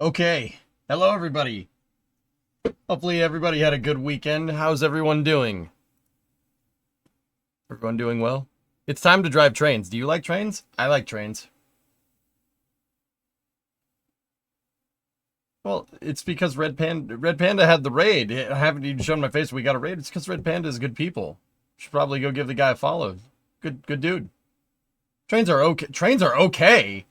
Okay. Hello, everybody. Hopefully, everybody had a good weekend. How's everyone doing? Everyone doing well? It's time to drive trains. Do you like trains? I like trains. Well, it's because Red Panda had the raid. I haven't even shown my face. We got a raid. It's because Red Panda is good people. Should probably go give the guy a follow. Good dude. Trains are okay. Trains are okay.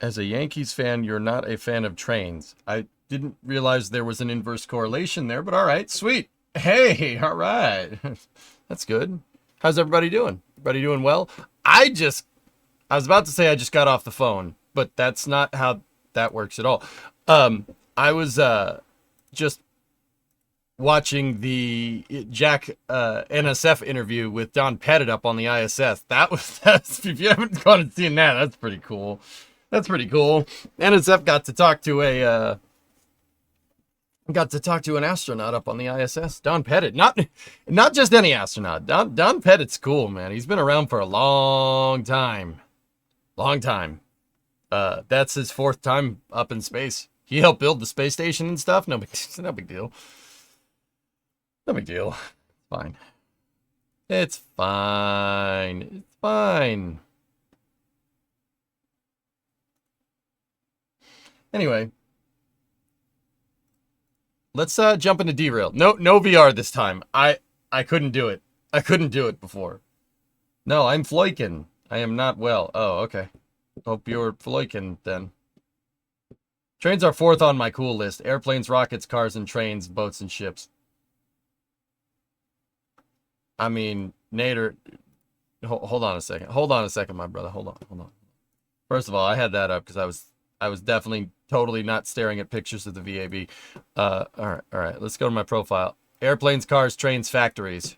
As a Yankees fan, you're not a fan of trains. I didn't realize there was an inverse correlation there, but all right, sweet. Hey, all right. That's good. How's everybody doing? Everybody doing well? I was about to say I just got off the phone, but that's not how that works at all. I was just watching the Jack NSF interview with Don Pettit up on the ISS. That's if you haven't gone and seen that, that's pretty cool. That's pretty cool. NSF got to talk to an astronaut up on the ISS. Don Pettit, not just any astronaut. Don Pettit's cool, man. He's been around for a long time. Long time. That's his fourth time up in space. He helped build the space station and stuff. No big deal. No big deal. Fine. It's fine. It's fine. Anyway, let's jump into Derail. No VR this time. I couldn't do it. I couldn't do it before. No, I'm Floykin. I am not well. Oh, okay. Hope you're Floykin then. Trains are fourth on my cool list. Airplanes, rockets, cars, and trains, boats, and ships. I mean, Nader, hold on a second. Hold on a second, my brother. Hold on. First of all, I had that up because I was definitely totally not staring at pictures of the VAB. All right. Let's go to my profile. Airplanes, cars, trains, factories.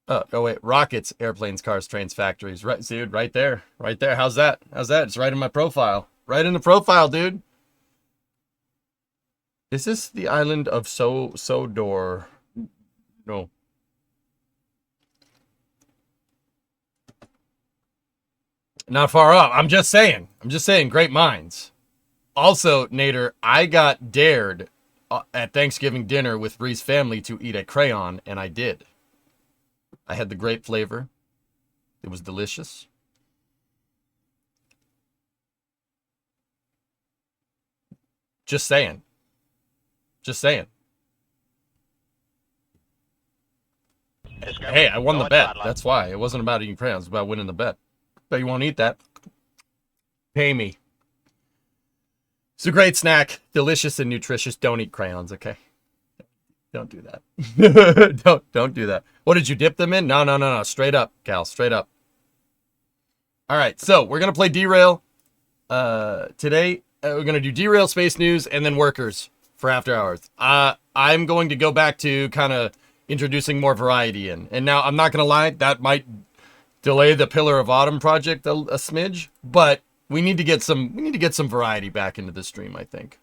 Oh, wait. Rockets, airplanes, cars, trains, factories. Right, dude, right there. Right there. How's that? It's right in my profile. Right in the profile, dude. Is this the island of Sodor? No. Not far off. I'm just saying. Great minds. Also, Nader, I got dared at Thanksgiving dinner with Bree's family to eat a crayon, and I did. I had the grape flavor. It was delicious. Just saying. Hey, I won the bet. That's why. It wasn't about eating crayons. It was about winning the bet. But you won't eat that. Pay me. It's a great snack. Delicious and nutritious. Don't eat crayons, okay? Don't do that. don't do that. What, did you dip them in? No. Straight up, Cal. Straight up. All right, so we're going to play Derail. Today, we're going to do Derail, Space News, and then Workers for After Hours. I'm going to go back to kind of introducing more variety in. And now, I'm not going to lie, that might delay the Pillar of Autumn project a smidge, but we need to get some variety back into the stream, I think.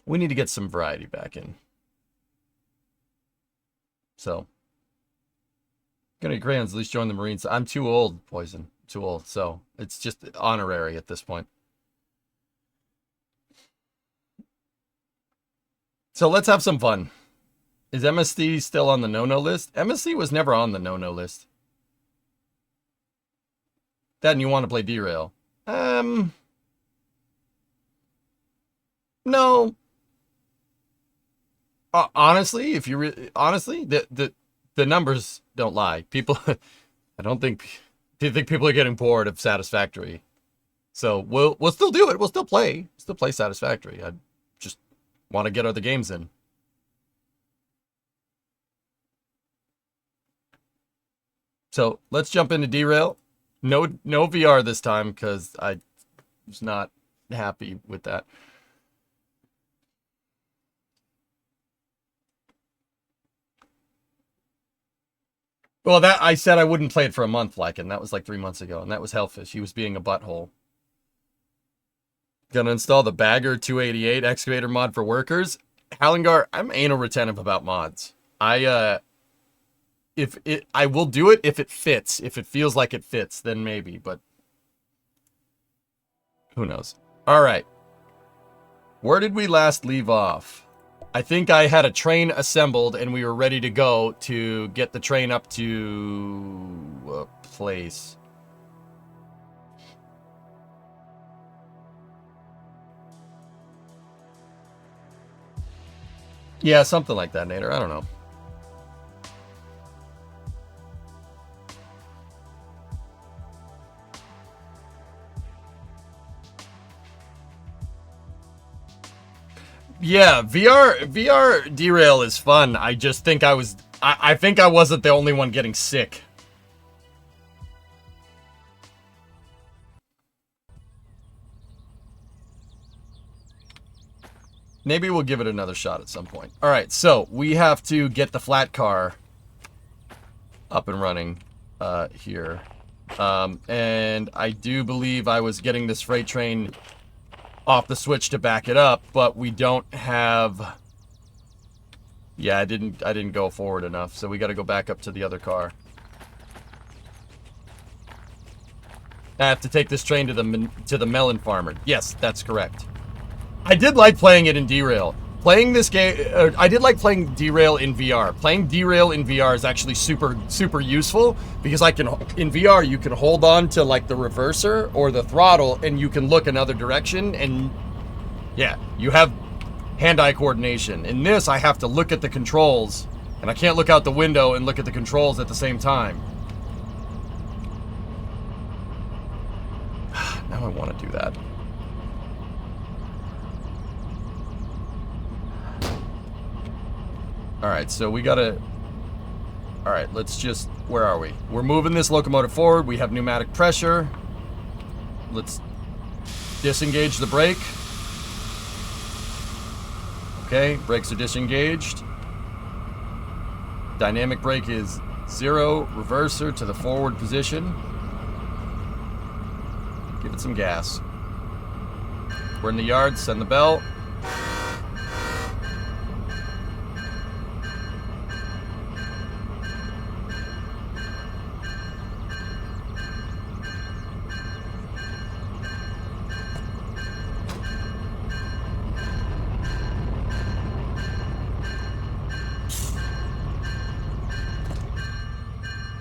We need to get some variety back in. So, gonna get crayons, at least join the Marines. I'm too old, Poison. Too old, so it's just honorary at this point. So let's have some fun. Is MSC still on the no-no list? MSC was never on the no-no list. Then you want to play Derail? No. Honestly, if you the numbers don't lie. People, I don't think people are getting bored of Satisfactory. So we'll still do it. We'll still play Satisfactory. I just want to get other games in. So let's jump into Derail. No VR this time because I was not happy with that. Well, that I said I wouldn't play it for a month, and that was like 3 months ago, and that was Hellfish. He was being a butthole. Gonna install the Bagger 288 excavator mod for workers. Halingar, I'm anal retentive about mods. I will do it if it fits. If it feels like it fits, then maybe, but who knows? All right. Where did we last leave off? I think I had a train assembled and we were ready to go to get the train up to a place. Yeah, something like that, Nader. I don't know. Yeah, VR Derail is fun. I just think I think I wasn't the only one getting sick. Maybe we'll give it another shot at some point. All right, so we have to get the flat car up and running here. And I do believe I was getting this freight train off the switch to back it up, but we don't have... Yeah, I didn't go forward enough, so we got to go back up to the other car. I have to take this train to the melon farmer. Yes, that's correct. I did like playing it in Derail. Playing this game, I did like playing Derail in VR. Playing Derail in VR is actually super useful because in VR you can hold on to like the reverser or the throttle and you can look another direction and yeah, you have hand-eye coordination. In this, I have to look at the controls and I can't look out the window and look at the controls at the same time. Now I want to do that. Alright, so we gotta... Alright, let's just... Where are we? We're moving this locomotive forward. We have pneumatic pressure. Let's disengage the brake. Okay, brakes are disengaged. Dynamic brake is 0. Reverser to the forward position. Give it some gas. We're in the yard. Send the bell.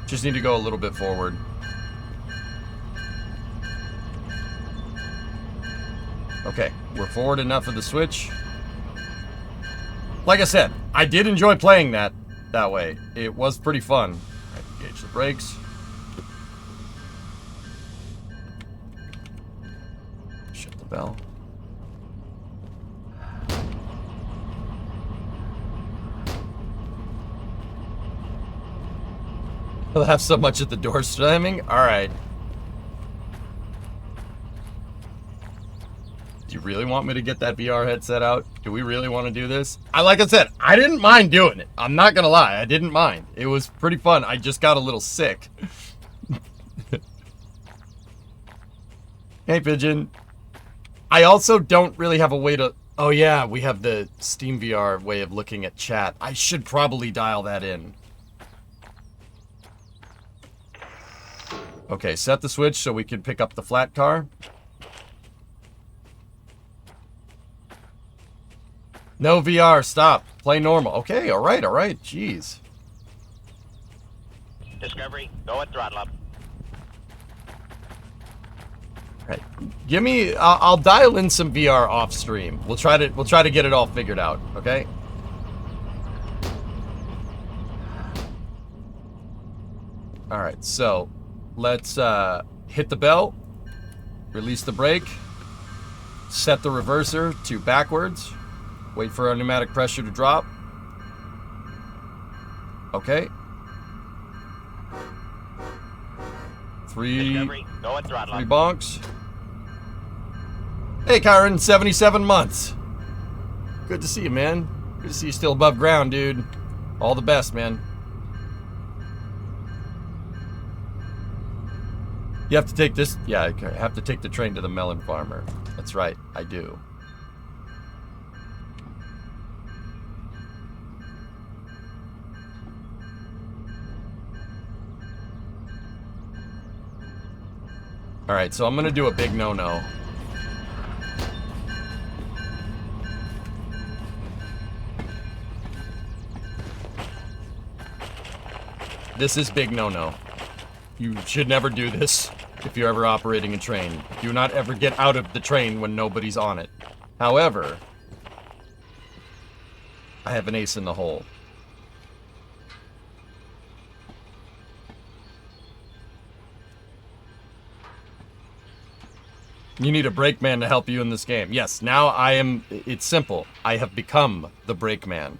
Just need to go a little bit forward. Okay, we're forward enough of the switch. Like I said, I did enjoy playing that way. It was pretty fun. Right, engage the brakes. Shut the bell. I'll have so much at the door slamming? Alright. Do you really want me to get that VR headset out? Do we really want to do this? Like I said, I didn't mind doing it. I'm not gonna lie, I didn't mind. It was pretty fun. I just got a little sick. Hey, Pigeon. I also don't really have a way to... Oh yeah, we have the Steam VR way of looking at chat. I should probably dial that in. Okay, set the switch so we can pick up the flat car. No VR, stop. Play normal. Okay, alright, jeez. Discovery, go at throttle up. Right. Give me I'll dial in some VR off stream. We'll try to get it all figured out, okay? Alright, so let's hit the bell, release the brake, set the reverser to backwards, wait for our pneumatic pressure to drop. Okay. Three bonks. Hey, Kyron, 77 months. Good to see you, man. Good to see you still above ground, dude. All the best, man. You have to take this... Yeah, I have to take the train to the melon farmer. That's right, I do. Alright, so I'm gonna do a big no-no. This is big no-no. You should never do this if you're ever operating a train. Do not ever get out of the train when nobody's on it. However, I have an ace in the hole. You need a brakeman to help you in this game. Yes, now I am... It's simple. I have become the brakeman.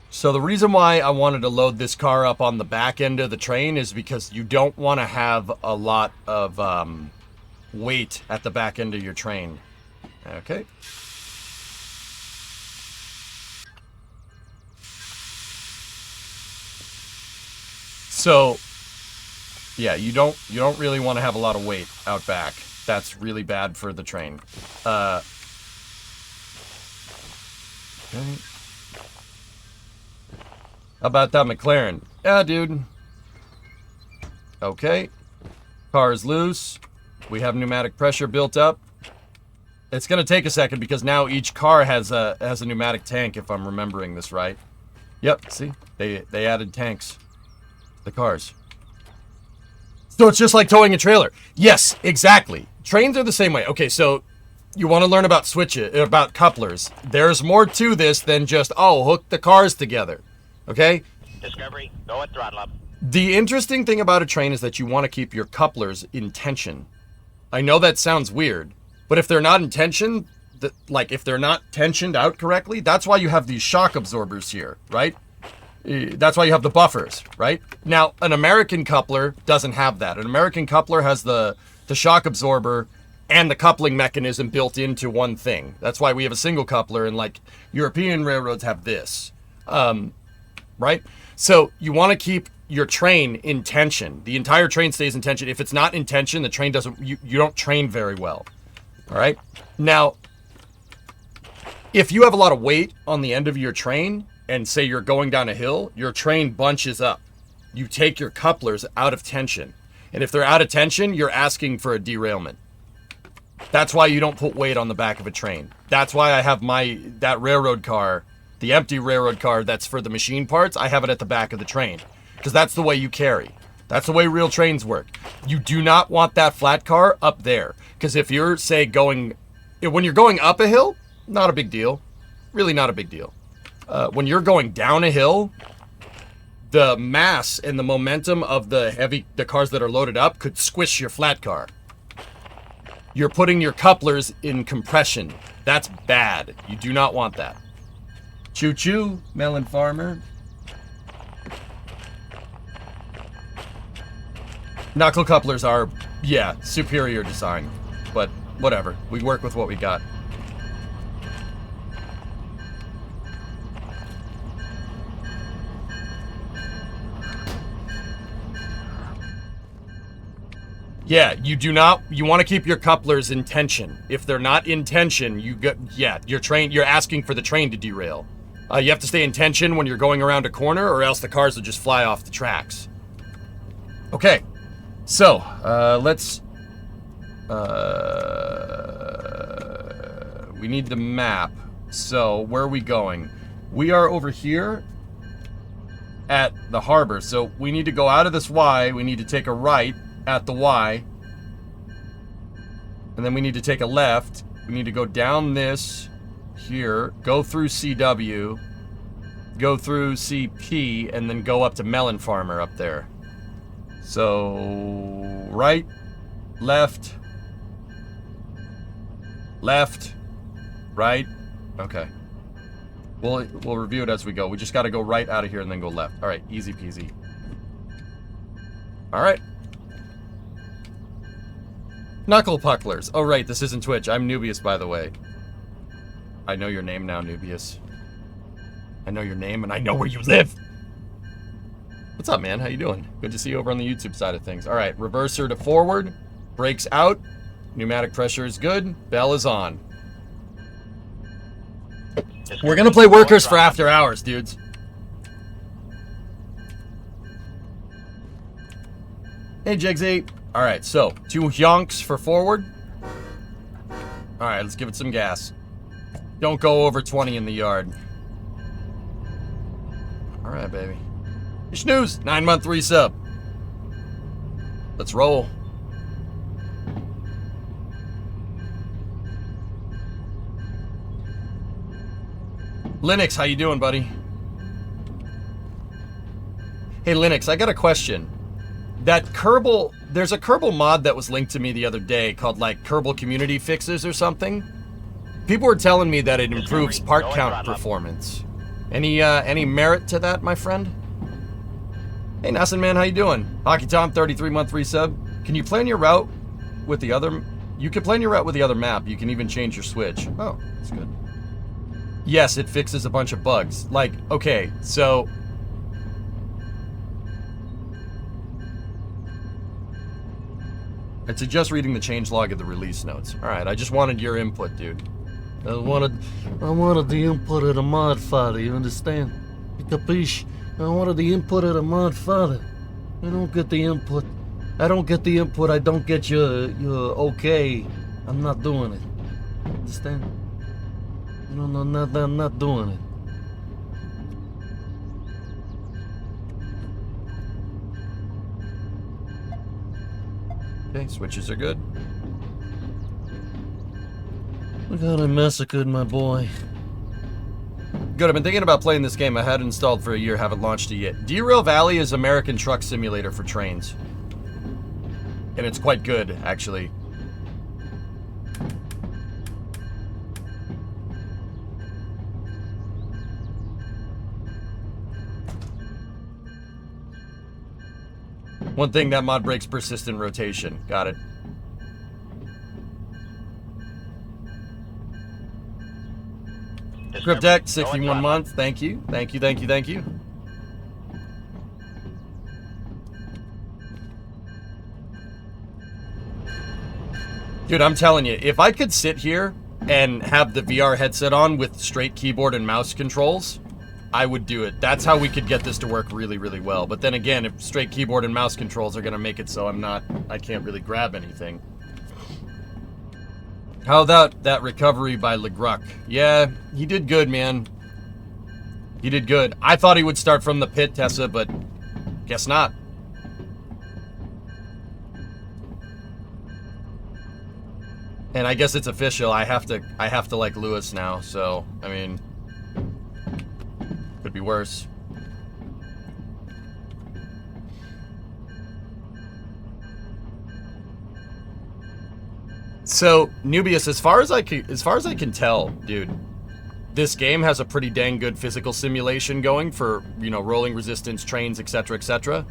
So the reason why I wanted to load this car up on the back end of the train is because you don't want to have a lot of weight at the back end of your train. Okay. So, yeah, you don't really want to have a lot of weight out back. That's really bad for the train. Okay. How about that McLaren? Yeah, dude. Okay. Car is loose. We have pneumatic pressure built up. It's going to take a second because now each car has a pneumatic tank, if I'm remembering this right. Yep, see? They added tanks. The cars. So it's just like towing a trailer. Yes, exactly. Trains are the same way. Okay, so you want to learn about about couplers. There's more to this than just, oh, hook the cars together. Okay? Discovery, go at throttle up. The interesting thing about a train is that you want to keep your couplers in tension. I know that sounds weird, but if they're not in tension, like if they're not tensioned out correctly, that's why you have these shock absorbers here, right? That's why you have the buffers, right? Now, an American coupler doesn't have that. An American coupler has the shock absorber and the coupling mechanism built into one thing. That's why we have a single coupler, and like European railroads have this, right? So you want to keep your train in tension. The entire train stays in tension. If it's not in tension, the train doesn't, you don't train very well. All right? Now, if you have a lot of weight on the end of your train, and say you're going down a hill, your train bunches up. You take your couplers out of tension. And if they're out of tension, you're asking for a derailment. That's why you don't put weight on the back of a train. That's why I have that railroad car, the empty railroad car that's for the machine parts, I have it at the back of the train. Because that's the way you carry. That's the way real trains work. You do not want that flat car up there. Because if you're, say, when you're going up a hill, not a big deal. Really not a big deal. When you're going down a hill, the mass and the momentum of the cars that are loaded up could squish your flat car. You're putting your couplers in compression. That's bad. You do not want that. Choo-choo, melon farmer. Knuckle couplers are, yeah, superior design. But whatever. We work with what we got. Yeah, you want to keep your couplers in tension. If they're not in tension, you're asking for the train to derail. You have to stay in tension when you're going around a corner, or else the cars will just fly off the tracks. Okay, so, we need the map. So, where are we going? We are over here at the harbor, so we need to go out of this Y, we need to take a right at the Y, and then we need to take a left. We need to go down this here, go through CW, go through CP, and then go up to Melon Farmer up there. So right, left, right. Okay, we'll review it as we go. We just got to go right out of here and then go left. All right, easy peasy. All right. Knuckle Pucklers. Oh, right, this isn't Twitch. I'm Nubius, by the way. I know your name now, Nubius. I know your name, and I know where you live. What's up, man? How you doing? Good to see you over on the YouTube side of things. All right, reverser to forward. Brakes out. Pneumatic pressure is good. Bell is on. We're going to play Workers for After Hours, dudes. Hey, Jigsy. All right, so 2 yonks for forward. All right, let's give it some gas. Don't go over 20 in the yard. All right, baby. Snooze, 9-month resub. Let's roll. Linux, how you doing, buddy? Hey, Linux, I got a question. That Kerbal, there's a Kerbal mod that was linked to me the other day called like Kerbal Community Fixes or something. People were telling me that it improves part count performance. Any merit to that, my friend? Hey, Nassin man, how you doing? Hockey Tom, 33-month resub. Can you plan your route with the other? You can plan your route with the other map. You can even change your switch. Oh, that's good. Yes, it fixes a bunch of bugs. Like, okay, so I suggest reading the changelog of the release notes. All right, I just wanted your input, dude. I wanted the input of the mod father, you understand? You capiche? I wanted the input of the mod father. I don't get the input. I don't get your okay. I'm not doing it. Understand? No, I'm not doing it. Okay, switches are good. God, I massacred my boy. Good, I've been thinking about playing this game. I had it installed for a year, haven't launched it yet. Derail Valley is American truck simulator for trains. And it's quite good, actually. One thing, that mod breaks persistent rotation. Got it. Cryptech, 61 months. Thank you. Thank you, thank you, thank you. Dude, I'm telling you, if I could sit here and have the VR headset on with straight keyboard and mouse controls, I would do it. That's how we could get this to work really, really well. But then again, if straight keyboard and mouse controls are gonna make it so I can't really grab anything. How about that recovery by LeGruck? Yeah, he did good, man. He did good. I thought he would start from the pit, Tessa, but guess not. And I guess it's official. I have to like Lewis now, so I mean, could be worse. So, Nubius, as far as I can tell, dude, this game has a pretty dang good physical simulation going for, you know, rolling resistance, trains, etc., etc.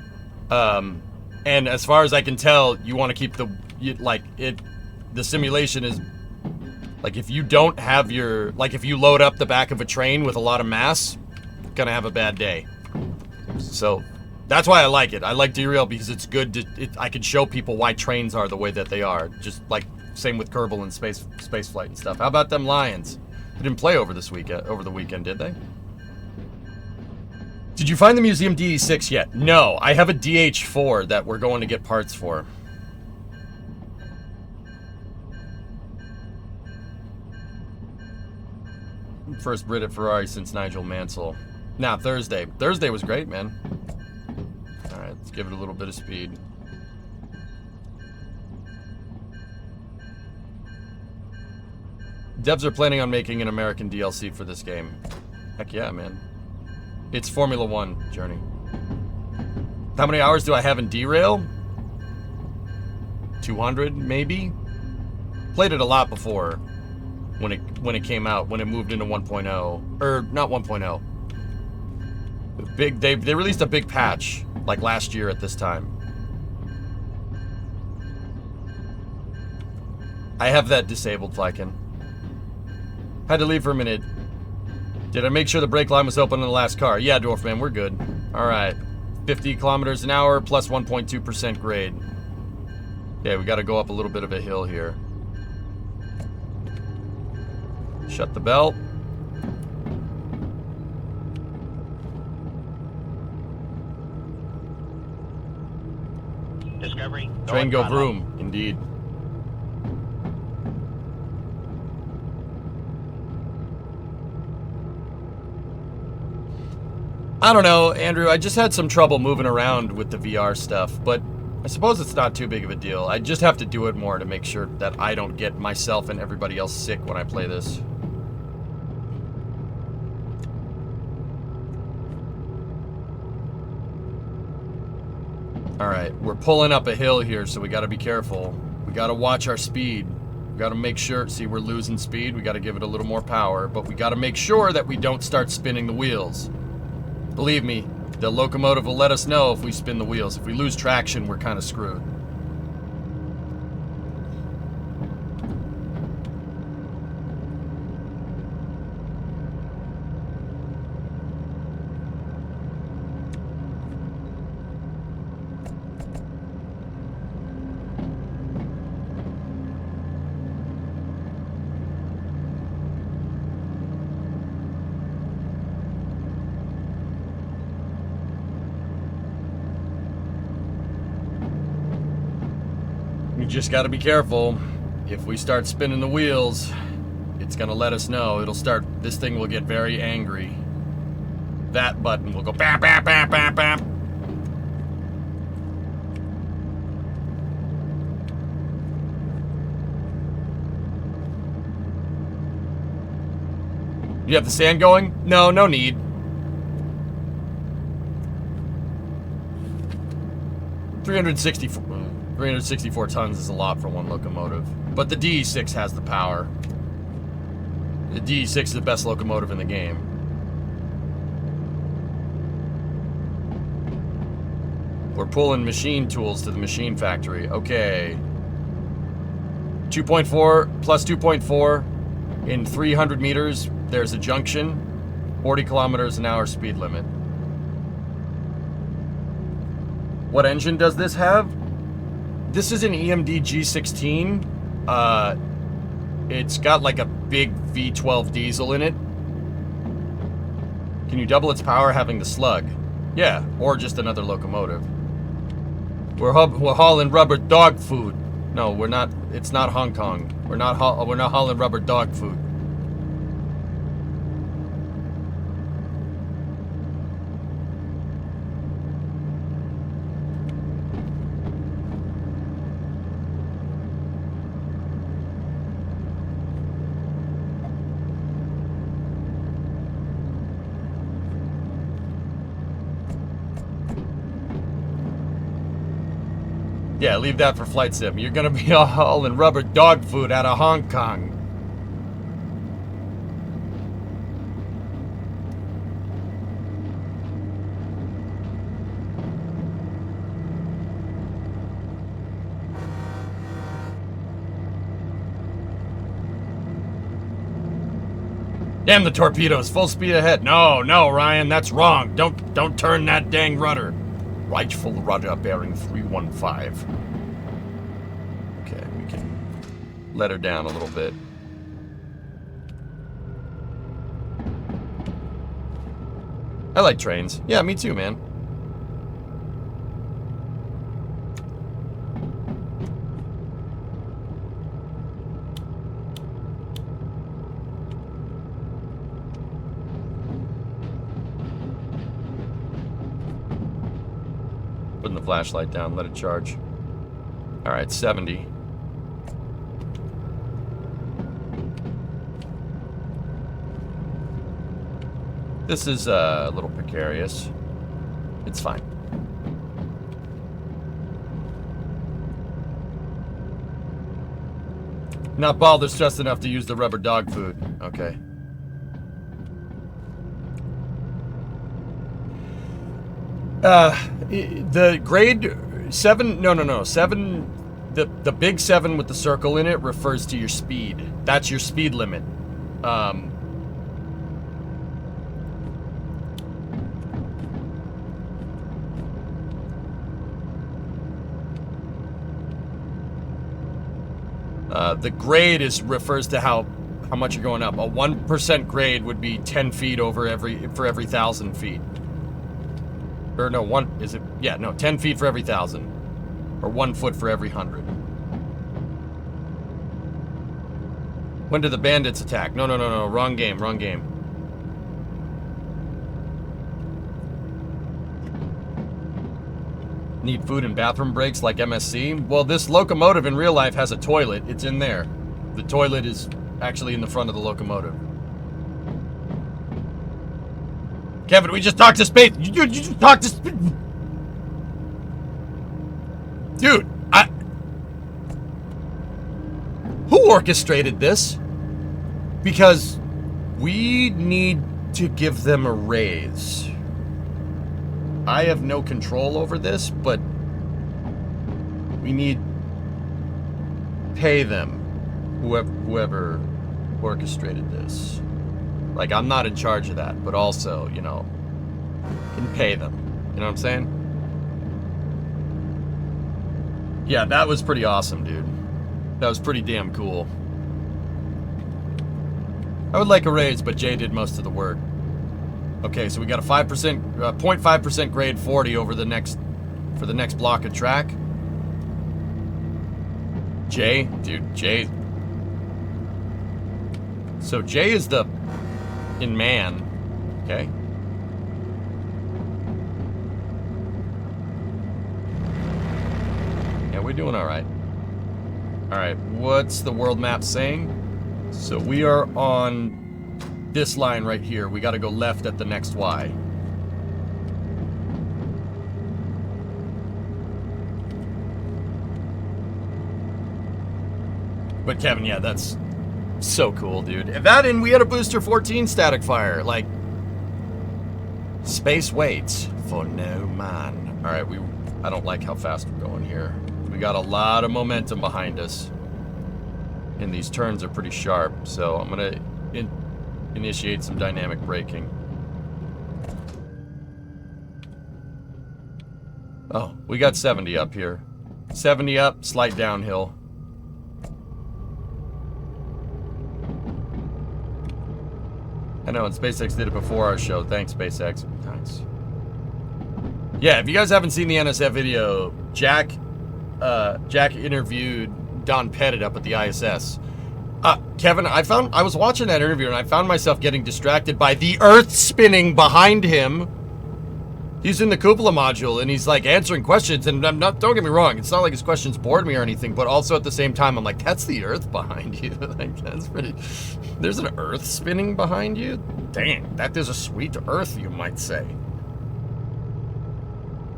And as far as I can tell, you want to keep the simulation is, like, if you don't have your, like, if you load up the back of a train with a lot of mass, gonna have a bad day. So, that's why I like it. I like Derail because it's good to, I can show people why trains are the way that they are. Just like, same with Kerbal and space flight and stuff. How about them Lions? They didn't play over the weekend, did they? Did you find the Museum DE6 yet? No, I have a DH4 that we're going to get parts for. First Brit at Ferrari since Nigel Mansell. Nah, Thursday. Thursday was great, man. Alright, let's give it a little bit of speed. Devs are planning on making an American DLC for this game. Heck yeah, man. It's Formula 1 Journey. How many hours do I have in Derail? 200, maybe? Played it a lot before. When it came out, when it moved into 1.0. Or, not 1.0. They released a big patch, like last year at this time. I have that disabled, Flykin. Had to leave for a minute. Did I make sure the brake line was open in the last car? Yeah, Dwarfman, we're good. Alright. 50 kilometers an hour plus 1.2% grade. Okay, we gotta go up a little bit of a hill here. Shut the belt. Discovery. Train go vroom, indeed. I don't know, Andrew, I just had some trouble moving around with the VR stuff, but I suppose it's not too big of a deal. I just have to do it more to make sure that I don't get myself and everybody else sick when I play this. Alright, we're pulling up a hill here, so we gotta be careful. We gotta watch our speed. We gotta make sure, see, we're losing speed, we gotta give it a little more power, but we gotta make sure that we don't start spinning the wheels. Believe me, the locomotive will let us know if we spin the wheels. If we lose traction, we're kind of screwed. You just gotta be careful. If we start spinning the wheels, it's gonna let us know. This thing will get very angry. That button will go bam, bam, bam, bam, bam. You have the sand going? No, no need. $364 tons is a lot for one locomotive. But the DE6 has the power. The DE6 is the best locomotive in the game. We're pulling machine tools to the machine factory. Okay. 2.4 plus 2.4 in 300 meters. There's a junction. 40 kilometers an hour speed limit. What engine does this have? This is an EMD G16. It's got like a big V12 diesel in it. Can you double its power having the slug? Yeah, or just another locomotive. We're hauling rubber dog food. No, we're not. It's not Hong Kong. We're not hauling rubber dog food. Yeah, leave that for flight sim. You're gonna be hauling rubber dog food out of Hong Kong. Damn the torpedoes, full speed ahead. No, no, Ryan, that's wrong. Don't turn that dang rudder. Rightful rudder bearing 315. Okay, we can let her down a little bit. I like trains. Yeah, me too, man. Putting the flashlight down, let it charge. Alright, 70. This is a little precarious. It's fine. Not bothered stressed enough to use the rubber dog food. Okay. The grade 7, no, 7, the big 7 with the circle in it refers to your speed. That's your speed limit. The grade refers to how much you're going up. A 1% grade would be 10 feet for every 1,000 feet. Or no, 10 feet for every 1,000. Or 1 foot for every 100. When did the bandits attack? No, wrong game. Need food and bathroom breaks like MSC? Well, this locomotive in real life has a toilet. It's in there. The toilet is actually in the front of the locomotive. Kevin, we just talked to space. You just talked to space. Dude, who orchestrated this? Because we need to give them a raise. I have no control over this, but we need pay them, whoever orchestrated this. Like, I'm not in charge of that, but also, you know, can pay them. You know what I'm saying? Yeah, that was pretty awesome, dude. That was pretty damn cool. I would like a raise, but Jay did most of the work. Okay, so we got a 0.5% grade 40 over the next block of track. Jay, dude, Jay. So Jay is in man, okay? Yeah, we're doing all right. All right, what's the world map saying? So we are on this line right here. We got to go left at the next Y. But Kevin, yeah, that's so cool, dude. And that, and we had a booster 14 static fire. Like, space waits for no man. All right, I don't like how fast we're going here. We got a lot of momentum behind us. And these turns are pretty sharp, so I'm gonna initiate some dynamic braking. Oh, we got 70 up here. 70 up, slight downhill. I know, and SpaceX did it before our show. Thanks, SpaceX. Nice. Yeah, if you guys haven't seen the NSF video, Jack interviewed Don Pettit up at the ISS. Kevin, I was watching that interview and I found myself getting distracted by the Earth spinning behind him. He's in the cupola module and he's like answering questions, and don't get me wrong, it's not like his questions bored me or anything, but also at the same time I'm like, that's the Earth behind you. Like, that's pretty. There's an Earth spinning behind you? Dang, that is a sweet Earth, you might say.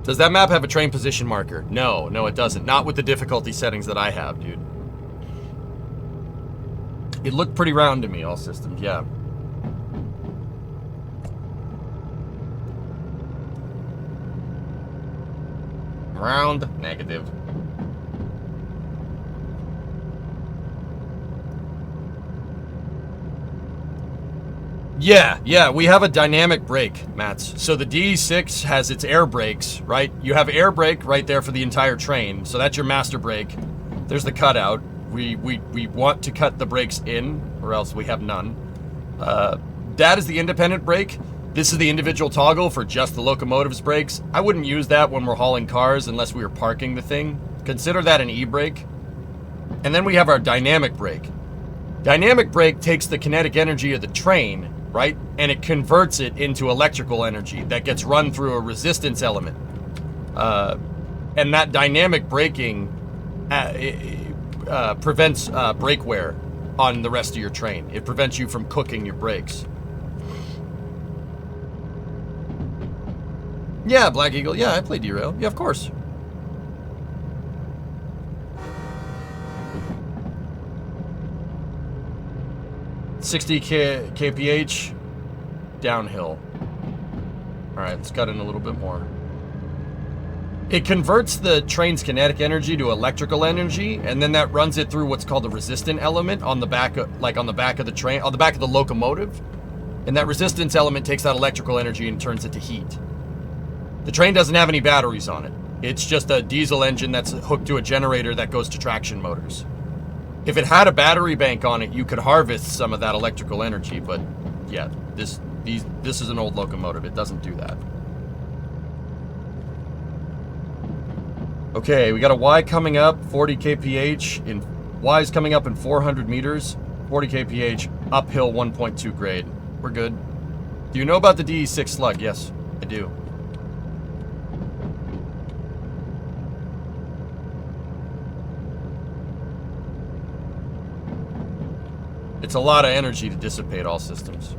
Does that map have a train position marker? No, it doesn't. Not with the difficulty settings that I have, dude. It looked pretty round to me, all systems, yeah. Round, negative. Yeah, we have a dynamic brake, Mats. So the D6 has its air brakes, right? You have air brake right there for the entire train, so that's your master brake. There's the cutout. We want to cut the brakes in, or else we have none. That is the independent brake. This is the individual toggle for just the locomotive's brakes. I wouldn't use that when we're hauling cars unless we were parking the thing. Consider that an e-brake. And then we have our dynamic brake. Dynamic brake takes the kinetic energy of the train, right? And it converts it into electrical energy that gets run through a resistance element. And that dynamic braking prevents brake wear on the rest of your train. It prevents you from cooking your brakes. Yeah, Black Eagle. Yeah, I play Derail. Yeah, of course. $60 kph downhill. All right, let's cut in a little bit more. It converts the train's kinetic energy to electrical energy, and then that runs it through what's called a resistant element on the back of, on the back of the train, on the back of the locomotive. And that resistance element takes that electrical energy and turns it to heat. The train doesn't have any batteries on it. It's just a diesel engine that's hooked to a generator that goes to traction motors. If it had a battery bank on it, you could harvest some of that electrical energy, but yeah, this is an old locomotive. It doesn't do that. Okay, we got a Y coming up, 40 kph. Y's coming up in 400 meters, 40 kph, uphill 1.2 grade. We're good. Do you know about the DE6 slug? Yes, I do. It's a lot of energy to dissipate all systems.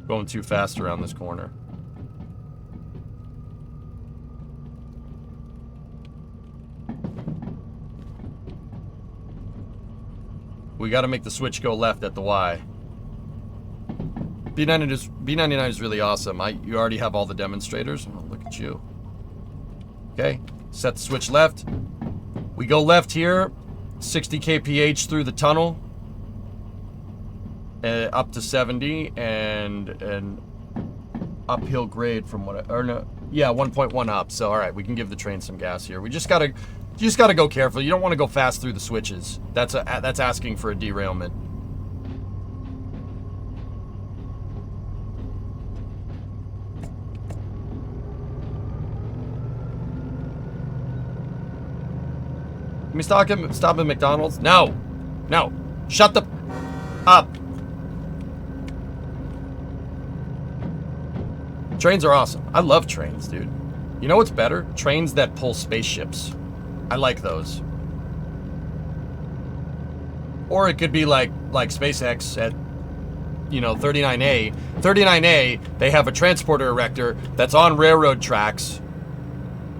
Going too fast around this corner. We got to make the switch go left at the Y. B99 is really awesome. You already have all the demonstrators. Oh, look at you. Okay, set the switch left. We go left here, 60 kph through the tunnel, up to 70, and uphill grade from what I, or no, yeah, 1.1 up. So all right, we can give the train some gas here. You just gotta go careful. You don't want to go fast through the switches. That's asking for a derailment. Can we stop at McDonald's? No. No. Shut the up. Trains are awesome. I love trains, dude. You know what's better? Trains that pull spaceships. I like those. Or it could be like SpaceX at, 39A. 39A, they have a transporter erector that's on railroad tracks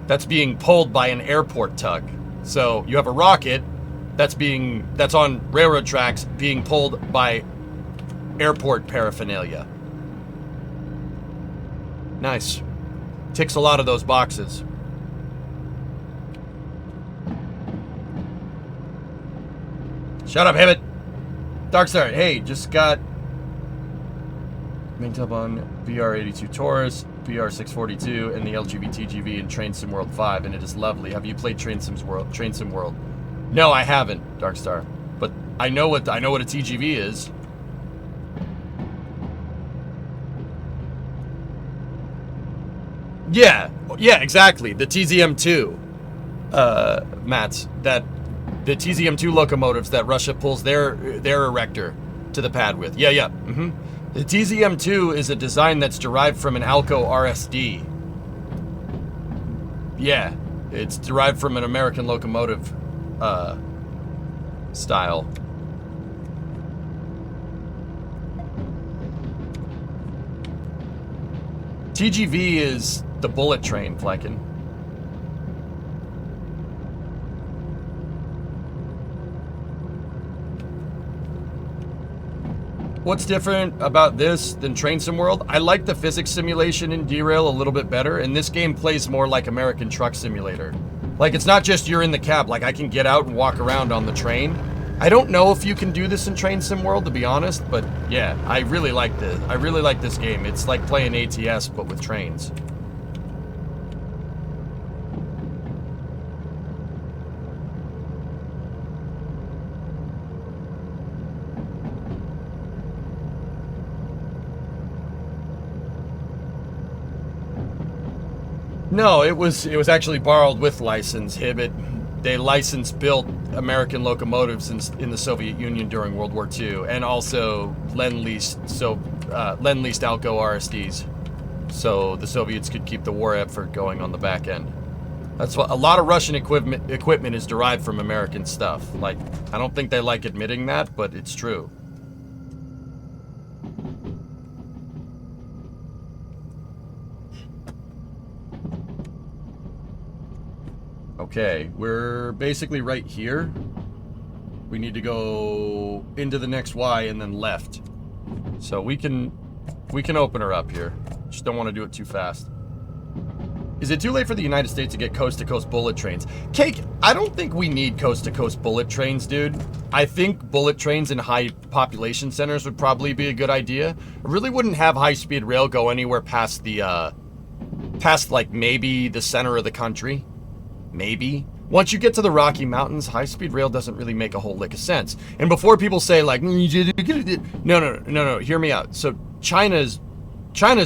that's being pulled by an airport tug. So you have a rocket that's on railroad tracks being pulled by airport paraphernalia. Nice. Ticks a lot of those boxes. Shut up, Hibbit. Darkstar, hey, just got linked up on VR82 Taurus, VR642, and the LGBTGV in Train Sim World 5, and it is lovely. Have you played Train Sim World? No, I haven't, Darkstar. But I know what a TGV is. Yeah, exactly. The TZM2, Matt, the TZM2 locomotives that Russia pulls their erector to the pad with. Yeah. The TZM2 is a design that's derived from an Alco RSD. Yeah, it's derived from an American locomotive style. TGV is the bullet train, Flankin. What's different about this than Train Sim World? I like the physics simulation in Derail a little bit better, and this game plays more like American Truck Simulator. Like, it's not just you're in the cab, like I can get out and walk around on the train. I don't know if you can do this in Train Sim World, to be honest, but yeah, I really like this. I really like this game. It's like playing ATS, but with trains. No, it was actually borrowed with license, Hibbit. They license-built American locomotives in the Soviet Union during World War II, and also lend-leased Alco RSDs, so the Soviets could keep the war effort going on the back end. That's what a lot of Russian equipment is derived from American stuff. Like, I don't think they like admitting that, but it's true. Okay, we're basically right here. We need to go into the next Y and then left. So we can open her up here. Just don't want to do it too fast. Is it too late for the United States to get coast-to-coast bullet trains? Cake, I don't think we need coast-to-coast bullet trains, dude. I think bullet trains in high population centers would probably be a good idea. I really wouldn't have high-speed rail go anywhere past like maybe the center of the country. Maybe. Once you get to the Rocky Mountains, high-speed rail doesn't really make a whole lick of sense. And before people say, like, no, hear me out. So China's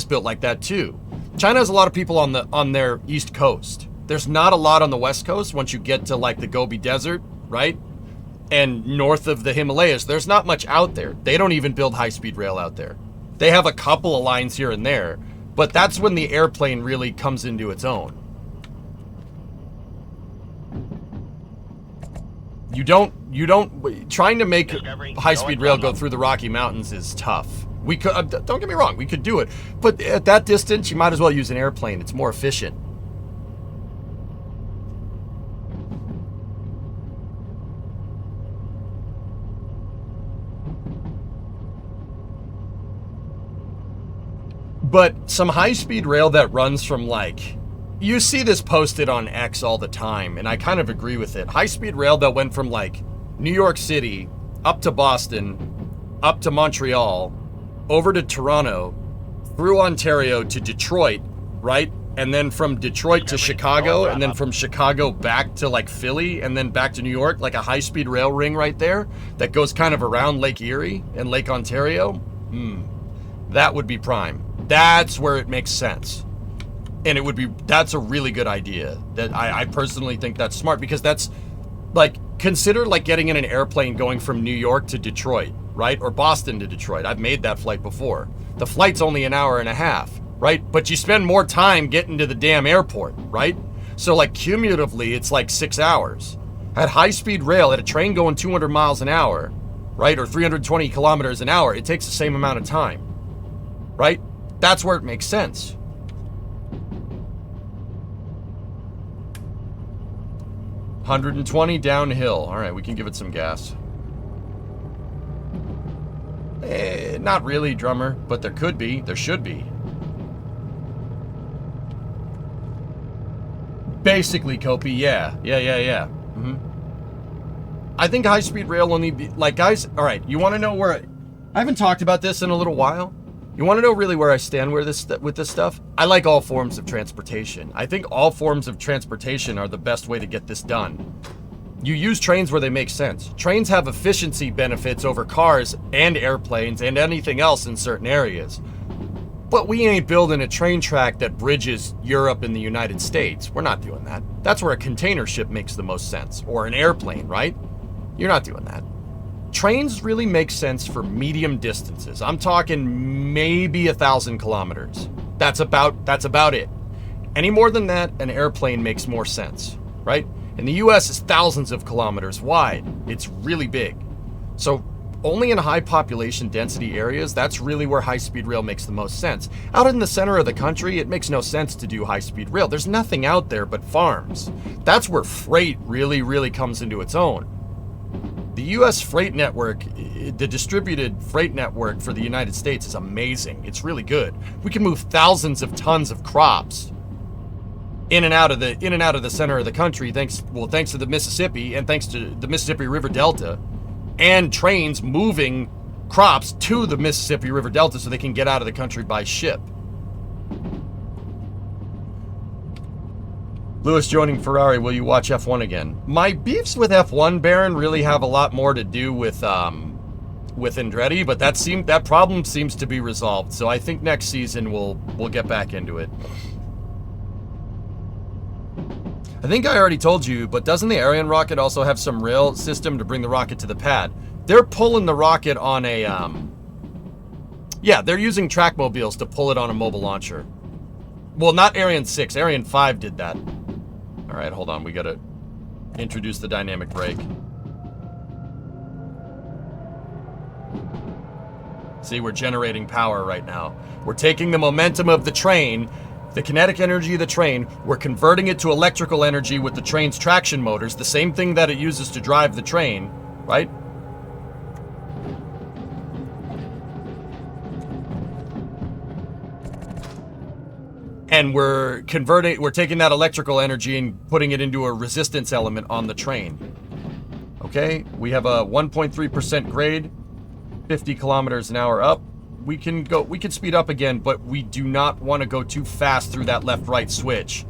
built like that too. China has a lot of people on their east coast. There's not a lot on the west coast once you get to like the Gobi Desert, right? And north of the Himalayas, there's not much out there. They don't even build high-speed rail out there. They have a couple of lines here and there, but that's when the airplane really comes into its own. You don't trying to make high-speed rail go through the Rocky Mountains is tough. We could, don't get me wrong, we could do it, but at that distance, you might as well use an airplane. It's more efficient. But some high-speed rail that runs from like, you see this posted on X all the time, and I kind of agree with it. High-speed rail that went from like New York City up to Boston, up to Montreal, over to Toronto, through Ontario to Detroit, right? And then from Detroit to Chicago, and then from Chicago back to like Philly, and then back to New York, like a high-speed rail ring right there that goes kind of around Lake Erie and Lake Ontario. That would be prime. That's where it makes sense. And that's a really good idea. That I personally think that's smart, because that's like, consider like getting in an airplane going from New York to Detroit, right? Or Boston to Detroit. I've made that flight before. The flight's only an hour and a half. right? But you spend more time getting to the damn airport, right? So like cumulatively, it's like 6 hours. At high-speed rail, at a train going 200 miles an hour, right, or 320 kilometers an hour, it takes the same amount of time, right? That's where it makes sense. $120 downhill. All right, we can give it some gas. Not really, drummer, but there could be. There should be. Basically, Kopi, yeah. Mm-hmm. I think high-speed rail will need... Like, guys, all right, you want to know where... I haven't talked about this in a little while. You want to know really where I stand with this stuff? I like all forms of transportation. I think all forms of transportation are the best way to get this done. You use trains where they make sense. Trains have efficiency benefits over cars and airplanes and anything else in certain areas. But we ain't building a train track that bridges Europe and the United States. We're not doing that. That's where a container ship makes the most sense. Or an airplane, right? You're not doing that. Trains really make sense for medium distances. I'm talking maybe 1,000 kilometers. That's about it. Any more than that, an airplane makes more sense, right? And the US is thousands of kilometers wide. It's really big. So only in high population density areas, that's really where high-speed rail makes the most sense. Out in the center of the country, it makes no sense to do high-speed rail. There's nothing out there but farms. That's where freight really comes into its own. The U.S. freight network, the distributed freight network for the United States is amazing. It's really good. We can move thousands of tons of crops in and out of the center of the country thanks to the Mississippi and thanks to the Mississippi River Delta, and trains moving crops to the Mississippi River Delta so they can get out of the country by ship. Lewis joining Ferrari, will you watch F1 again? My beefs with F1, Baron, really have a lot more to do with Andretti, but that problem seems to be resolved. So I think next season we'll get back into it. I think I already told you, but doesn't the Ariane rocket also have some rail system to bring the rocket to the pad? They're pulling the rocket on a yeah, they're using track mobiles to pull it on a mobile launcher. Well, not Ariane 6, Ariane 5 did that. All right, hold on. We got to introduce the dynamic brake. See, we're generating power right now. We're taking the momentum of the train, the kinetic energy of the train, we're converting it to electrical energy with the train's traction motors, the same thing that it uses to drive the train, right? And we're taking that electrical energy and putting it into a resistance element on the train. Okay, we have a 1.3% grade, 50 kilometers an hour up. We can speed up again, but we do not want to go too fast through that left-right switch.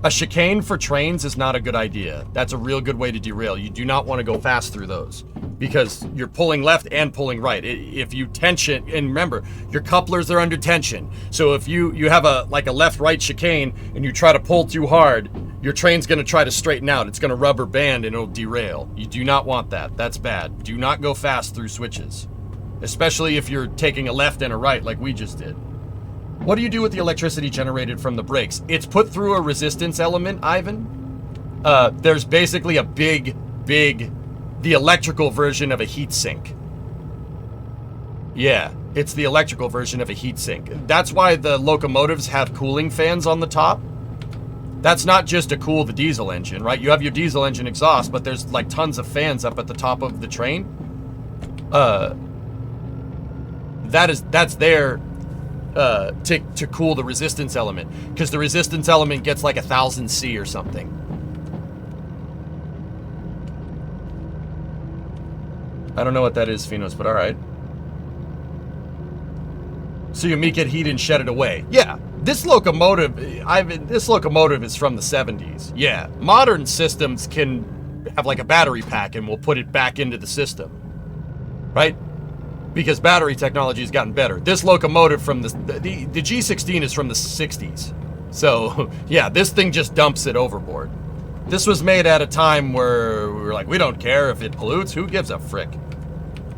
A chicane for trains is not a good idea. That's a real good way to derail. You do not want to go fast through those because you're pulling left and pulling right. If you tension, and remember, your couplers are under tension. So if you have a left-right chicane and you try to pull too hard, your train's going to try to straighten out. It's going to rubber band and it'll derail. You do not want that. That's bad. Do not go fast through switches, especially if you're taking a left and a right like we just did. What do you do with the electricity generated from the brakes? It's put through a resistance element, Ivan. There's basically a big, the electrical version of a heat sink. Yeah, it's the electrical version of a heat sink. That's why the locomotives have cooling fans on the top. That's not just to cool the diesel engine, right? You have your diesel engine exhaust, but there's like tons of fans up at the top of the train. That's there to cool the resistance element, because the resistance element gets like 1,000 C or something. I don't know what that is, Finos, but all right. So you make it heat and shed it away. Yeah, this locomotive is from the 70s. Yeah, modern systems can have like a battery pack and we'll put it back into the system, right? Because battery technology has gotten better. This locomotive from the G16 is from the 60s. So, yeah, this thing just dumps it overboard. This was made at a time where we were like, we don't care if it pollutes. Who gives a frick?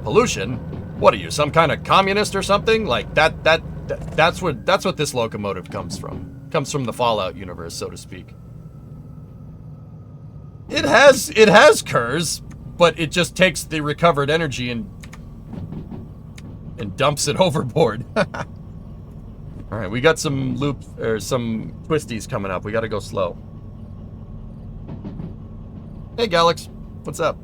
Pollution? What are you, some kind of communist or something? Like, that That's what this locomotive comes from. Comes from the Fallout universe, so to speak. It has Kurs, but it just takes the recovered energy and dumps it overboard. All right, we got some loops or some twisties coming up. We got to go slow. Hey, Galax, what's up?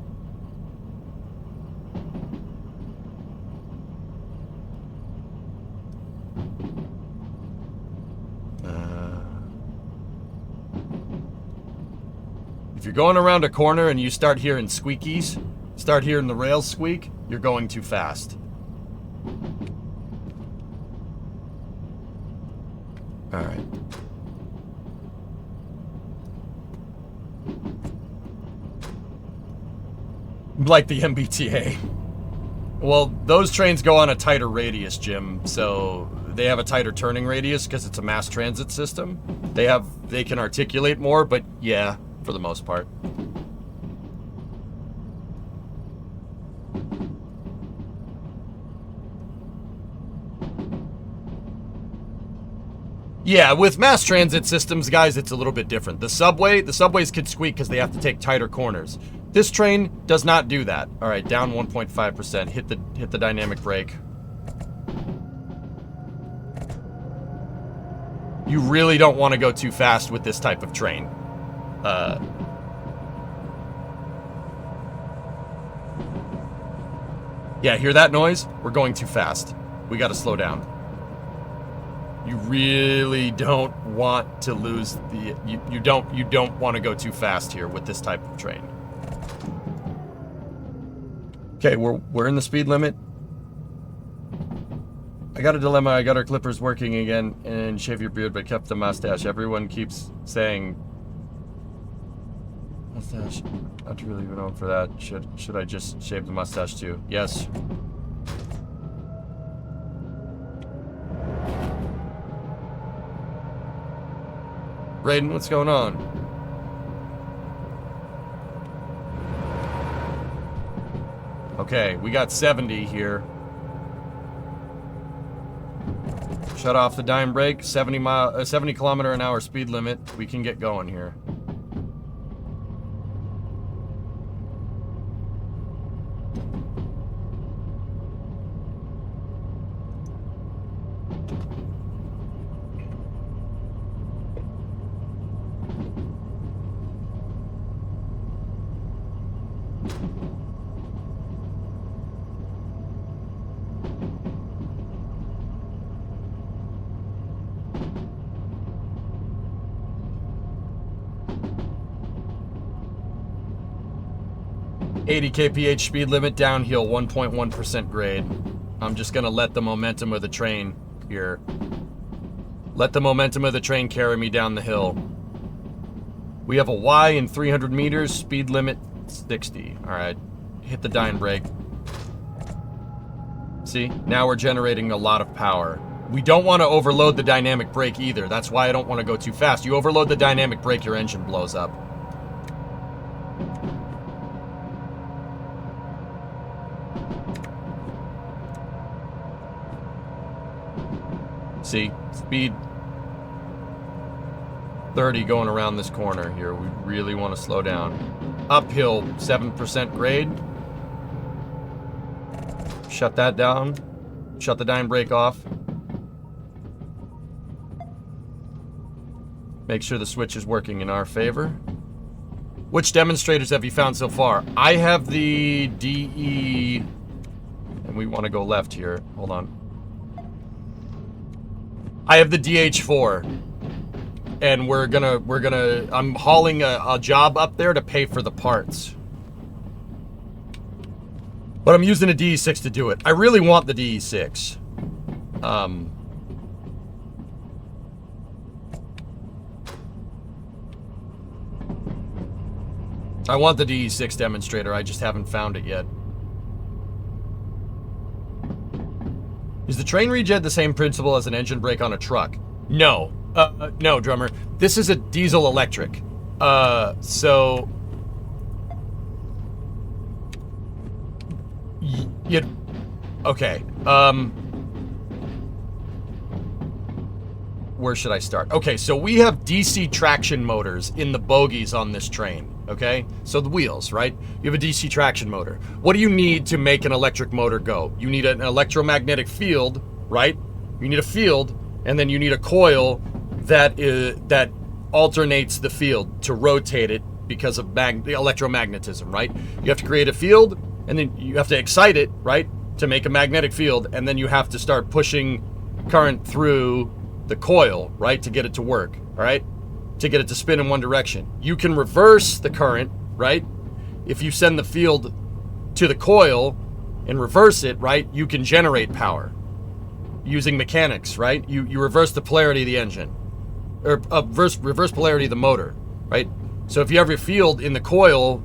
If you're going around a corner and you start hearing squeakies, start hearing the rails squeak, you're going too fast. All right. Like the MBTA. Well, those trains go on a tighter radius, Jim, so they have a tighter turning radius because it's a mass transit system. They can articulate more, but yeah, for the most part. Yeah, with mass transit systems, guys, it's a little bit different. The subways could squeak because they have to take tighter corners. This train does not do that. All right, down 1.5%. Hit the dynamic brake. You really don't want to go too fast with this type of train. Yeah, hear that noise? We're going too fast. We got to slow down. You really don't want to lose the... You don't want to go too fast here with this type of train. Okay, we're in the speed limit. I got a dilemma. I got our clippers working again and shave your beard, but kept the mustache. Everyone keeps saying... Mustache. Not really even known for that. Should I just shave the mustache too? Yes. Raiden, what's going on? Okay, we got 70 here. Shut off the dime brake. 70 kilometer an hour speed limit. We can get going here. .80 kph speed limit, downhill, 1.1% grade. I'm just gonna let the momentum of the train here. Let the momentum of the train carry me down the hill. We have a Y in 300 meters, speed limit 60. All right, hit the dime brake. See, now we're generating a lot of power. We don't want to overload the dynamic brake either. That's why I don't want to go too fast. You overload the dynamic brake, your engine blows up. See, speed 30 going around this corner here. We really want to slow down. Uphill, 7% grade. Shut that down. Shut the dime brake off. Make sure the switch is working in our favor. Which demonstrators have you found so far? I have the DE, and we want to go left here. Hold on. I have the DH4, and I'm hauling a job up there to pay for the parts. But I'm using a DE6 to do it. I really want the DE6. I want the DE6 demonstrator, I just haven't found it yet. Is the train regen the same principle as an engine brake on a truck? No. No, drummer. This is a diesel electric. So... Okay. where should I start? Okay, so we have DC traction motors in the bogies on this train, okay? So the wheels, right? You have a DC traction motor. What do you need to make an electric motor go? You need an electromagnetic field, right? You need a field, and then you need a coil that alternates the field to rotate it because of electromagnetism, right? You have to create a field, and then you have to excite it, right, to make a magnetic field, and then you have to start pushing current through the coil, right, to get it to work, all right, to get it to spin in one direction. You can reverse the current, right? If you send the field to the coil and reverse it, right, you can generate power using mechanics, right? You reverse the polarity of the engine, or reverse polarity of the motor, right? So if you have your field in the coil,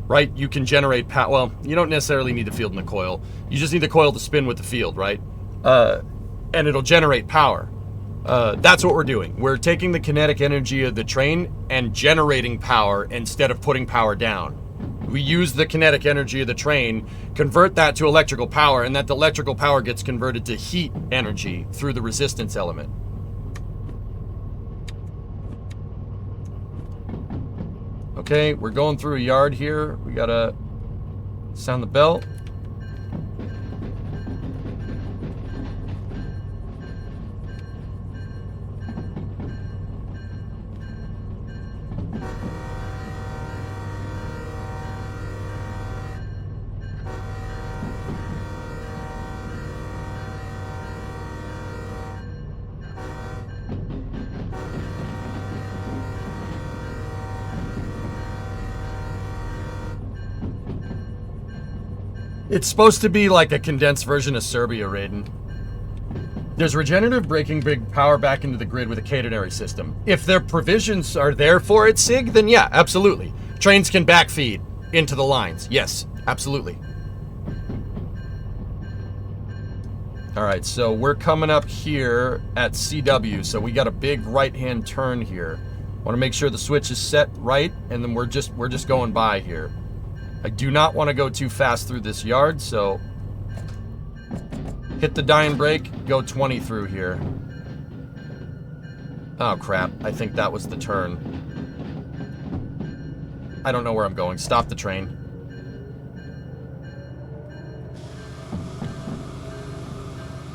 right, you can generate power. Well, you don't necessarily need the field in the coil. You just need the coil to spin with the field, right? And it'll generate power. That's what we're doing. We're taking the kinetic energy of the train and generating power instead of putting power down. We use the kinetic energy of the train, convert that to electrical power, and that electrical power gets converted to heat energy through the resistance element. Okay, we're going through a yard here. We gotta sound the bell. It's supposed to be like a condensed version of Serbia, Raiden. There's regenerative braking, big power back into the grid with a catenary system. If their provisions are there for it, Sig, then yeah, absolutely. Trains can backfeed into the lines. Yes, absolutely. All right, so we're coming up here at CW, so we got a big right-hand turn here. Want to make sure the switch is set right, and then we're just going by here. I do not want to go too fast through this yard, so hit the dying brake, go 20 through here. Oh crap, I think that was the turn. I don't know where I'm going. Stop the train.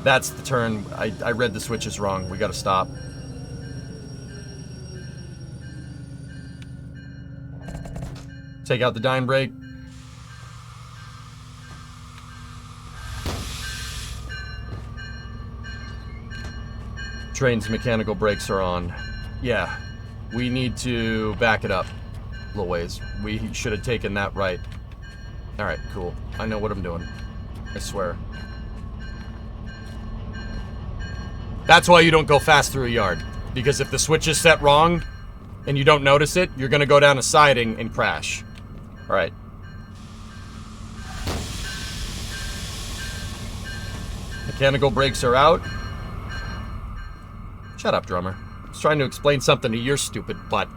That's the turn. I read the switches wrong. We gotta stop. Take out the dying brake. Train's mechanical brakes are on. Yeah, we need to back it up a little ways. We should have taken that right. Alright, cool. I know what I'm doing. I swear. That's why you don't go fast through a yard. Because if the switch is set wrong and you don't notice it, you're gonna go down a siding and crash. Alright. Mechanical brakes are out. Shut up, drummer. I was trying to explain something to your stupid butt.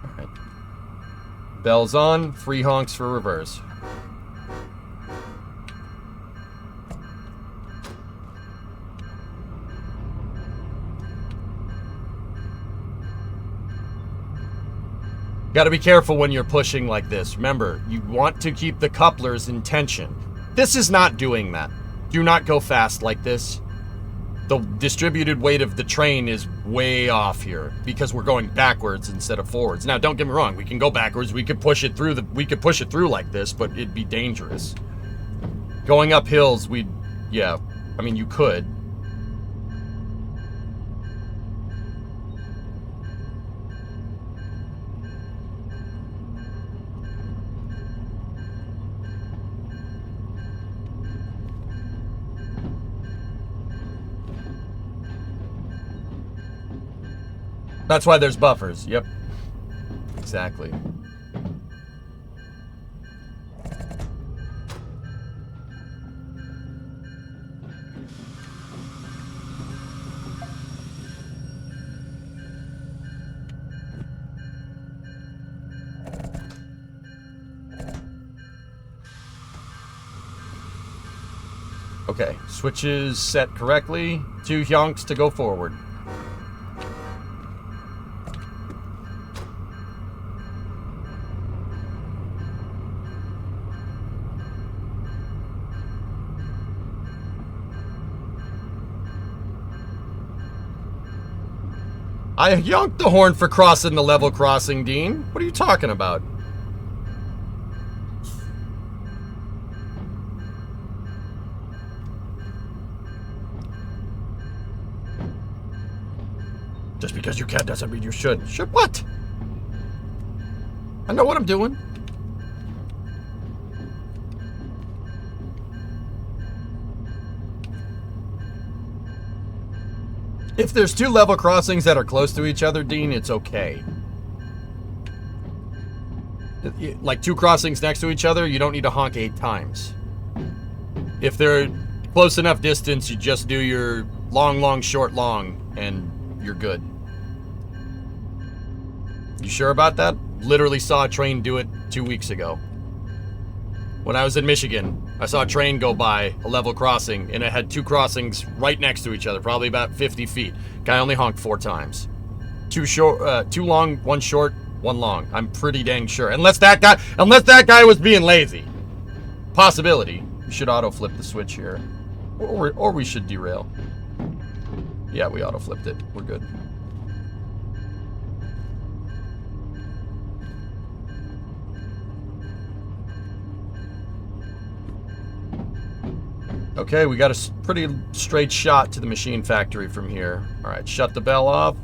Alright. Bell's on. Free honks for reverse. Gotta be careful when you're pushing like this. Remember, you want to keep the couplers in tension. This is not doing that. Do not go fast like this. The distributed weight of the train is way off here because we're going backwards instead of forwards. Now, don't get me wrong. We can go backwards. We could push it through like this, but it'd be dangerous. Going up hills, yeah. I mean, you could. That's why there's buffers. Yep. Exactly. Okay, switches set correctly. 2 yonks to go forward. I yonked the horn for crossing the level crossing, Dean. What are you talking about? Just because you can doesn't mean you should. Should what? I know what I'm doing. If there's 2 level crossings that are close to each other, Dean, it's okay. Like 2 crossings next to each other, you don't need to honk 8 times. If they're close enough distance, you just do your long, long, short, long, and you're good. You sure about that? Literally saw a train do it 2 weeks ago. When I was in Michigan, I saw a train go by a level crossing, and it had 2 crossings right next to each other, probably about 50 feet. Guy only honked 4 times. 2 short, 2 long, 1 short, 1 long. I'm pretty dang sure. Unless that guy was being lazy. Possibility. We should auto flip the switch here, or we should derail. Yeah, we auto flipped it. We're good. Okay, we got a pretty straight shot to the machine factory from here. All right, shut the bell off.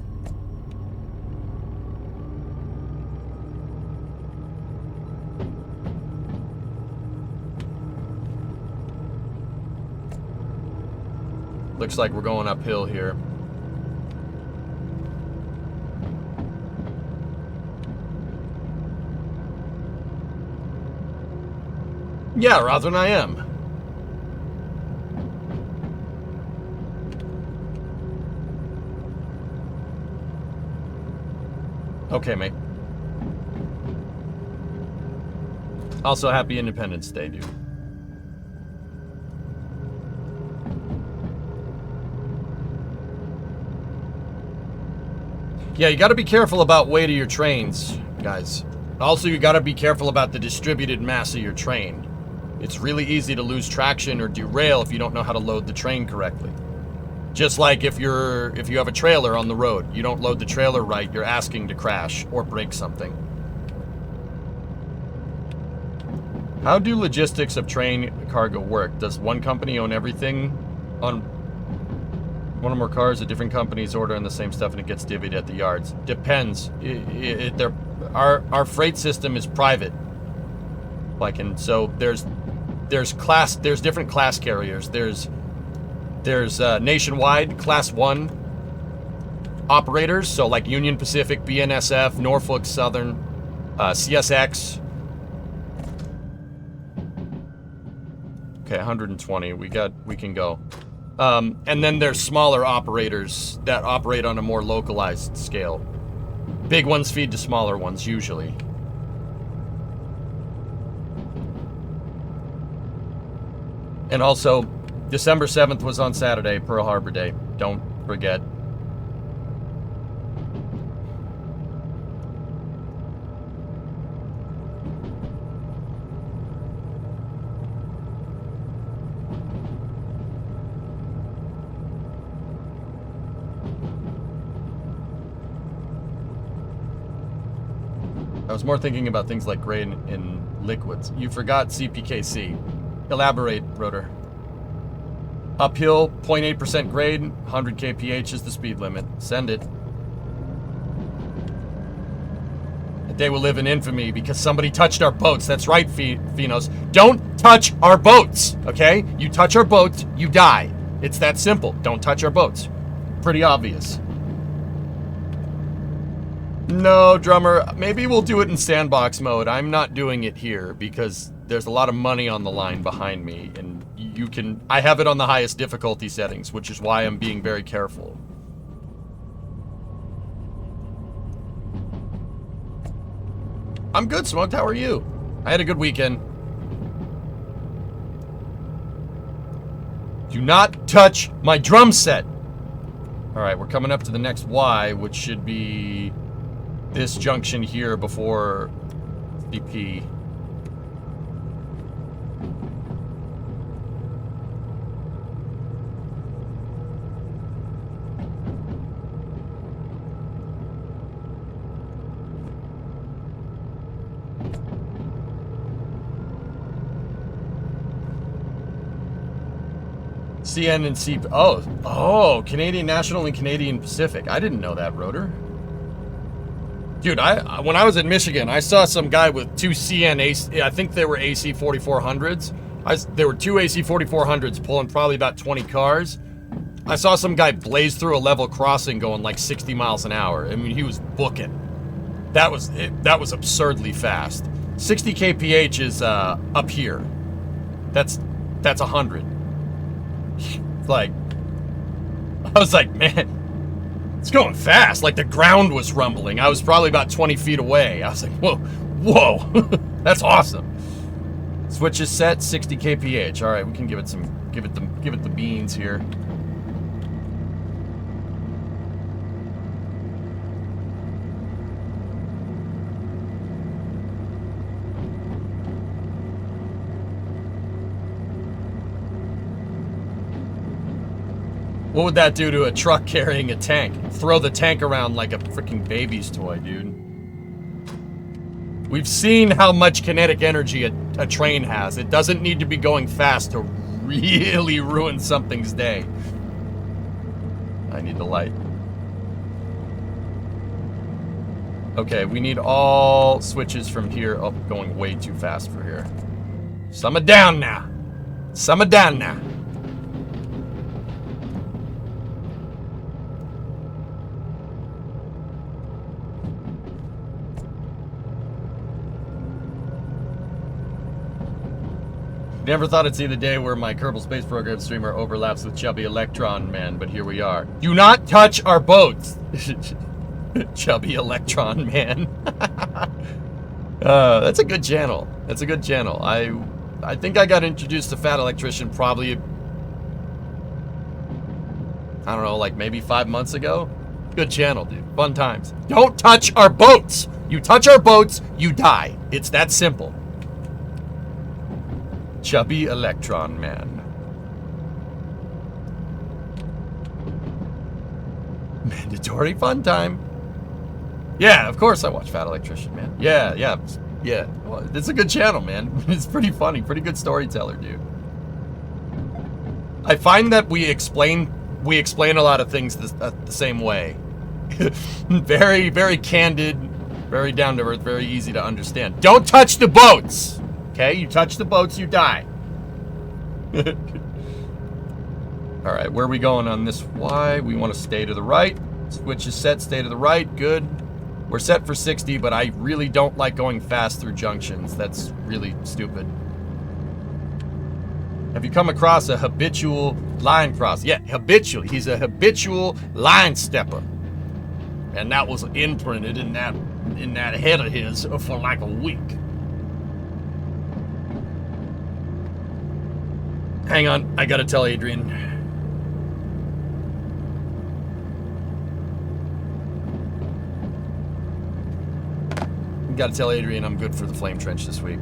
Looks like we're going uphill here. Yeah, rather than I am. Okay, mate. Also, happy Independence Day, dude. Yeah, you gotta be careful about weight of your trains, guys. Also, you gotta be careful about the distributed mass of your train. It's really easy to lose traction or derail if you don't know how to load the train correctly. Just like if you have a trailer on the road, you don't load the trailer right, you're asking to crash or break something. How do logistics of train cargo work? Does one company own everything on one or more cars? A different companies ordering the same stuff and it gets divvied at the yards? Depends. Our freight system is private. Like, and so there's different class carriers. There's nationwide class 1 operators, so like Union Pacific, BNSF, Norfolk Southern, CSX. Okay, 120. We can go. And then there's smaller operators that operate on a more localized scale. Big ones feed to smaller ones usually. And also, December 7th was on Saturday, Pearl Harbor Day. Don't forget. I was more thinking about things like grade in liquids. You forgot CPKC. Elaborate, Rotor. Uphill, 0.8% grade, 100 kph is the speed limit. Send it. The day will live in infamy because somebody touched our boats. That's right, Finos. Don't touch our boats, okay? You touch our boats, you die. It's that simple. Don't touch our boats. Pretty obvious. No, drummer, maybe we'll do it in sandbox mode. I'm not doing it here because there's a lot of money on the line behind me, and I have it on the highest difficulty settings, which is why I'm being very careful. I'm good, Smoked. How are you? I had a good weekend. Do not touch my drum set. All right, we're coming up to the next Y, which should be this junction here before CP. CN and CP. Oh, Canadian National and Canadian Pacific. I didn't know that, Rotor. Dude, when I was in Michigan, I saw some guy with two CN AC. I think they were AC 4400s. There were two AC 4400s pulling probably about 20 cars. I saw some guy blaze through a level crossing going like 60 miles an hour. I mean, he was booking. That was absurdly fast. 60 kph is up here. That's 100. Like, I was like, man, it's going fast. Like, the ground was rumbling. I was probably about 20 feet away. I was like, whoa, that's awesome. Switch is set, 60 kph. All right, we can give it the beans here. What would that do to a truck carrying a tank? Throw the tank around like a freaking baby's toy, dude. We've seen how much kinetic energy a train has. It doesn't need to be going fast to really ruin something's day. I need the light. Okay, we need all switches from here. Oh, going way too fast for here. Summer down now. Summer down now. Never thought I'd see the day where my Kerbal Space Program streamer overlaps with Chubby Electron Man, but here we are. Do not touch our boats! Chubby Electron Man. That's a good channel. That's a good channel. I think I got introduced to Fat Electrician probably, I don't know, like maybe 5 months ago. Good channel, dude. Fun times. Don't touch our boats! You touch our boats, you die. It's that simple. Chubby Electron Man. Mandatory fun time. Yeah, of course I watch Fat Electrician, man. Yeah. Well, it's a good channel, man. It's pretty funny. Pretty good storyteller, dude. I find that we explain a lot of things the same way. Very, very candid, very down to earth, very easy to understand. Don't touch the boats! Okay, you touch the boats, you die. Alright, where are we going on this Y? We want to stay to the right. Switch is set, stay to the right, good. We're set for 60, but I really don't like going fast through junctions. That's really stupid. Have you come across a habitual line cross? Yeah, habitual. He's a habitual line stepper. And that was imprinted in that head of his for like a week. Hang on, I gotta tell Adrian. Gotta tell Adrian I'm good for the flame trench this week.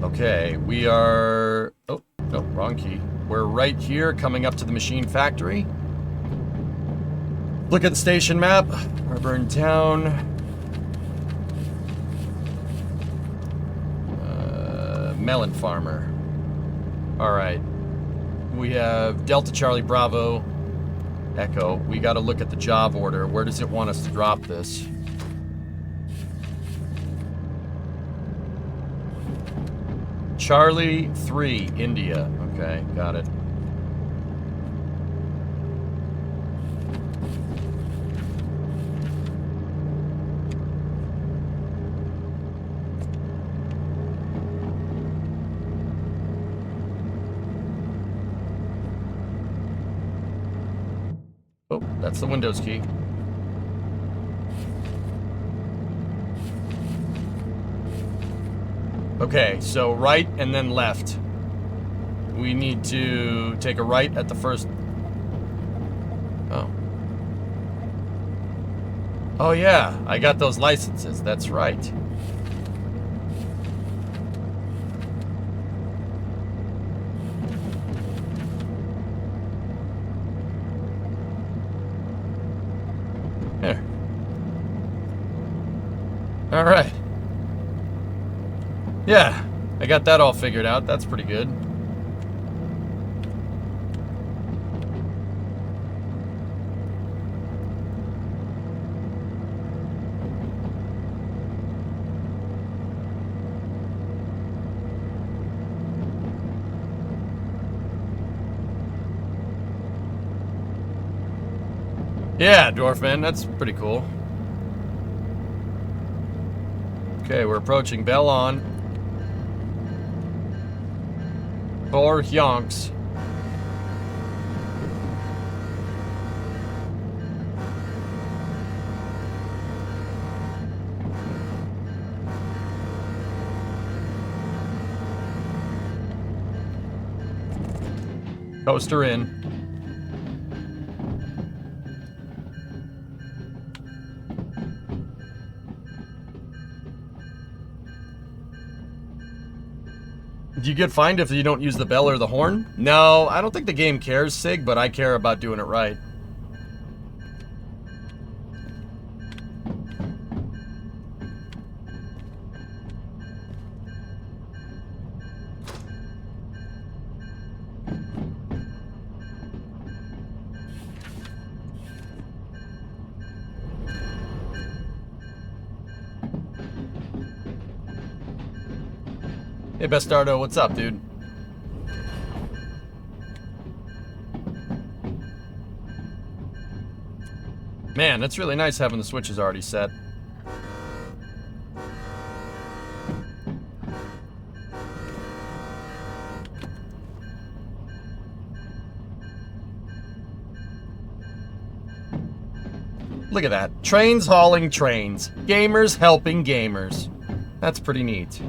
Okay, we are... Oh, no, wrong key. We're right here, coming up to the machine factory. Look at the station map. Harbor in town. Melon farmer. Alright. We have Delta Charlie Bravo Echo. We gotta look at the job order. Where does it want us to drop this? Charlie 3, India. Okay, got it. Oh, that's the Windows key. Okay, so right and then left. We need to take a right at the first... Oh. Oh yeah, I got those licenses, that's right. There. Alright. Yeah, I got that all figured out, that's pretty good. Yeah, Dwarfman, that's pretty cool. Okay, we're approaching Bell on. 4 Hyonks. Coaster in. Do you get fined if you don't use the bell or the horn? No, I don't think the game cares, Sig, but I care about doing it right. Hey, Bastardo, what's up, dude? Man, that's really nice having the switches already set. Look at that. Trains hauling trains. Gamers helping gamers. That's pretty neat.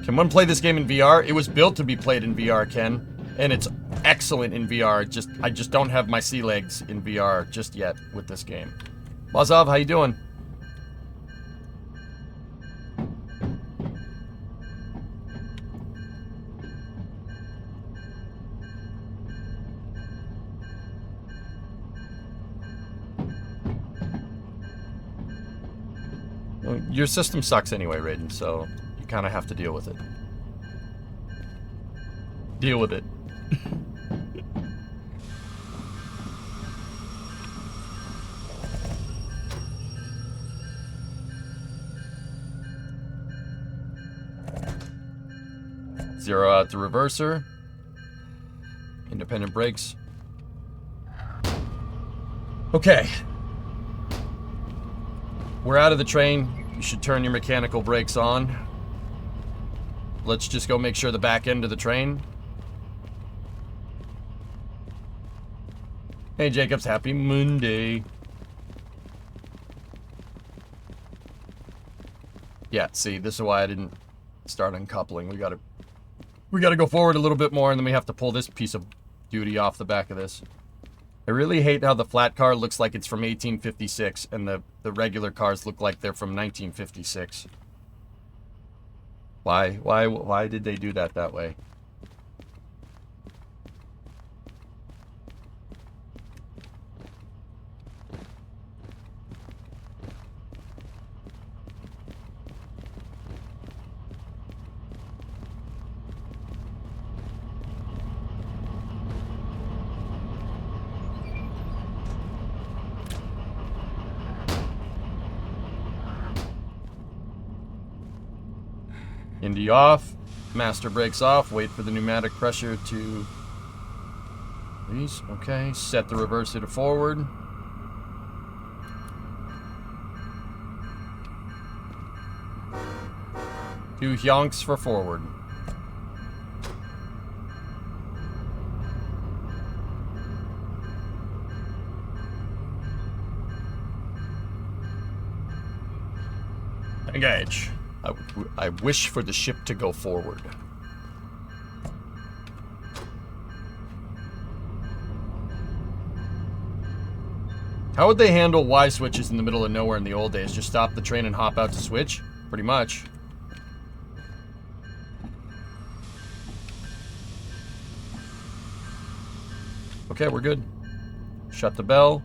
Can one play this game in VR? It was built to be played in VR, Ken. And it's excellent in VR. I just don't have my sea legs in VR just yet with this game. Lazov, how you doing? Well, your system sucks anyway, Raiden, so you kind of have to deal with it. Deal with it. Zero out the reverser. Independent brakes. Okay. We're out of the train. You should turn your mechanical brakes on. Let's just go make sure the back end of the train. Hey Jacobs, happy Monday. Yeah, see, this is why I didn't start uncoupling. We gotta go forward a little bit more, and then we have to pull this piece of duty off the back of this. I really hate how the flat car looks like it's from 1856, and the regular cars look like they're from 1956. Why did they do that way? Indy off, master brakes off, wait for the pneumatic pressure to release. Okay, set the reverser to forward. Two yonks for forward. Engage. I wish for the ship to go forward. How would they handle Y switches in the middle of nowhere in the old days? Just stop the train and hop out to switch? Pretty much. Okay, we're good. Shut the bell.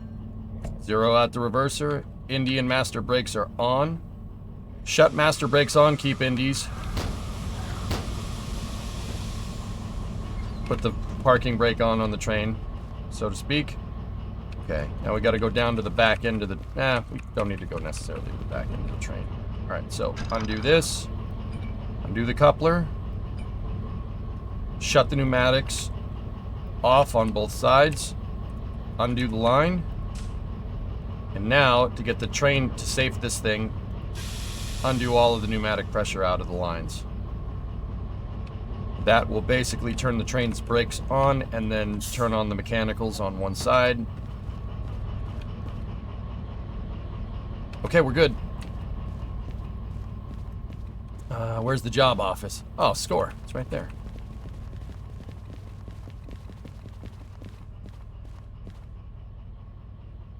Zero out the reverser. Indian master brakes are on. Shut master brakes on, keep indies. Put the parking brake on the train, so to speak. Okay, now we gotta go down to the back end of the... we don't need to go necessarily to the back end of the train. Alright, so undo this. Undo the coupler. Shut the pneumatics off on both sides. Undo the line. And now, to get the train to safe this thing, undo all of the pneumatic pressure out of the lines. That will basically turn the train's brakes on and then turn on the mechanicals on one side. Okay, we're good. Where's the job office? Oh, score. It's right there.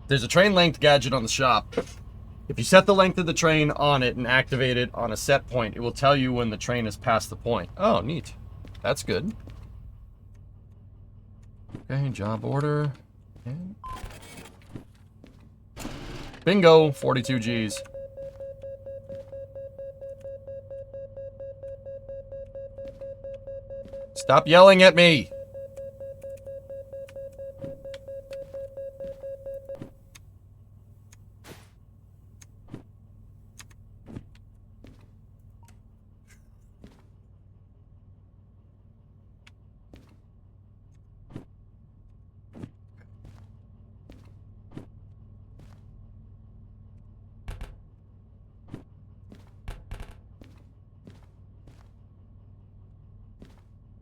There's a train length gadget on the shop. If you set the length of the train on it and activate it on a set point, it will tell you when the train has passed the point. Oh, neat. That's good. Okay, job order. Okay. Bingo, 42 Gs. Stop yelling at me!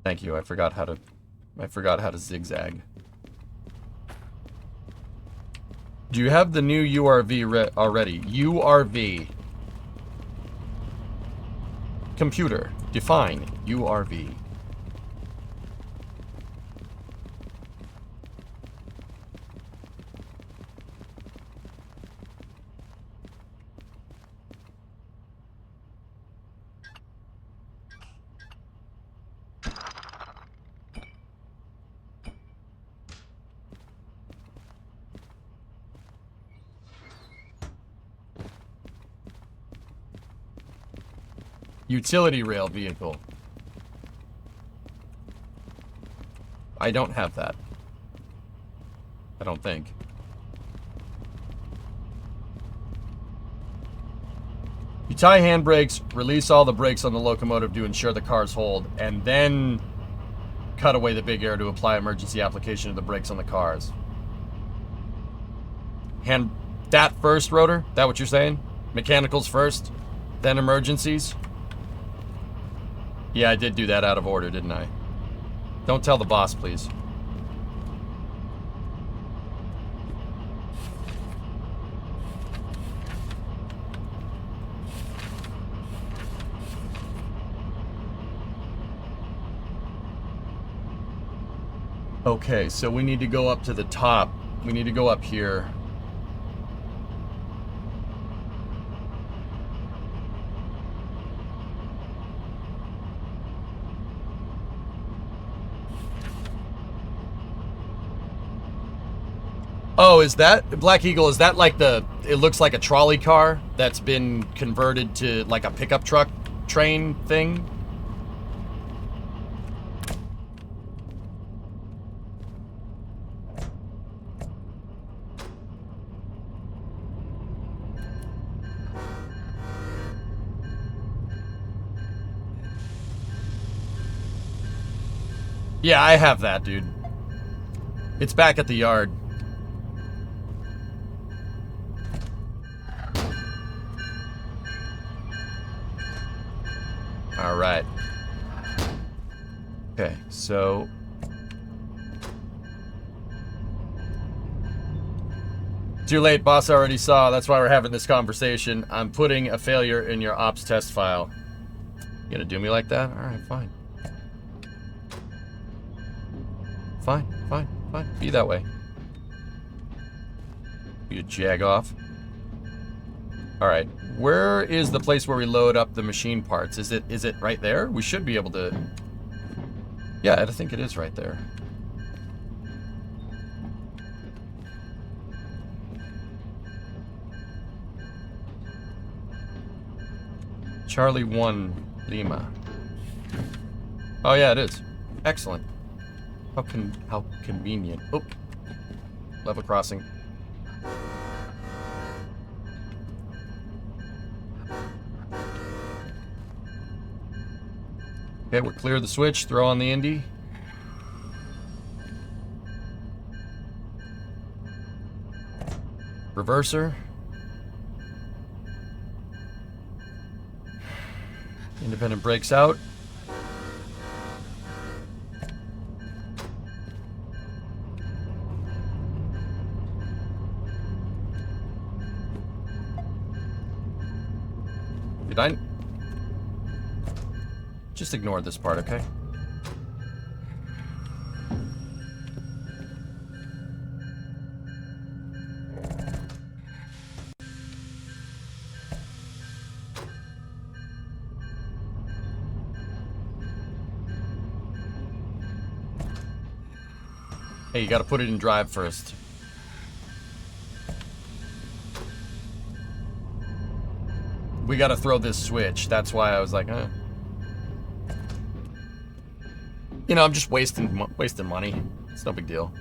Thank you. I forgot how to zigzag. Do you have the new URV already? URV. Computer, define URV. Utility rail vehicle. I don't have that. I don't think. You tie handbrakes, release all the brakes on the locomotive to ensure the cars hold, and then cut away the big air to apply emergency application of the brakes on the cars. That first, Rotor? That what you're saying? Mechanicals first, then emergencies? Yeah, I did do that out of order, didn't I? Don't tell the boss, please. Okay, so we need to go up to the top. We need to go up here. Oh, is that Black Eagle? Is that like it looks like a trolley car that's been converted to like a pickup truck train thing? Yeah, I have that, dude. It's back at the yard. All right. Okay, so Too late, boss already saw. That's why we're having this conversation. I'm putting a failure in your ops test file. You gonna do me like that? Alright, fine. Fine. Be that way. You jag off. Alright, where is the place where we load up the machine parts? Is it right there? We should be able to... Yeah, I think it is right there. Charlie 1 Lima. Oh yeah, it is. Excellent. How convenient. Oh, level crossing. Okay, we'll clear the switch, throw on the Indy. Reverser. Independent brakes out. Did I... Just ignore this part, okay? Hey, you gotta put it in drive first. We gotta throw this switch. That's why I was like, You know, I'm just wasting money. It's no big deal.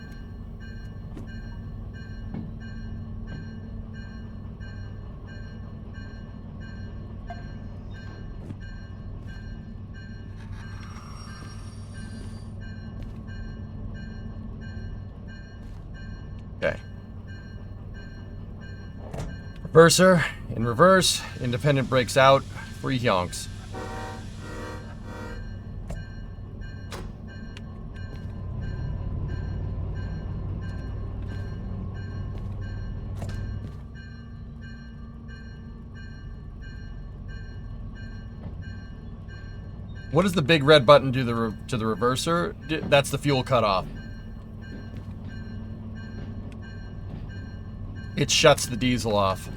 Okay. Reverser, in reverse, independent brakes out, free yonks. What does the big red button do to the reverser? That's the fuel cutoff. It shuts the diesel off.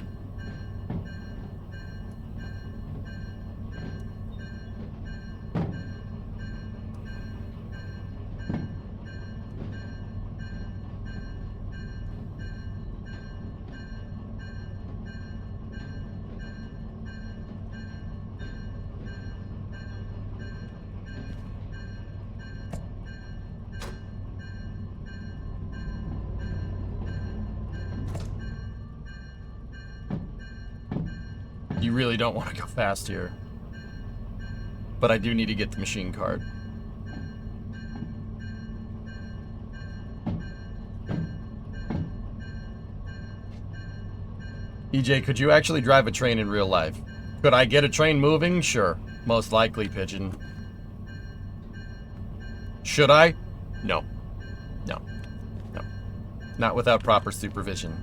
You really don't want to go fast here. But I do need to get the machine card. EJ, could you actually drive a train in real life? Could I get a train moving? Sure. Most likely, Pigeon. Should I? No. No. No. Not without proper supervision.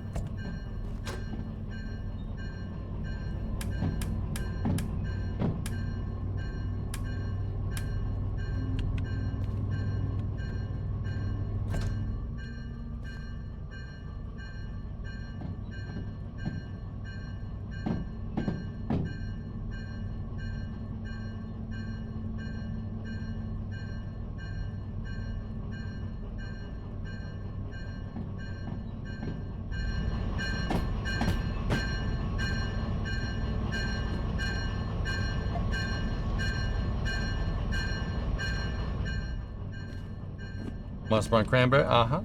Must run cranberry? Uh-huh.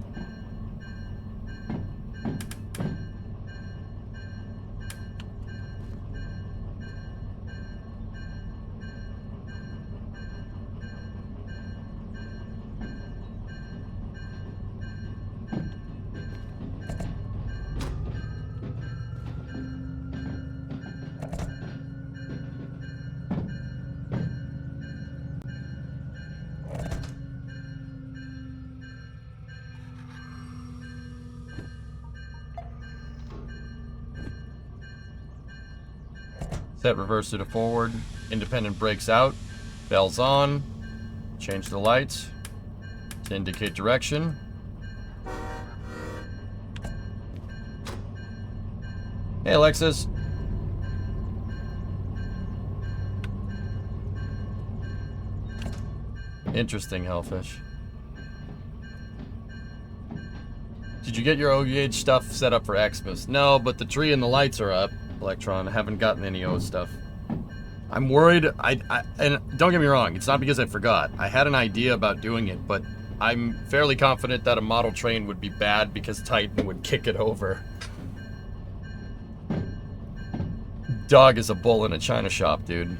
Set reverser to forward. Independent brakes out. Bell's on. Change the lights to indicate direction. Hey, Alexis. Interesting, Hellfish. Did you get your O-gauge stuff set up for Xmas? No, but the tree and the lights are up, Electron. I haven't gotten any O stuff. I'm worried, and don't get me wrong, it's not because I forgot. I had an idea about doing it, but I'm fairly confident that a model train would be bad because Titan would kick it over. Dog is a bull in a china shop, dude.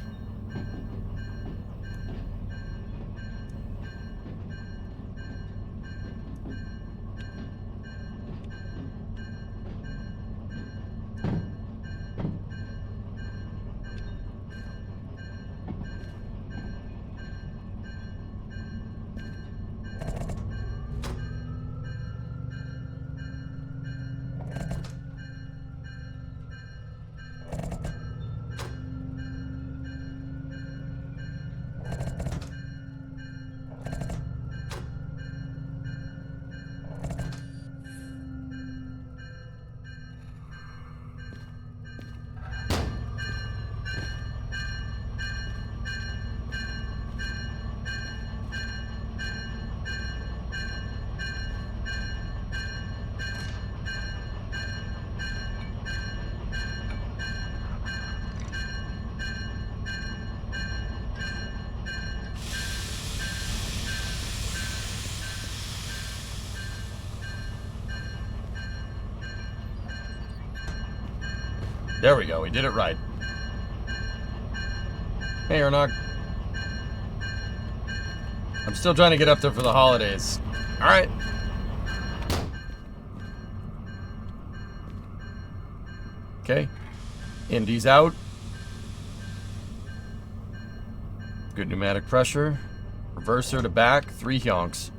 There we go, we did it right. Hey, Ernog. I'm still trying to get up there for the holidays. Alright. Okay. Indy's out. Good pneumatic pressure. Reverser to back, 3 yonks.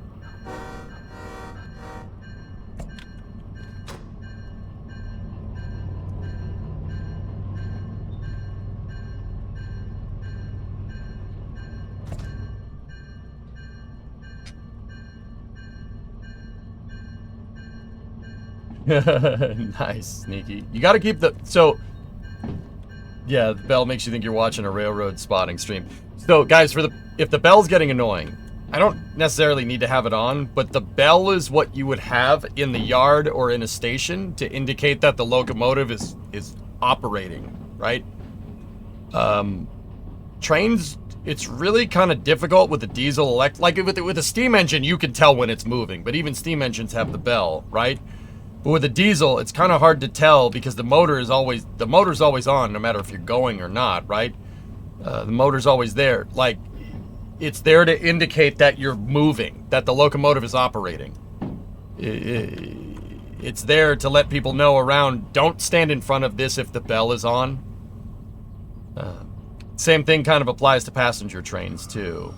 Nice, Sneaky. You gotta keep the... So... Yeah, the bell makes you think you're watching a railroad spotting stream. So, guys, if the bell's getting annoying, I don't necessarily need to have it on, but the bell is what you would have in the yard or in a station to indicate that the locomotive is operating, right? Trains, it's really kind of difficult with the diesel like with a steam engine, you can tell when it's moving, but even steam engines have the bell, right? But with a diesel, it's kind of hard to tell because the motor's always on, no matter if you're going or not, right? The motor's always there. Like, it's there to indicate that you're moving, that the locomotive is operating. It's there to let people know around, don't stand in front of this if the bell is on. Same thing kind of applies to passenger trains, too.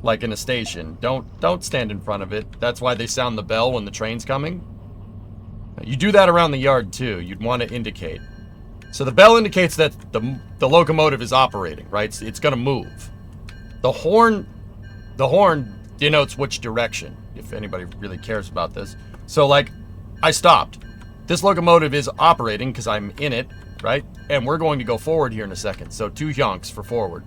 Like in a station, don't stand in front of it. That's why they sound the bell when the train's coming. You do that around the yard too. You'd want to indicate. So the bell indicates that the locomotive is operating, right? It's going to move. The horn denotes which direction, if anybody really cares about this. So like, I stopped. This locomotive is operating because I'm in it, right? And we're going to go forward here in a second. So 2 yonks for forward.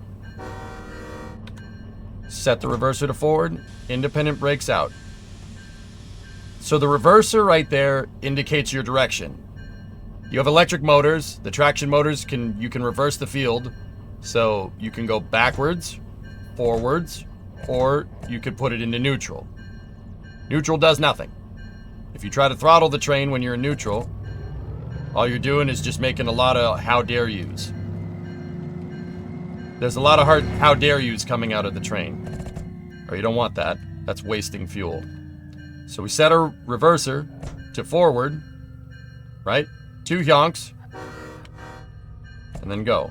Set the reverser to forward, independent brakes out. So the reverser right there indicates your direction. You have electric motors. The traction motors you can reverse the field. So you can go backwards, forwards, or you could put it into neutral. Neutral does nothing. If you try to throttle the train when you're in neutral, all you're doing is just making a lot of how dare yous. There's a lot of how dare yous coming out of the train. Or you don't want that. That's wasting fuel. So we set our reverser to forward, right? 2 yonks. And then go.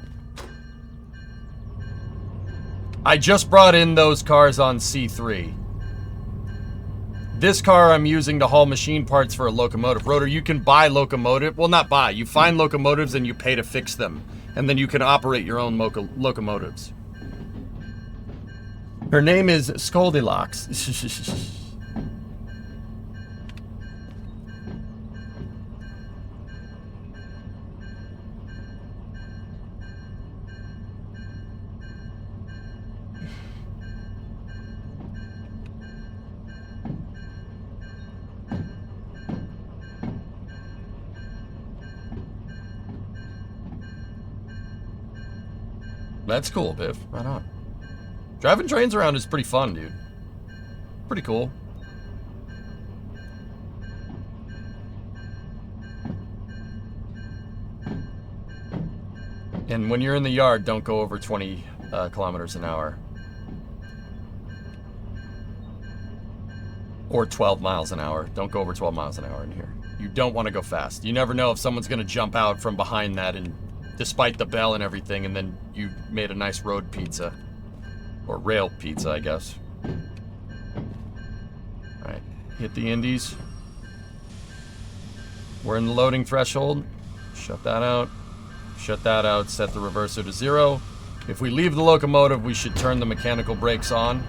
I just brought in those cars on C3. This car I'm using to haul machine parts for a locomotive. Rotor, you can buy locomotive. Well, not buy. You find locomotives and you pay to fix them. and then you can operate your own locomotives. Her name is Scoldilocks. That's cool, Biff. Right on. Driving trains around is pretty fun, dude. Pretty cool. And when you're in the yard, don't go over 20 kilometers an hour. Or 12 miles an hour. Don't go over 12 miles an hour in here. You don't want to go fast. You never know if someone's going to jump out from behind that, and despite the bell and everything, and then you made a nice road pizza. Or rail pizza, I guess. Alright, hit the indies. We're in the loading threshold. Shut that out. Shut that out, set the reverser to 0. If we leave the locomotive, we should turn the mechanical brakes on.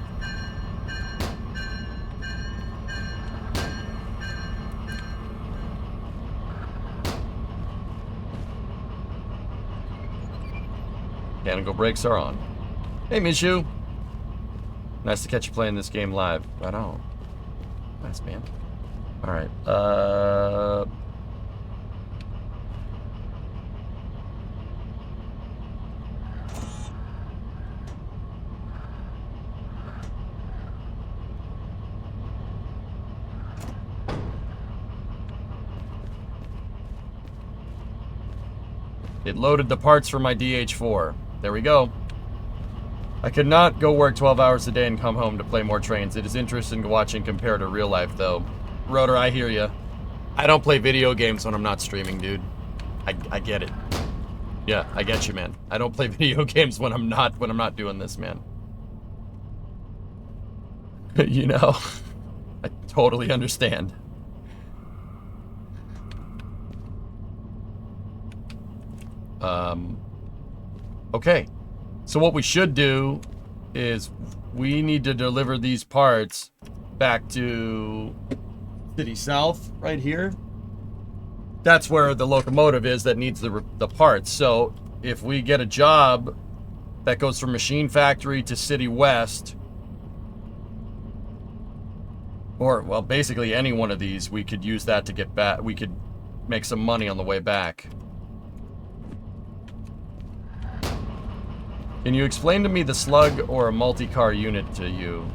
Mechanical brakes are on. Hey, Mishu. Nice to catch you playing this game live. Right on. Nice, man. Alright, it loaded the parts for my DH4. There we go. I could not go work 12 hours a day and come home to play more trains. It is interesting to watch and compare to real life, though. Rotor, I hear ya. I don't play video games when I'm not streaming, dude. I get it. Yeah, I get you, man. I don't play video games when I'm not doing this, man. You know, I totally understand. Okay. So what we should do is we need to deliver these parts back to City South right here. That's where the locomotive is that needs the parts. So if we get a job that goes from Machine Factory to City West, or, well, basically any one of these, we could use that to get back. We could make some money on the way back. Can you explain to me the slug or a multi-car unit to you?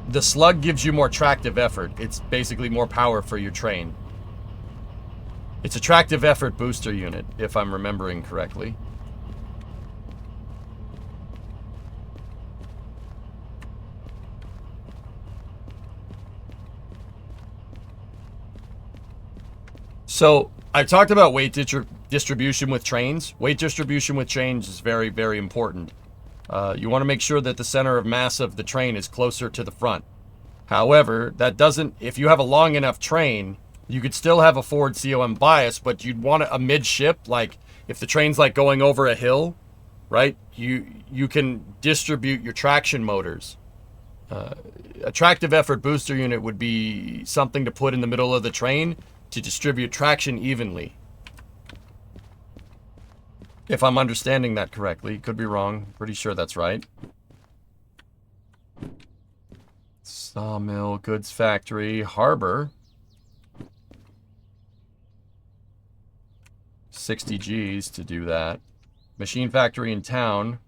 The slug gives you more tractive effort. It's basically more power for your train. It's a tractive effort booster unit, if I'm remembering correctly. So, I talked about weight distribution with trains. Weight distribution with trains is very, very important. You want to make sure that the center of mass of the train is closer to the front. However, that doesn't... If you have a long enough train, you could still have a forward COM bias, but you'd want a midship, like, if the train's, like, going over a hill, right? You can distribute your traction motors. A tractive effort booster unit would be something to put in the middle of the train to distribute traction evenly. If I'm understanding that correctly. Could be wrong. Pretty sure that's right. Sawmill, goods factory, harbor. 60 Gs to do that. Machine factory in town.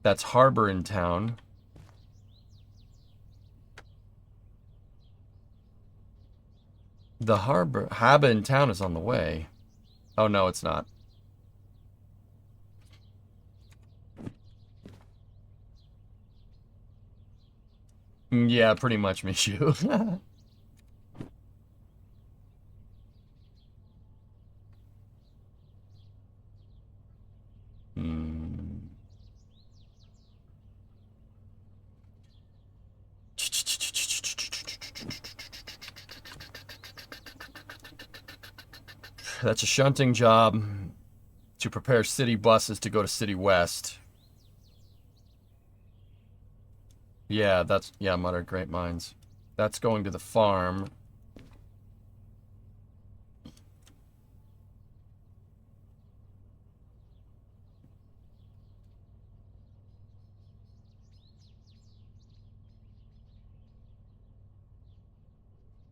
That's harbor in town. The harbor... Haba in town is on the way. Oh, no, it's not. Yeah, pretty much, Mishu. That's a shunting job to prepare city buses to go to City West. Yeah, that's... Yeah, Muttered Great Minds. That's going to the farm.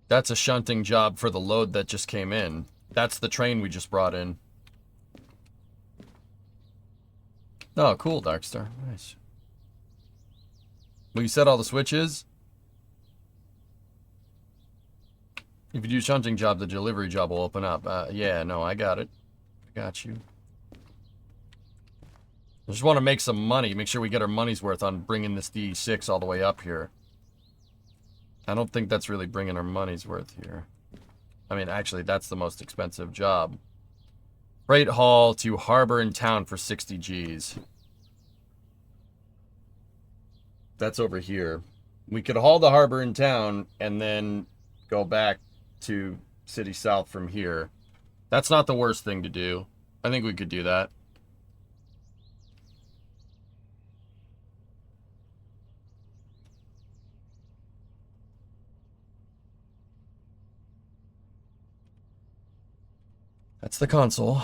That's a shunting job for the load that just came in. That's the train we just brought in. Oh, cool, Darkstar. Nice. Well, you set all the switches? If you do shunting job, the delivery job will open up. Yeah, no, I got it. I got you. I just want to make some money. Make sure we get our money's worth on bringing this D6 all the way up here. I don't think that's really bringing our money's worth here. I mean, actually, that's the most expensive job. Freight haul to harbor in town for 60 Gs. That's over here. We could haul the harbor in town and then go back to City South from here. That's not the worst thing to do. I think we could do that. That's the console.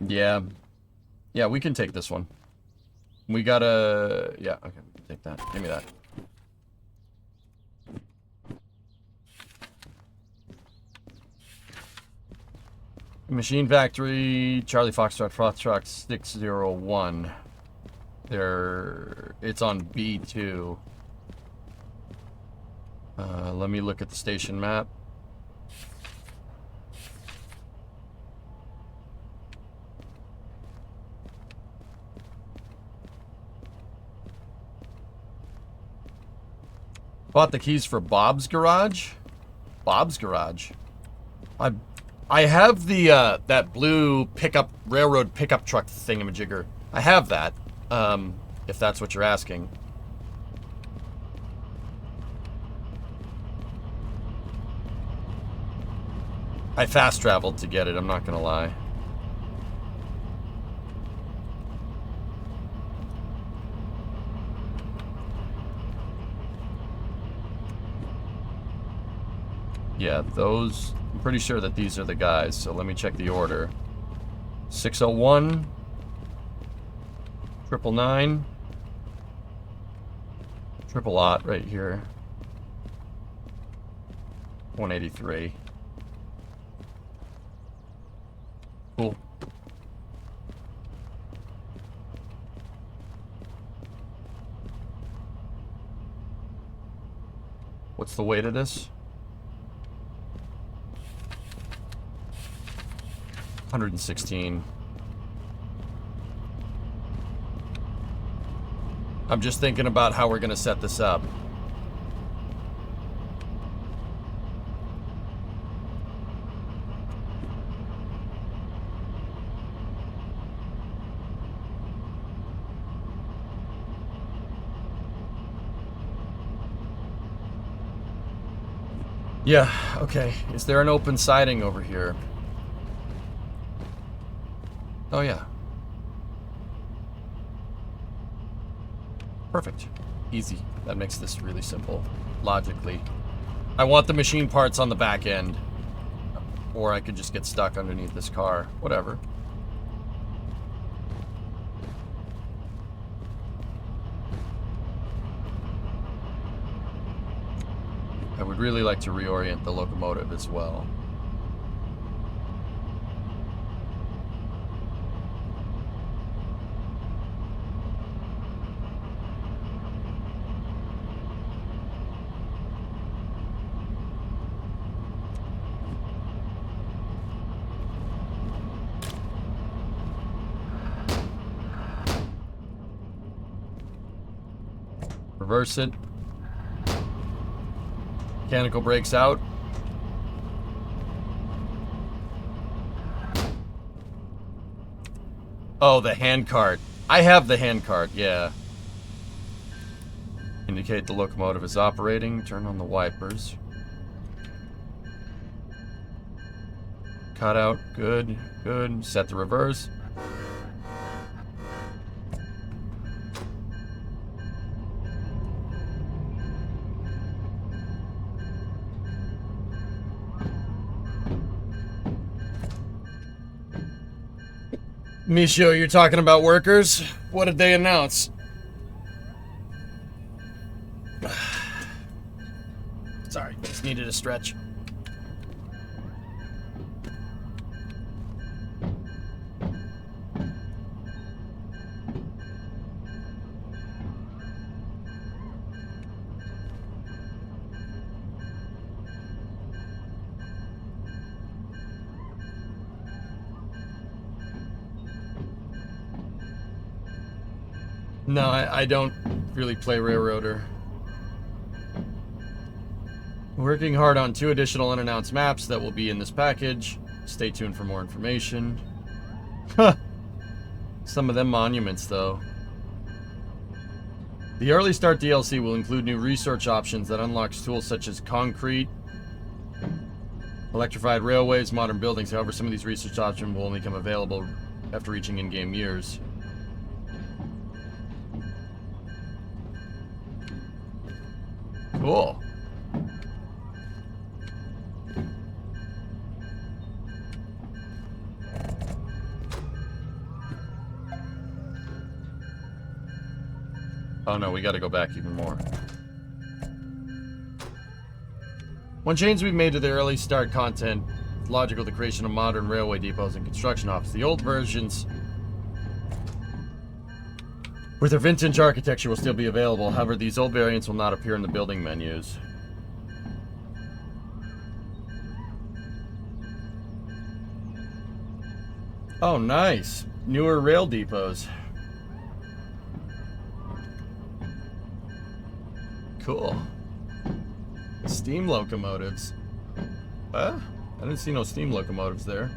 Yeah. Yeah, we can take this one. We gotta... Yeah, okay, we can take that. Give me that. Machine Factory, Charlie Foxtrot, Foxtrot 601. It's on B2. Let me look at the station map. Bought the keys for Bob's Garage? Bob's Garage. I have the that blue railroad pickup truck thingamajigger. I have that. If that's what you're asking. I fast traveled to get it, I'm not gonna lie. Yeah, those... I'm pretty sure that these are the guys, so let me check the order. 601. 999. Triple Ot right here. 183. Cool. What's the weight of this? 116. I'm just thinking about how we're gonna set this up. Yeah, okay. Is there an open siding over here? Oh, yeah. Perfect. Easy. That makes this really simple, logically. I want the machine parts on the back end. Or I could just get stuck underneath this car. Whatever. I would really like to reorient the locomotive as well. Reverse it. Mechanical brakes out. Oh, the hand cart. I have the hand cart, yeah. Indicate the locomotive is operating. Turn on the wipers. Cut out. Good, good. Set the reverse. Micho, you're talking about workers? What did they announce? Sorry, just needed a stretch. No, I don't really play Railroader. Working hard on 2 additional unannounced maps that will be in this package. Stay tuned for more information. Huh. Some of them monuments, though. The Early Start DLC will include new research options that unlocks tools such as concrete, electrified railways, modern buildings. However, some of these research options will only become available after reaching in-game years. Cool. Oh no, we gotta go back even more. When changes we've made to the early start content, it's logical the creation of modern railway depots and construction offices. The old versions with their vintage architecture will still be available. However, these old variants will not appear in the building menus. Oh, nice. Newer rail depots. Cool. Steam locomotives. Huh? I didn't see no steam locomotives there.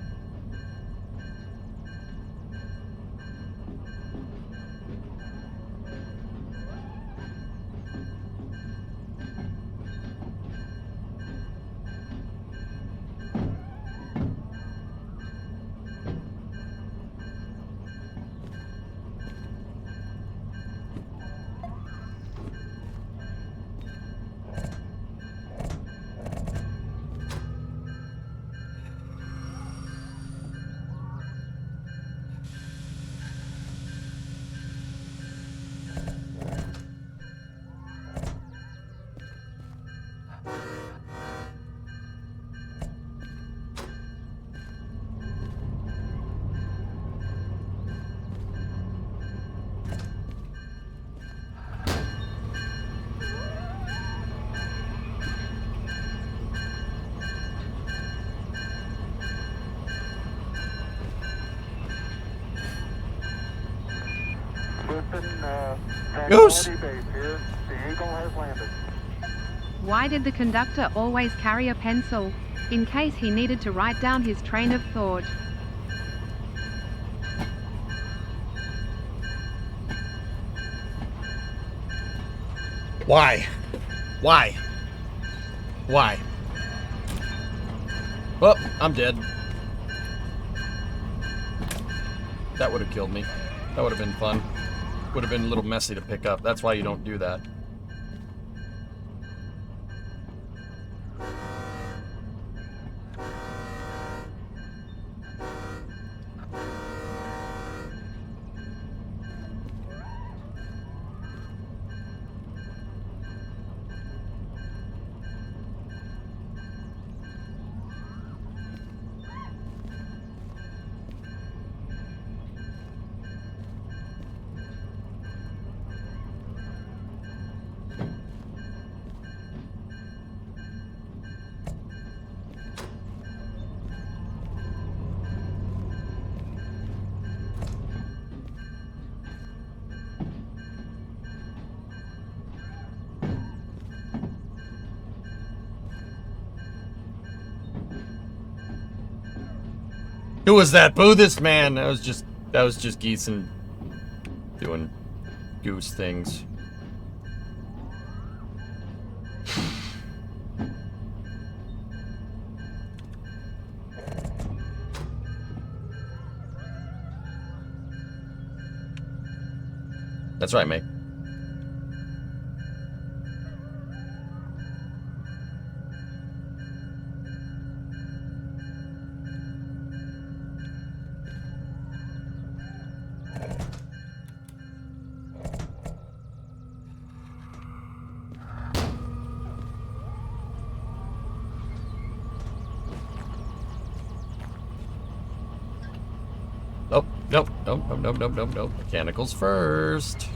Goose! Why did the conductor always carry a pencil? In case he needed to write down his train of thought. Why? Why? Why? Well, I'm dead. That would have killed me. That would have been fun. Would have been a little messy to pick up. That's why you don't do that. Who was that Buddhist man? That was just That was just Geeson doing goose things. That's right, mate. Nope, nope, nope, nope, nope, nope, nope, nope. Mechanicals first.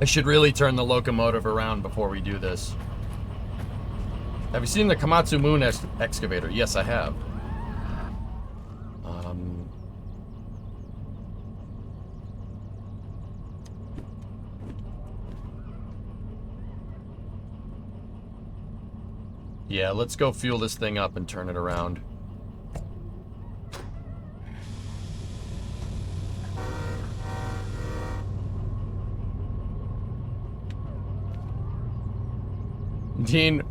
I should really turn the locomotive around before we do this. Have you seen the Komatsu Moon excavator? Yes, I have. Yeah, let's go fuel this thing up and turn it around. Dean,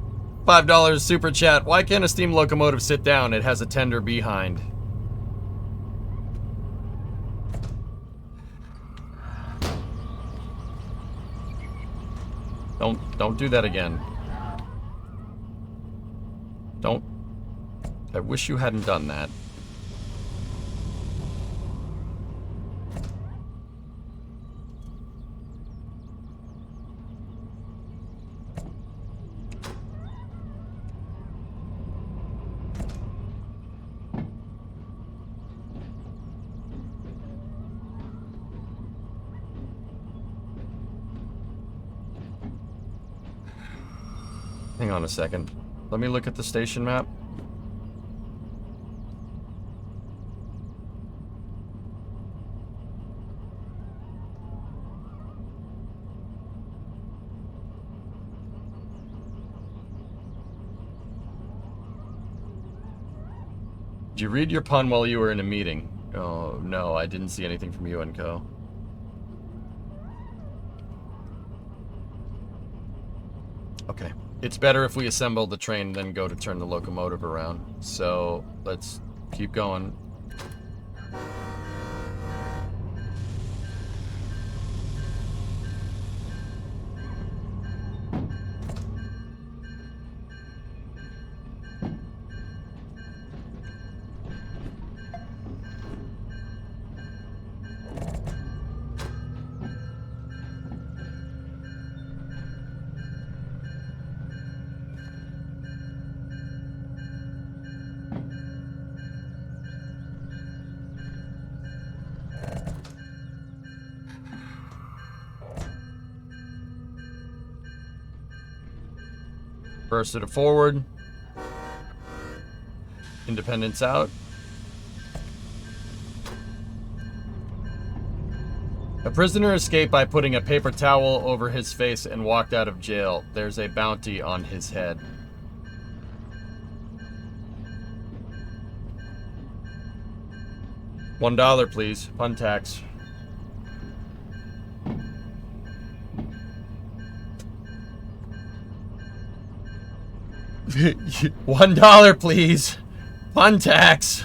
$5 super chat. Why can't a steam locomotive sit down? It has a tender behind. Don't do that again. Don't. I wish you hadn't done that. Hang on a second. Let me look at the station map. Did you read your pun while you were in a meeting? Oh, no, I didn't see anything from you and Co. Okay. It's better if we assemble the train than go to turn the locomotive around. So, let's keep going. Burst it forward. Independence out. A prisoner escaped by putting a paper towel over his face and walked out of jail. There's a bounty on his head. $1, please. Pun tax. $1, please. Fun tax.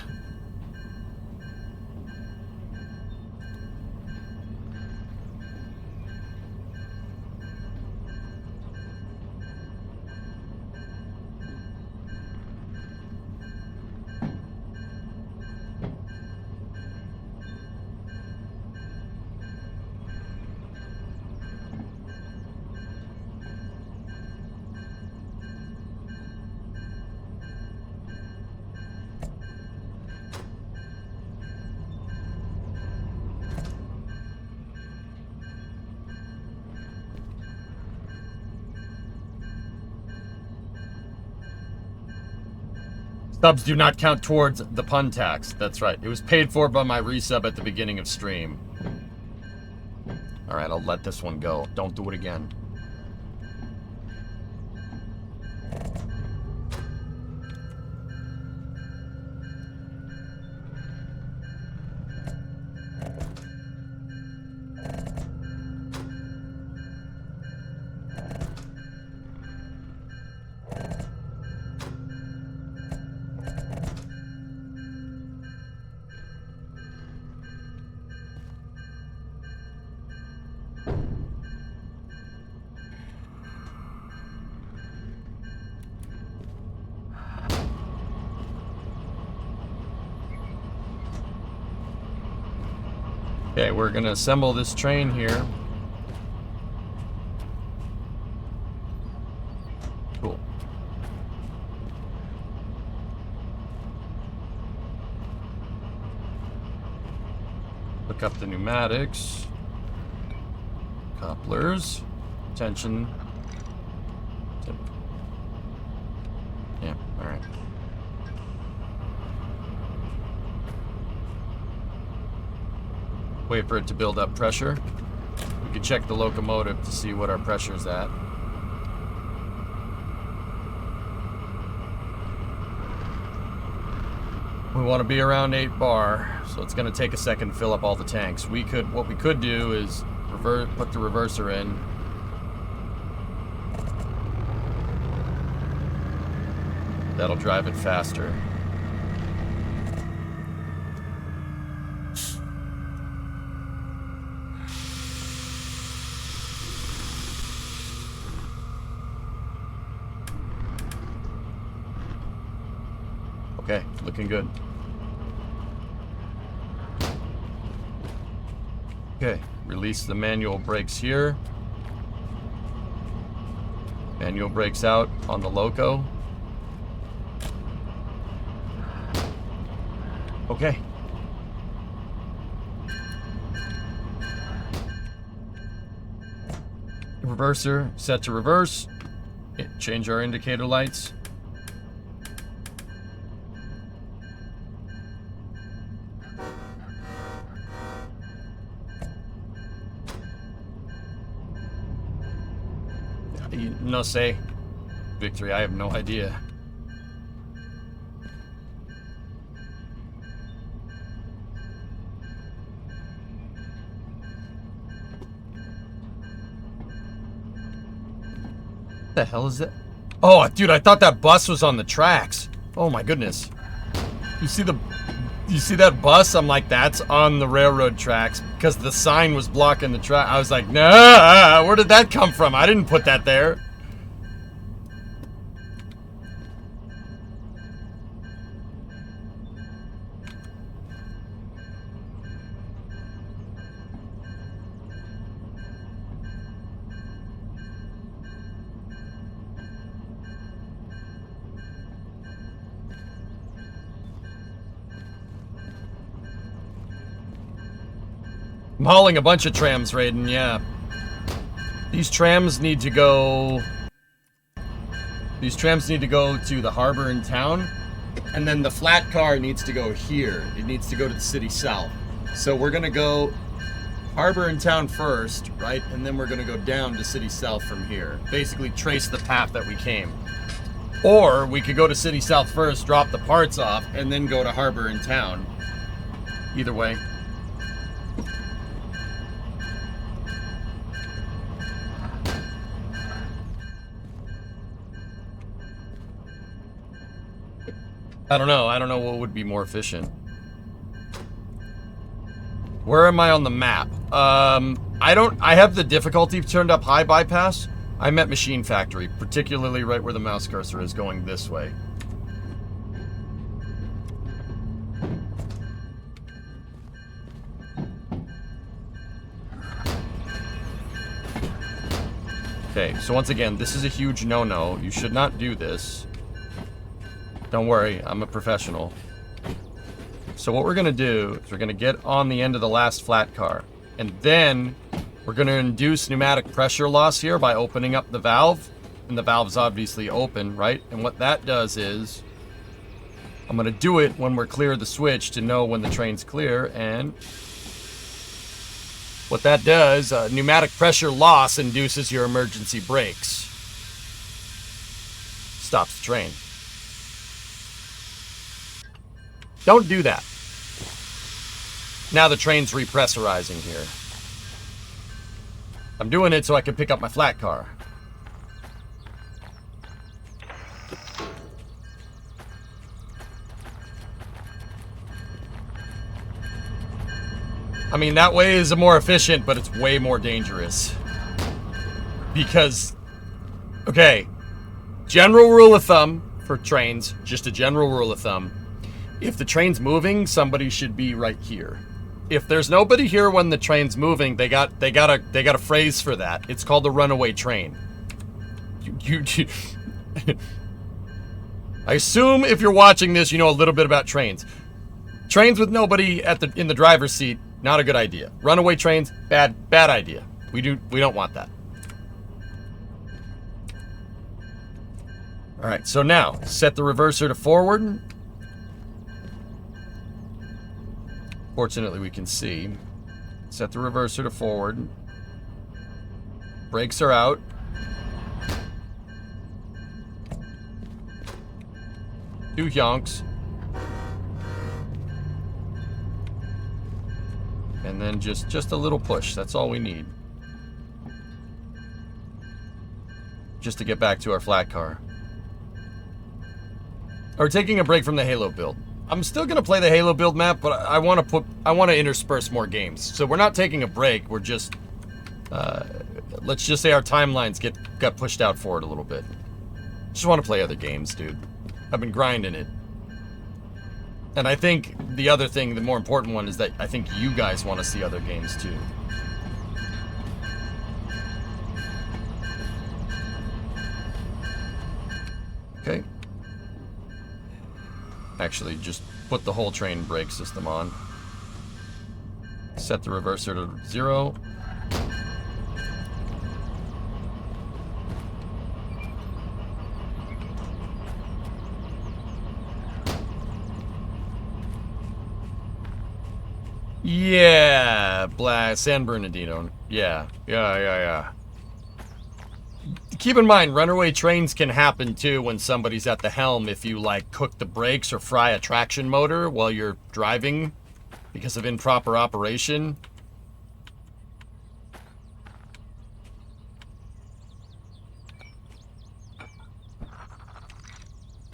Subs do not count towards the pun tax. That's right. It was paid for by my resub at the beginning of stream. Alright, I'll let this one go. Don't do it again. Okay, we're gonna assemble this train here. Cool. Hook up the pneumatics. Couplers. Tension. Yeah, alright. Wait for it to build up pressure. We can check the locomotive to see what our pressure's at. We want to be around 8 bar, so it's going to take a second to fill up all the tanks. What we could do is put the reverser in. That'll drive it faster. Okay, looking good. Okay, release the manual brakes here. Manual brakes out on the loco. Okay. Reverser set to reverse. Change our indicator lights. No say. Victory, I have no idea. What the hell is that? Oh, dude, I thought that bus was on the tracks. Oh my goodness. You see that bus? I'm like, that's on the railroad tracks because the sign was blocking the track. I was like, nah, where did that come from? I didn't put that there. I'm hauling a bunch of trams, Raiden, yeah. These trams need to go to the harbor in town, and then the flat car needs to go here. It needs to go to the city south. So we're gonna go harbor in town first, right? And then we're gonna go down to city south from here. Basically trace the path that we came. Or we could go to city south first, drop the parts off, and then go to harbor in town. Either way. I don't know what would be more efficient. Where am I on the map? I have the difficulty turned up high bypass. I'm at Machine Factory, particularly right where the mouse cursor is going this way. Okay, so once again, this is a huge no-no. You should not do this. Don't worry, I'm a professional. So what we're gonna do is we're gonna get on the end of the last flat car, and then we're gonna induce pneumatic pressure loss here by opening up the valve, and the valve's obviously open, right? And what that does is I'm gonna do it when we're clear of the switch to know when the train's clear, and what that does, pneumatic pressure loss induces your emergency brakes. Stops the train. Don't do that. Now the train's repressurizing here. I'm doing it so I can pick up my flat car. I mean, that way is more efficient, but it's way more dangerous. Because, okay, general rule of thumb for trains, just a general rule of thumb, if the train's moving, somebody should be right here. If there's nobody here when the train's moving, they got a phrase for that. It's called the runaway train. I assume if you're watching this, you know a little bit about trains. Trains with nobody in the driver's seat, not a good idea. Runaway trains, bad idea. We don't want that. All right, so now set the reverser to forward. Fortunately, we can see. Set the reverser to forward. Brakes are out. Two yonks. And then just a little push. That's all we need. Just to get back to our flat car. Or taking a break from the Halo build. I'm still gonna play the Halo build map, but I want to intersperse more games. So we're not taking a break. We're just, let's just say our timelines got pushed out forward a little bit. Just want to play other games, dude. I've been grinding it. And I think the other thing, the more important one, is that I think you guys want to see other games too. Okay. Actually, just put the whole train brake system on. Set the reverser to 0. Yeah, San Bernardino. Yeah. Keep in mind, runaway trains can happen too when somebody's at the helm if you like cook the brakes or fry a traction motor while you're driving because of improper operation.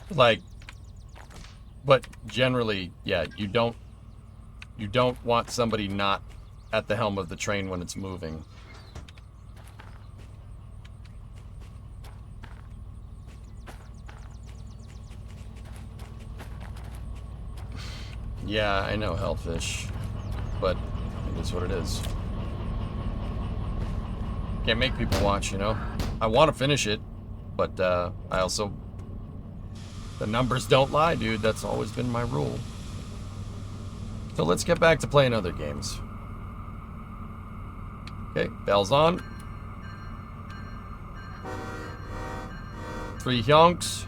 Like, but generally, yeah, you don't want somebody not at the helm of the train when it's moving. Yeah, I know, Hellfish, but it is what it is. Can't make people watch, you know? I want to finish it, but I also... The numbers don't lie, dude. That's always been my rule. So let's get back to playing other games. Okay, bells on. 3 yonks.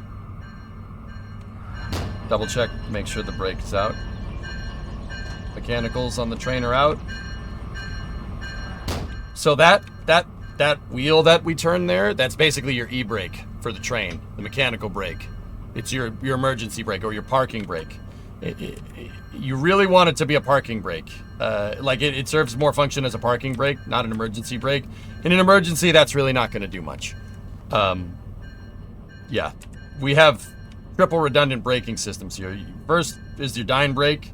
Double check, make sure the brake is out. Mechanicals on the train are out. So that wheel that we turn there, that's basically your e-brake for the train, the mechanical brake. It's your emergency brake or your parking brake. You really want it to be a parking brake. Like it serves more function as a parking brake, not an emergency brake. In an emergency, that's really not going to do much. Yeah, we have triple redundant braking systems here. First is your dyne brake,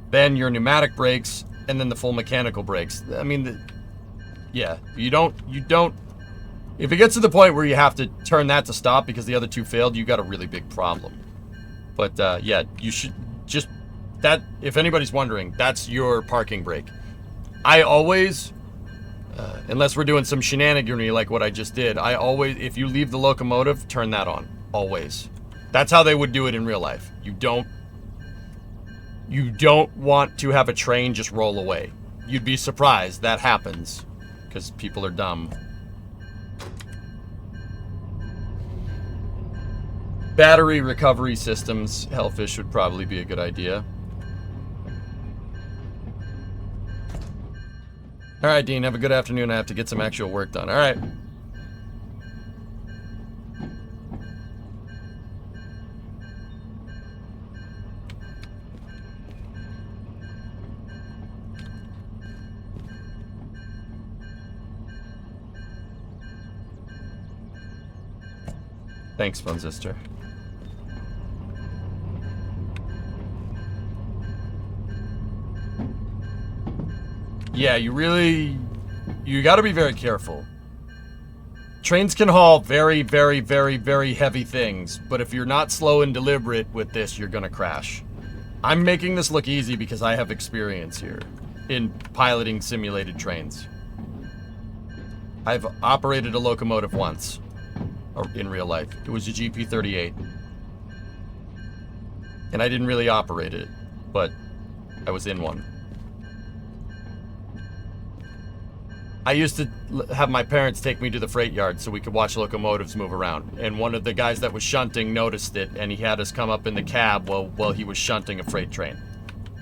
then your pneumatic brakes, and then the full mechanical brakes. I mean, yeah, you don't. If it gets to the point where you have to turn that to stop because the other two failed, you got a really big problem. But yeah, you should just that. If anybody's wondering, that's your parking brake. I always, unless we're doing some shenaniganery like what I just did, I always, if you leave the locomotive, turn that on. Always. That's how they would do it in real life. You don't want to have a train just roll away. You'd be surprised that happens because people are dumb. Battery recovery systems, Hellfish would probably be a good idea. All right, Dean, have a good afternoon. I have to get some actual work done. All right. Thanks, fun sister. Yeah, you gotta be very careful. Trains can haul very, very, very, very heavy things, but if you're not slow and deliberate with this, you're gonna crash. I'm making this look easy because I have experience here in piloting simulated trains. I've operated a locomotive once, or in real life. It was a GP38. And I didn't really operate it, but I was in one. I used to have my parents take me to the freight yard so we could watch locomotives move around. And one of the guys that was shunting noticed it, and he had us come up in the cab while he was shunting a freight train.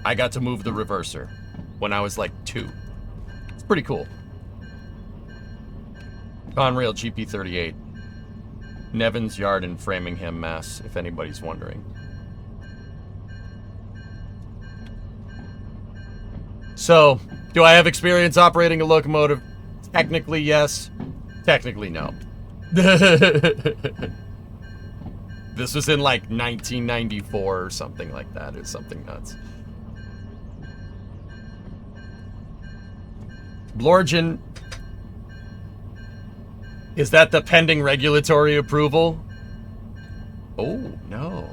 I got to move the reverser when I was like 2. It's pretty cool. Conrail GP38. Nevin's Yard in Framingham, Mass., if anybody's wondering. So, do I have experience operating a locomotive? Technically, yes. Technically, no. This was in like 1994 or something like that. It's something nuts. Blorgen. Is that the pending regulatory approval? Oh, no.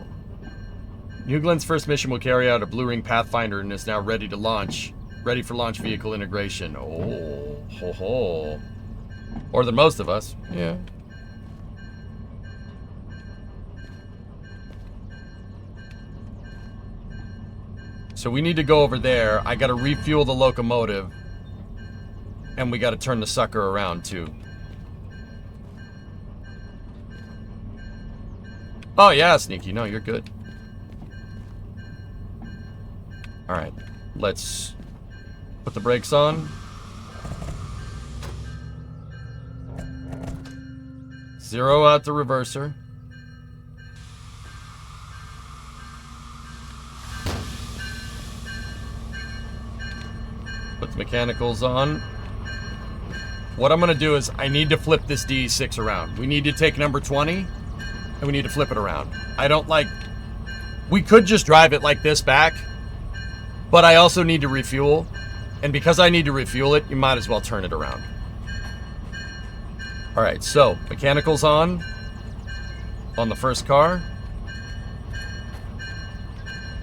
New Glen's first mission will carry out a Blue Ring Pathfinder and is now ready to launch. Ready for launch vehicle integration. Oh, ho ho. More than most of us. Yeah. So we need to go over there. I gotta refuel the locomotive. And we gotta turn the sucker around too. Oh yeah, Sneaky. No, you're good. Alright. Let's put the brakes on. Zero out the reverser. Put the mechanicals on. What I'm going to do is I need to flip this DE6 around. We need to take number 20 and we need to flip it around. I don't like... We could just drive it like this back, but I also need to refuel. And because I need to refuel it, you might as well turn it around. Alright, so, mechanicals on the first car.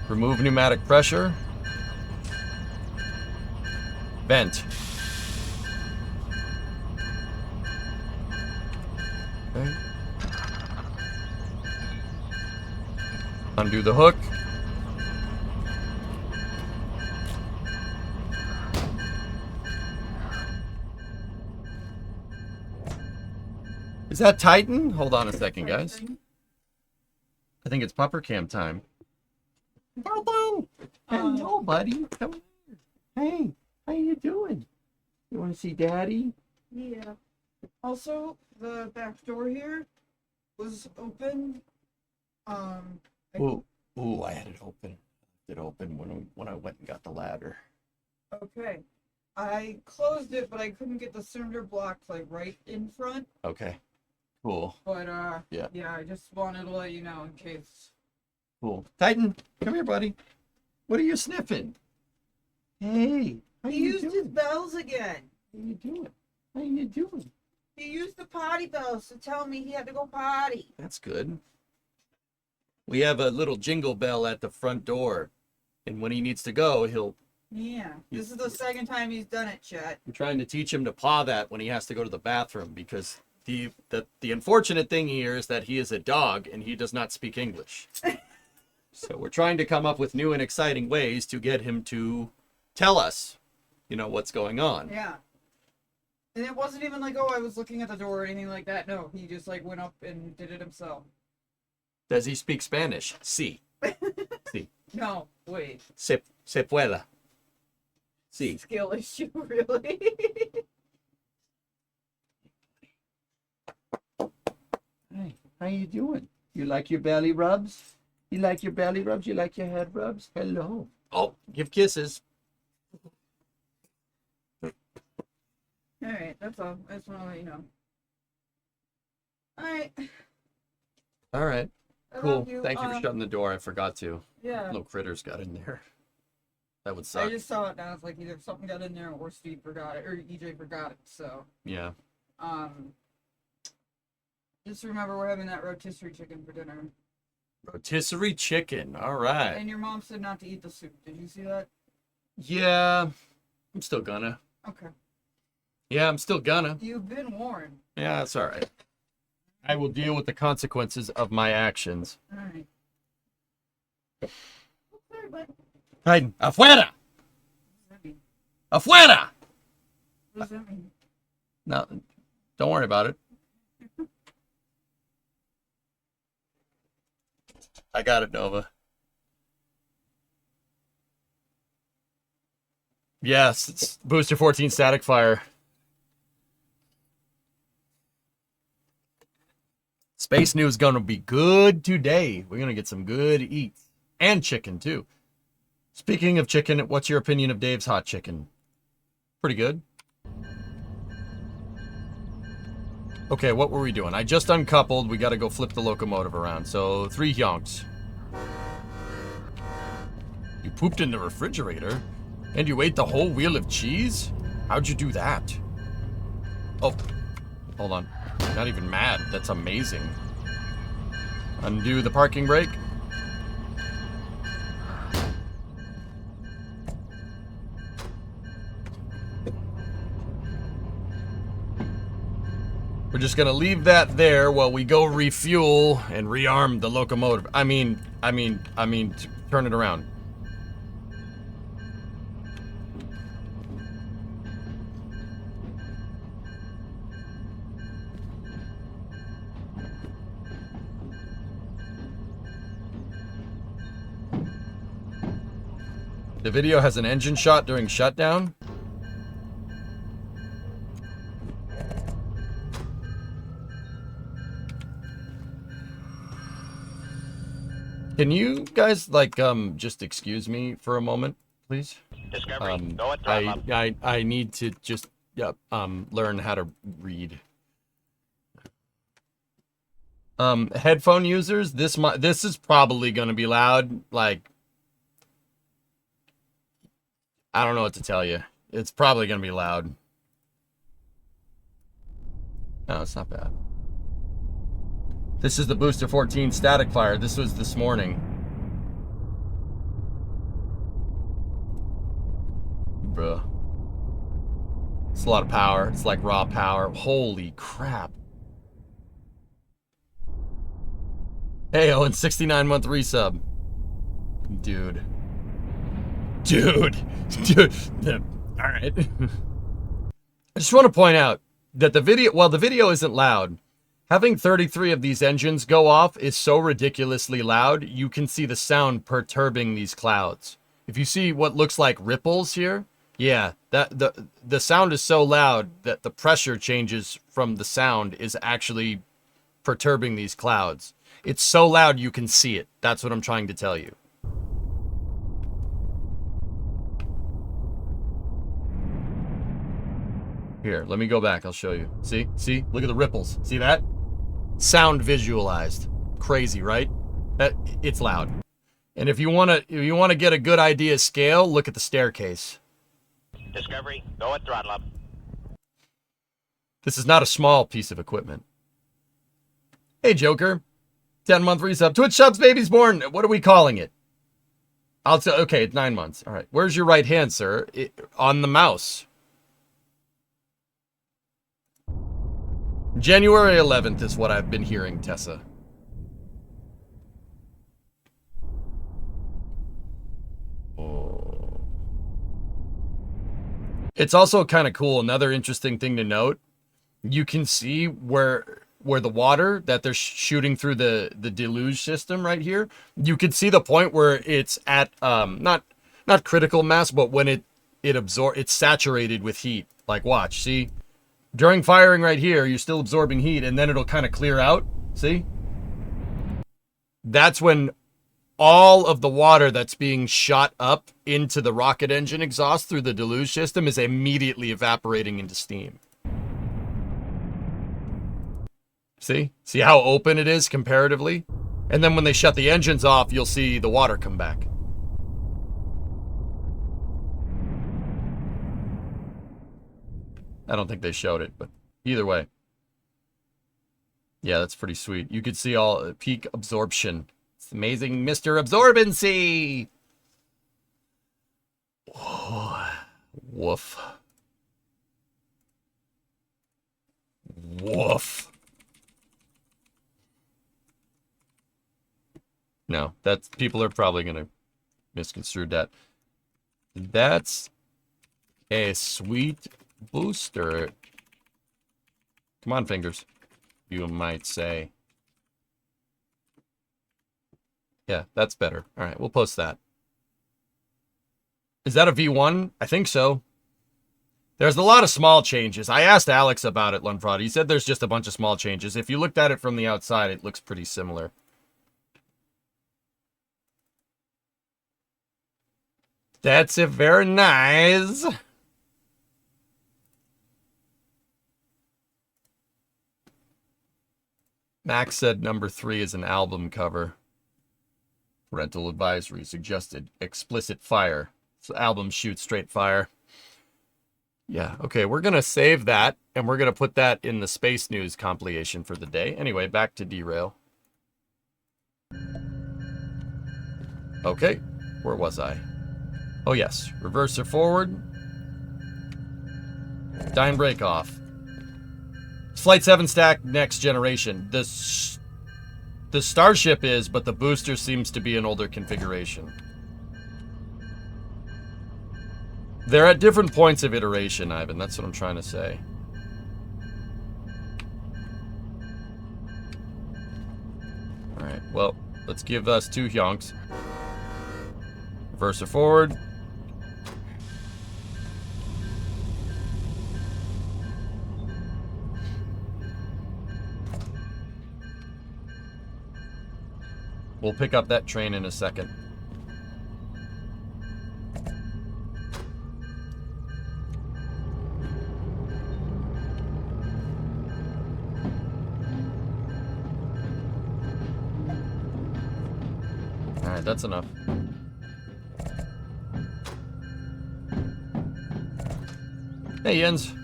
Remove pneumatic pressure. Vent. Okay. Undo the hook. Is that Titan? Hold on a second, guys. I think it's pupper cam time. Titan! Hello, buddy. Come here. Hey, how you doing? You want to see Daddy? Yeah. Also, the back door here was open. Ooh, I had it open. It opened when I went and got the ladder. Okay. I closed it, but I couldn't get the cinder blocks like right in front. Okay. Cool. But yeah, I just wanted to let you know in case. Cool. Titan, come here, buddy. What are you sniffing? Hey, how He you used doing? his bells again. How you doing? How you doing? He used the potty bells to tell me he had to go potty. That's good. We have a little jingle bell at the front door, and when he needs to go, he'll... Yeah. This is the second time he's done it, Chet. I'm trying to teach him to paw that when he has to go to the bathroom, because the unfortunate thing here is that he is a dog and he does not speak English. So we're trying to come up with new and exciting ways to get him to tell us, what's going on. Yeah. And it wasn't even like, oh, I was looking at the door or anything like that. No, he just like went up and did it himself. Does he speak Spanish? Sí. Sí. No, wait. Se puede. Sí. Skill issue, really? Hey, how you doing? You like your belly rubs? You like your belly rubs? You like your head rubs? Hello. Oh, give kisses. Alright, that's all. I just want to let you know. Alright. All right. I Cool. love you. Thank you for shutting the door. I forgot to. Yeah. Little critters got in there. That would suck. I just saw it now. It's like either something got in there or Steve forgot it, or EJ forgot it. So, Yeah. just remember we're having that rotisserie chicken for dinner. Rotisserie chicken. All right. And your mom said not to eat the soup. Did you see that? Yeah. I'm still gonna. Okay. Yeah, I'm still gonna. You've been warned. Yeah, that's all right. I will deal with the consequences of my actions. Alright. Sorry, bud. Hayden, afuera! What does that mean? Afuera! What does that mean? No, don't worry about it. I got it, Nova. Yes, it's Booster 14 static fire. Space News gonna be good today. We're gonna get some good eats. And chicken, too. Speaking of chicken, what's your opinion of Dave's hot chicken? Pretty good. Okay, what were we doing? I just uncoupled. We gotta go flip the locomotive around. So, 3 yonks. You pooped in the refrigerator? And you ate the whole wheel of cheese? How'd you do that? Oh, hold on. Not even mad. That's amazing. Undo the parking brake. We're just gonna leave that there while we go refuel and rearm the locomotive. I mean, turn it around. The video has an engine shot during shutdown. Can you guys, like, just excuse me for a moment, please? Discovery, go and throttle up. I need to just, learn how to read. Headphone users, this is probably going to be loud. Like, I don't know what to tell you. It's probably going to be loud. No, it's not bad. This is the Booster 14 static fire. This was this morning. Bruh. It's a lot of power. It's like raw power. Holy crap. Hey, Owen, 69-month resub. Dude. Dude. All right. I just want to point out that the video isn't loud. Having 33 of these engines go off is so ridiculously loud, you can see the sound perturbing these clouds. If you see what looks like ripples here, yeah, the sound is so loud that the pressure changes from the sound is actually perturbing these clouds. It's so loud you can see it. That's what I'm trying to tell you. Here, let me go back. I'll show you. See? Look at the ripples. See that? Sound visualized. Crazy, right? It's loud. And if you want to get a good idea of scale, look at the staircase. Discovery, go and throttle up. This is not a small piece of equipment. Hey, Joker. 10-month resub. Twitch subs, baby's born. What are we calling it? Okay, it's 9 months. All right. Where's your right hand, sir? On the mouse. January 11th is what I've been hearing, Tessa. Oh. It's also kind of cool. Another interesting thing to note. You can see where where the water that they're shooting through the deluge system right here, you could see the point where it's at not critical mass, but when it's saturated with heat. Like, watch, see? During firing right here, you're still absorbing heat, and then it'll kind of clear out. See? That's when all of the water that's being shot up into the rocket engine exhaust through the deluge system is immediately evaporating into steam. See? See how open it is comparatively? And then when they shut the engines off, you'll see the water come back. I don't think they showed it, but either way. Yeah, that's pretty sweet. You could see all peak absorption. It's amazing, Mr. Absorbency! Oh, woof. Woof. No, that's, people are probably going to misconstrue that. That's a sweet booster. Come on, fingers. You might say. Yeah, that's better. All right, we'll post that. Is that a V1? I think so. There's a lot of small changes. I asked Alex about it, Lunprod. He said there's just a bunch of small changes. If you looked at it from the outside, it looks pretty similar. That's it, very nice. Max said number 3 is an album cover. Parental advisory suggested explicit fire. So album shoots straight fire. Yeah, okay, we're going to save that, and we're going to put that in the Space News compilation for the day. Anyway, back to Derail. Okay, where was I? Oh yes, reverser forward. Dyne brake off. Flight 7 stack next generation. The Starship is, but the booster seems to be an older configuration. They're at different points of iteration, Ivan. That's what I'm trying to say. Alright, well, let's give us 2 hyonks. Reverser forward. We'll pick up that train in a second. Alright, that's enough. Hey, Jens.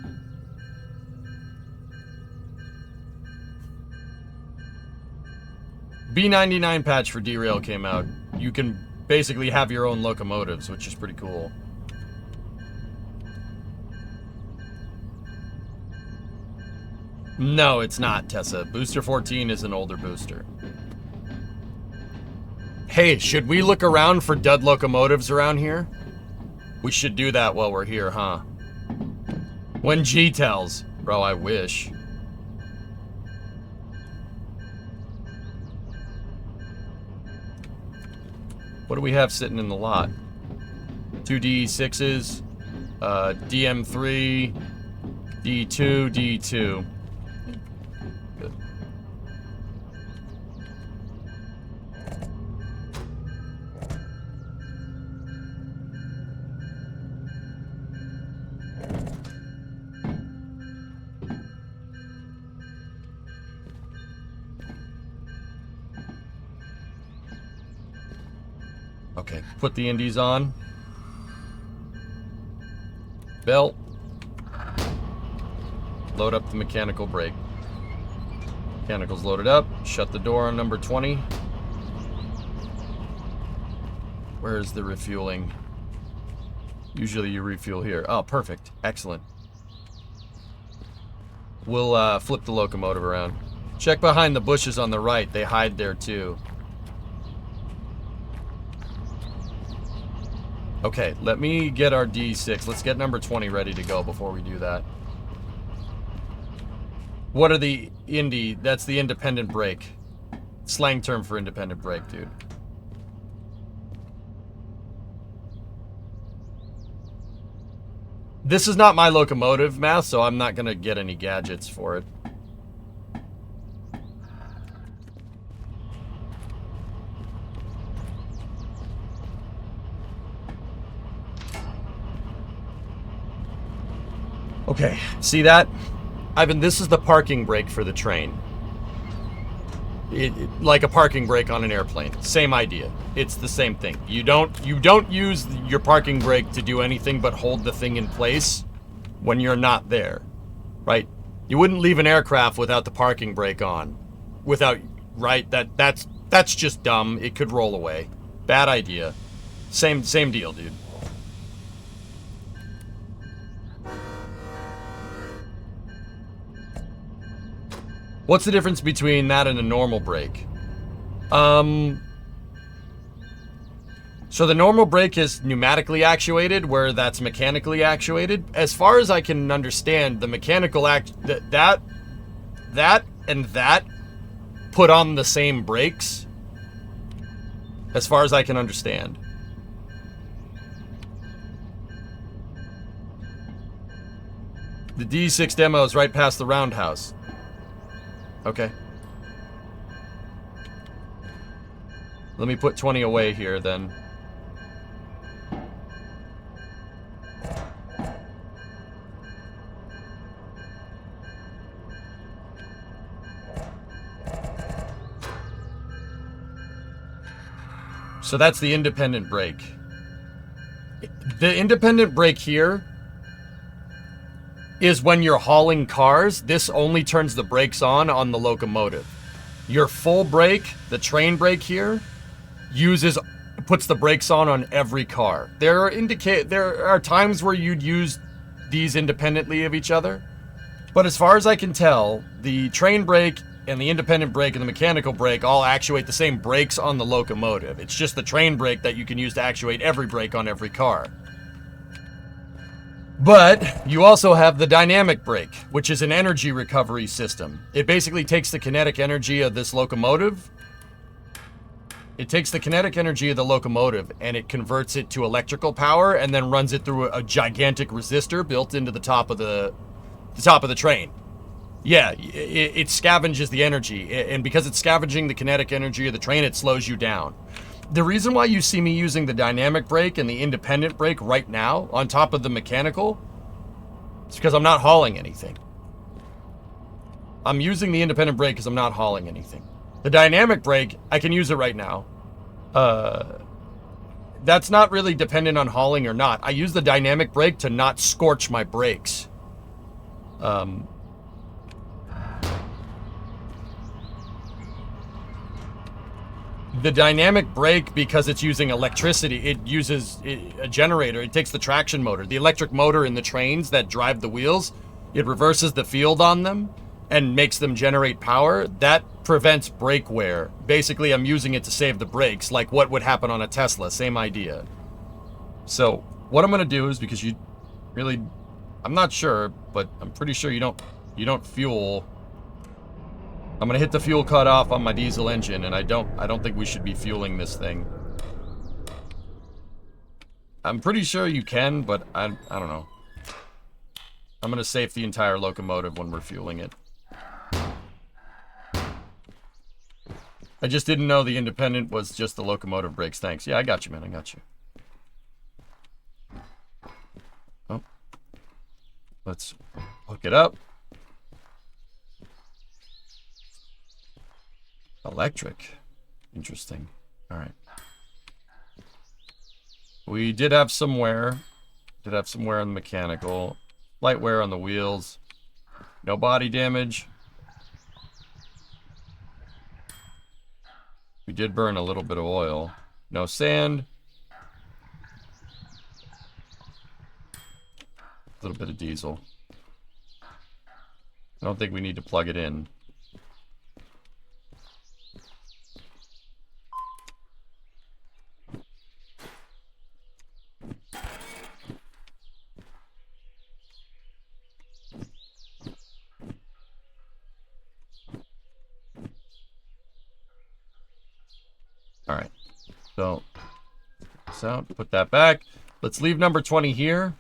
B99 patch for Derail came out. You can basically have your own locomotives, which is pretty cool. No, it's not, Tessa. Booster 14 is an older booster. Hey, should we look around for dud locomotives around here? We should do that while we're here, huh? When G tells. Bro, I wish. What do we have sitting in the lot? 2 D6s, DM3, D2, D2. Good. Okay, put the indies on. Belt. Load up the mechanical brake. Mechanical's loaded up. Shut the door on number 20. Where's the refueling? Usually you refuel here. Oh, perfect. Excellent. We'll flip the locomotive around. Check behind the bushes on the right. They hide there too. Okay, let me get our D6. Let's get number 20 ready to go before we do that. What are the indie? That's the independent brake. Slang term for independent brake, dude. This is not my locomotive, Math, so I'm not gonna get any gadgets for it. Okay, see that? Ivan, this is the parking brake for the train. Like a parking brake on an airplane. Same idea. It's the same thing. You don't use your parking brake to do anything but hold the thing in place when you're not there. Right? You wouldn't leave an aircraft without the parking brake on. Right? That's just dumb. It could roll away. Bad idea. Same deal, dude. What's the difference between that and a normal brake? So the normal brake is pneumatically actuated, where that's mechanically actuated. As far as I can understand, the mechanical that and that put on the same brakes. As far as I can understand. The D6 demo is right past the roundhouse. Okay. Let me put 20 away here, then. So that's the independent brake. The independent brake here is when you're hauling cars. This only turns the brakes on the locomotive. Your full brake, the train brake here, puts the brakes on every car. There are times where you'd use these independently of each other, but as far as I can tell, the train brake and the independent brake and the mechanical brake all actuate the same brakes on the locomotive. It's just the train brake that you can use to actuate every brake on every car. But you also have the dynamic brake, which is an energy recovery system. It basically takes the kinetic energy of this locomotive. It takes the kinetic energy of the locomotive and it converts it to electrical power and then runs it through a gigantic resistor built into the top of the train. Yeah, it scavenges the energy, and because it's scavenging the kinetic energy of the train, it slows you down. The reason why you see me using the dynamic brake and the independent brake right now on top of the mechanical is because I'm not hauling anything. I'm using the independent brake because I'm not hauling anything. The dynamic brake, I can use it right now. That's not really dependent on hauling or not. I use the dynamic brake to not scorch my brakes. The dynamic brake, because it's using electricity, it uses a generator. It takes the traction motor, the electric motor in the trains that drive the wheels. It reverses the field on them and makes them generate power. That prevents brake wear. Basically, I'm using it to save the brakes, like what would happen on a Tesla. Same idea. So what I'm going to do is, because you really, I'm not sure, but I'm pretty sure you don't fuel. I'm gonna hit the fuel cutoff on my diesel engine, and I don't think we should be fueling this thing. I'm pretty sure you can, but I don't know. I'm gonna save the entire locomotive when we're fueling it. I just didn't know the independent was just the locomotive brakes. Thanks. Yeah, I got you, man. I got you. Oh. Let's hook it up. Electric. Interesting. Alright. We did have some wear. Did have some wear on the mechanical. Light wear on the wheels. No body damage. We did burn a little bit of oil. No sand. A little bit of diesel. I don't think we need to plug it in. So put that back. Let's leave number 20 here.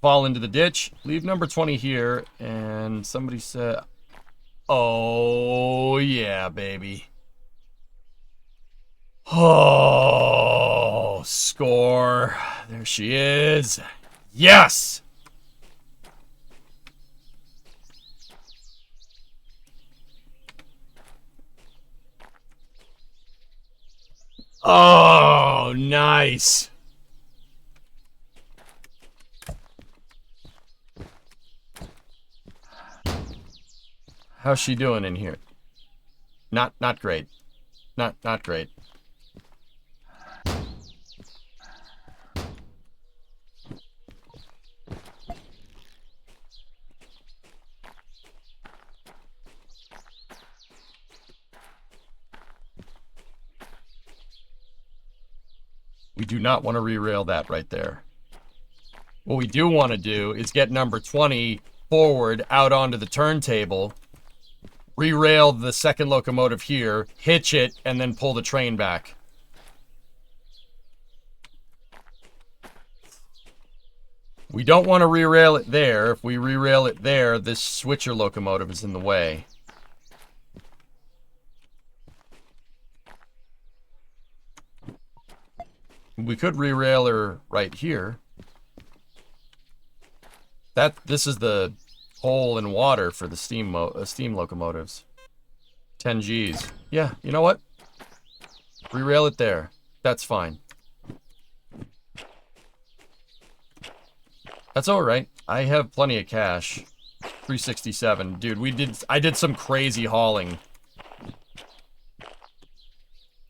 Fall into the ditch. Leave number 20 here. And somebody said, oh, yeah, baby. Oh, score. There she is. Yes! Oh, nice. How's she doing in here? Not great. Not great. We do not want to re-rail that right there. What we do want to do is get number 20 forward out onto the turntable, re-rail the second locomotive here, hitch it, and then pull the train back. We don't want to re-rail it there. If we re-rail it there, this switcher locomotive is in the way. We could re-rail her right here. This is the hole in water for the steam locomotives. 10 Gs. Yeah, you know what? Re-rail it there. That's fine. That's all right. I have plenty of cash. 367. Dude, I did some crazy hauling.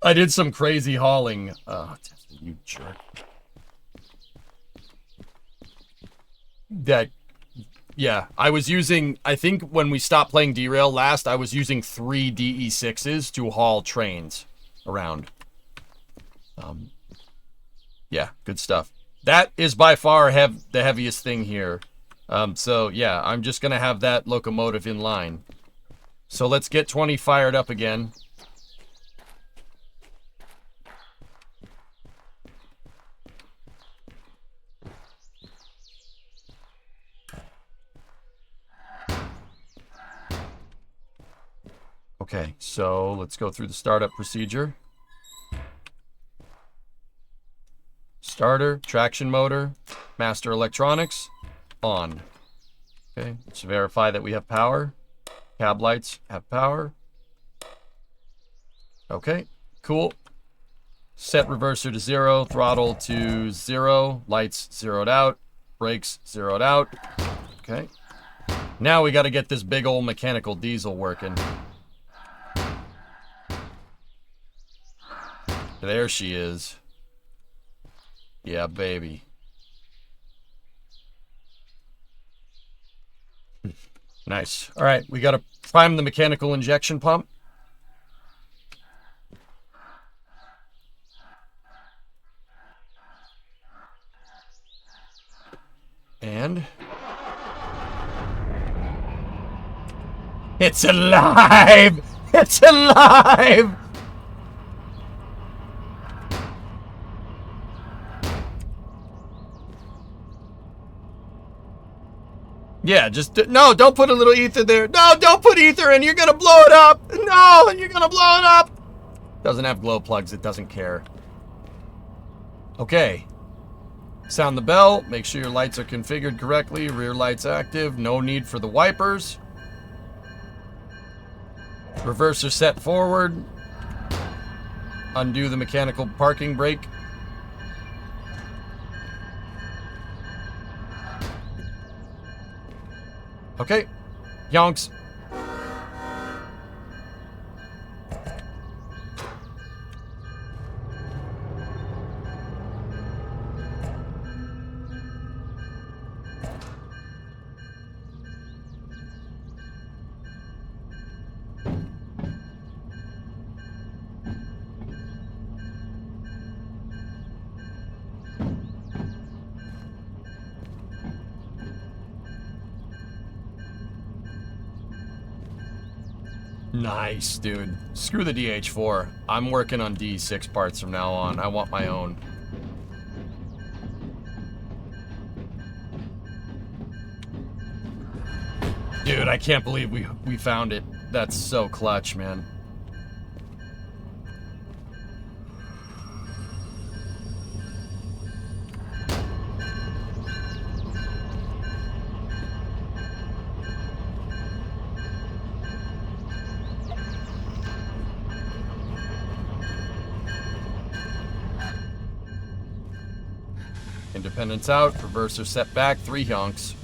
I did some crazy hauling. Oh, you jerk. Yeah, I was using, I think when we stopped playing Derail last, I was using 3 DE6s to haul trains around. Yeah, good stuff. That is by far the heaviest thing here. So yeah, I'm just gonna have that locomotive in line. So let's get 20 fired up again. Okay, so let's go through the startup procedure. Starter, traction motor, master electronics, on. Okay, let's verify that we have power. Cab lights have power. Okay, cool. Set reverser to 0, throttle to 0, lights zeroed out, brakes zeroed out. Okay. Now we got to get this big old mechanical diesel working. There she is. Yeah, baby. Nice. All right, we got to prime the mechanical injection pump. And it's alive! It's alive! Yeah, just, no, don't put a little ether there. No, don't put ether in, you're gonna blow it up. No, you're gonna blow it up. Doesn't have glow plugs, it doesn't care. Okay. Sound the bell, make sure your lights are configured correctly. Rear lights active, no need for the wipers. Reverser set forward. Undo the mechanical parking brake. Okay, yonks. Nice, dude. Screw the DH4. I'm working on D6 parts from now on. I want my own. Dude, I can't believe we found it. That's so clutch, man. Independence out, reverser set back, 3 honks.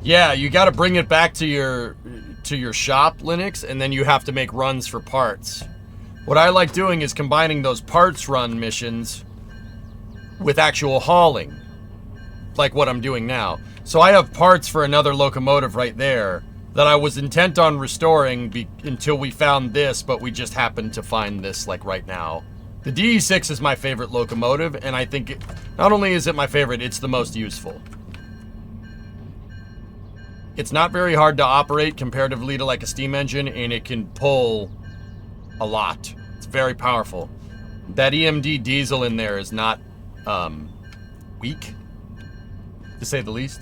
Yeah, you got to bring it back to your shop, Linux, and then you have to make runs for parts. What I like doing is combining those parts run missions with actual hauling, like what I'm doing now. So I have parts for another locomotive right there that I was intent on restoring until we found this, but we just happened to find this like right now. The DE6 is my favorite locomotive, and I think not only is it my favorite, it's the most useful. It's not very hard to operate comparatively to like a steam engine, and it can pull a lot. It's very powerful. That EMD diesel in there is not weak, to say the least.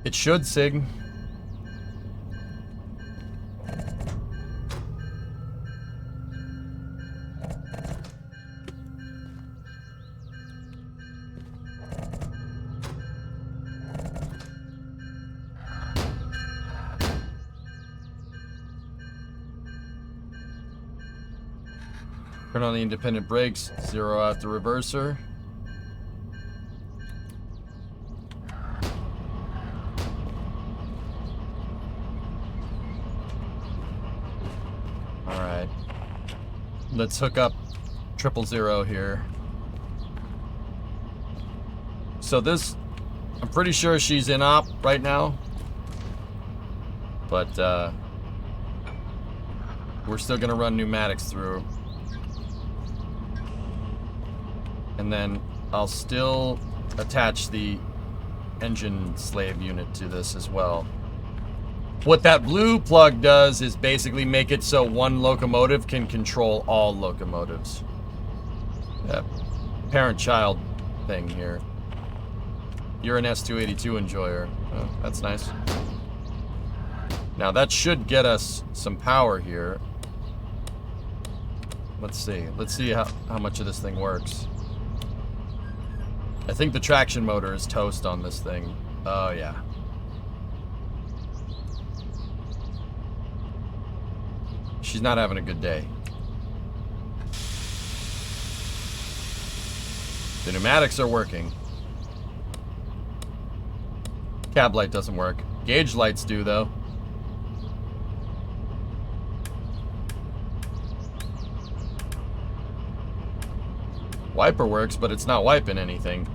It should, Sig. Turn on the independent brakes, zero out the reverser. Alright. Let's hook up 000 here. So this, I'm pretty sure she's in op right now. But, we're still gonna run pneumatics through. And then I'll still attach the engine slave unit to this as well. What that blue plug does is basically make it so one locomotive can control all locomotives. Yeah, parent-child thing here. You're an S282 enjoyer. Oh, that's nice. Now that should get us some power here. Let's see. Let's see how much of this thing works. I think the traction motor is toast on this thing. Oh, yeah. She's not having a good day. The pneumatics are working. Cab light doesn't work. Gauge lights do, though. Wiper works, but it's not wiping anything.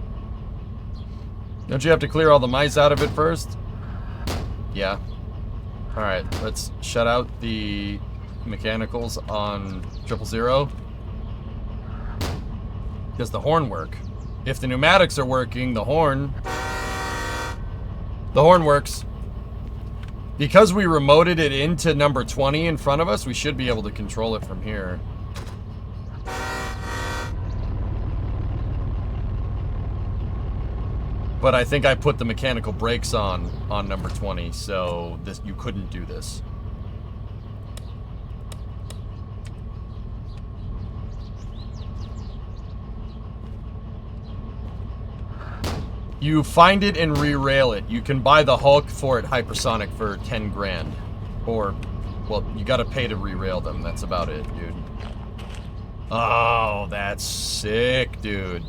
Don't you have to clear all the mice out of it first? Yeah. Alright, let's shut out the mechanicals on 000. Does the horn work? If the pneumatics are working, the horn works. Because we remoted it into number 20 in front of us, we should be able to control it from here. But I think I put the mechanical brakes on number 20, so you couldn't do this. You find it and re-rail it. You can buy the Hulk for it hypersonic for 10 grand. Or, well, you gotta pay to re-rail them. That's about it, dude. Oh, that's sick, dude.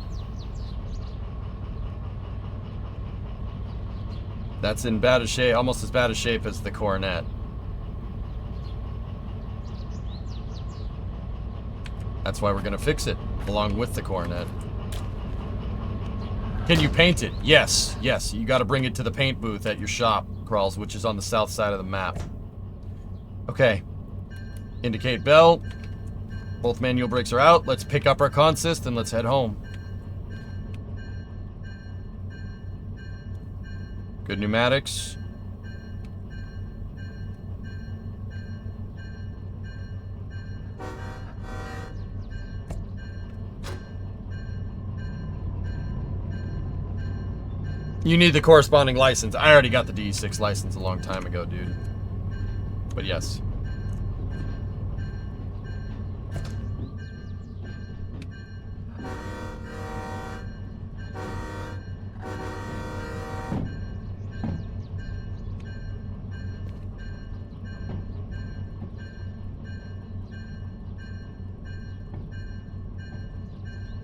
That's in bad a shape, almost as bad a shape as the Coronet. That's why we're gonna fix it, along with the Coronet. Can you paint it? Yes, yes. You gotta bring it to the paint booth at your shop. crawls, which is on the south side of the map. Okay. Indicate bell. Both manual brakes are out. Let's pick up our consist and let's head home. Good pneumatics. You need the corresponding license. I already got the DE6 license a long time ago, dude. But yes.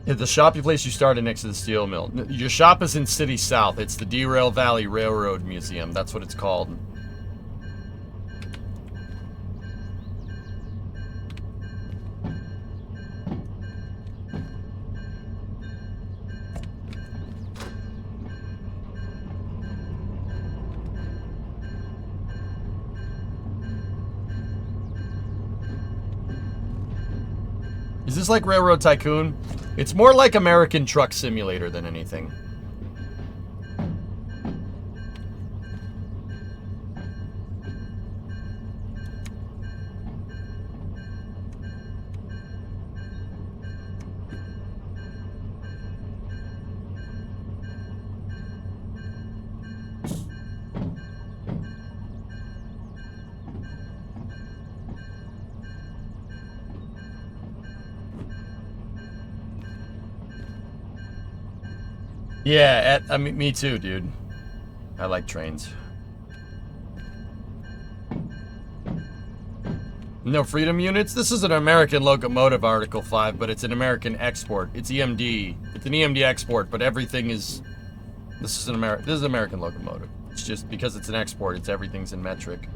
Yeah, the shoppy place you started next to the steel mill. Your shop is in City South. It's the Derail Valley Railroad Museum. That's what it's called. Is this like Railroad Tycoon? It's more like American Truck Simulator than anything. Yeah, I mean, me too, dude. I like trains. No freedom units? This is an American locomotive, Article 5, but it's an American export. It's EMD. It's an EMD export, but everything is... This is an American locomotive. It's just because it's an export, everything's in metric.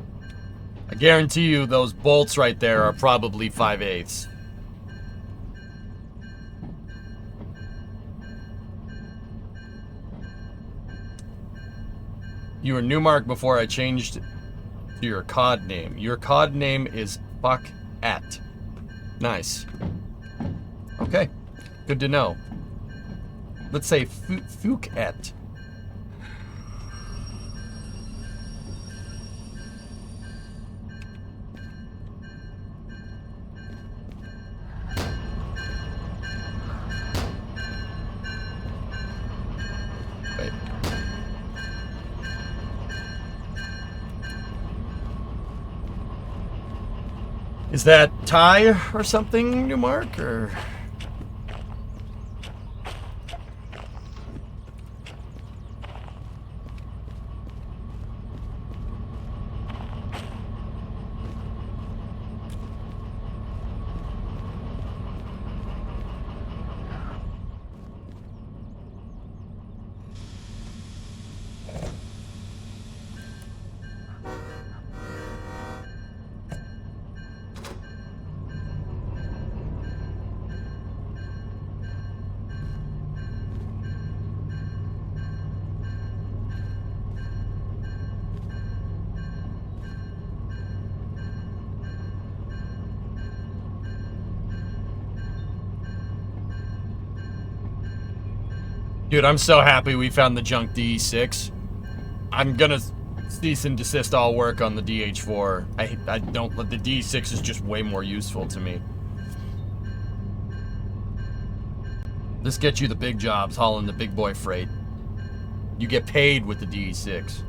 I guarantee you those bolts right there are probably 5/8. You were Newmark before I changed to your COD name. Your COD name is Fuck At. Nice. Okay. Good to know. Let's say Fuck At. Is that Thai or something, Newmark, or? Dude, I'm so happy we found the junk DE6. I'm gonna cease and desist all work on the DH4. I don't, the DE6 is just way more useful to me. This gets you the big jobs, hauling the big boy freight. You get paid with the DE6.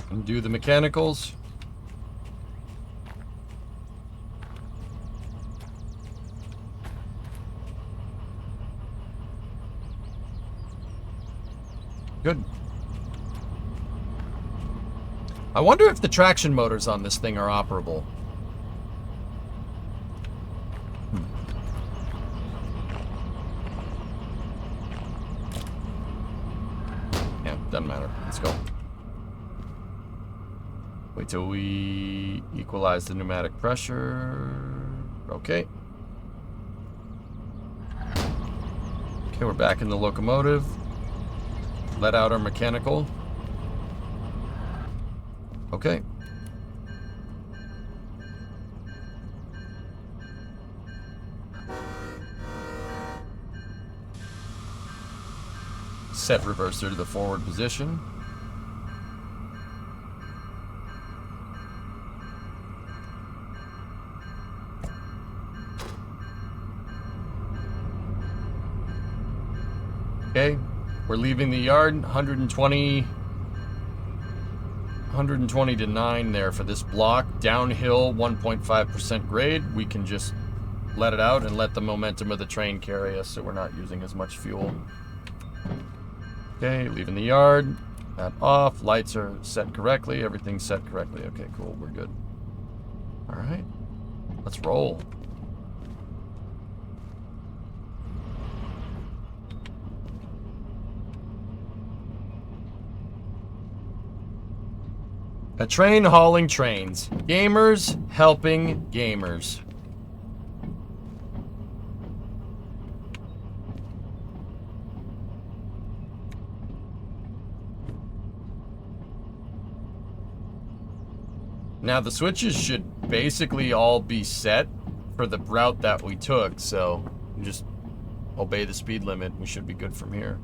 And do the mechanicals. Good. I wonder if the traction motors on this thing are operable. Yeah, doesn't matter. Let's go. Wait till we equalize the pneumatic pressure. Okay. Okay, we're back in the locomotive. Let out our mechanical. Okay. Set reverser to the forward position. Okay, we're leaving the yard. 120 to 9 there for this block. Downhill, 1.5% grade. We can just let it out and let the momentum of the train carry us so we're not using as much fuel. Okay, leaving the yard. That off. Lights are set correctly. Everything's set correctly. Okay, cool. We're good. All right. Let's roll. A train hauling trains. Gamers helping gamers. Now the switches should basically all be set for the route that we took, so just obey the speed limit. We should be good from here.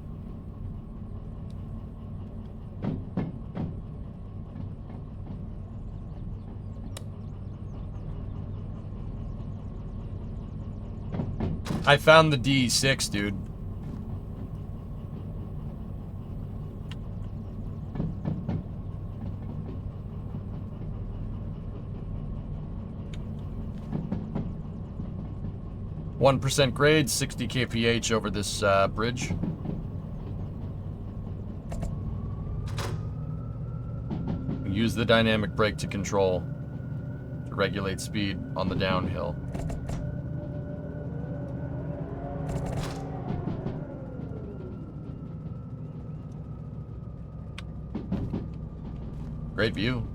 I found the D6, dude. %1 grade, 60 kph over this bridge. Use the dynamic brake to control, to regulate speed on the downhill. Great view.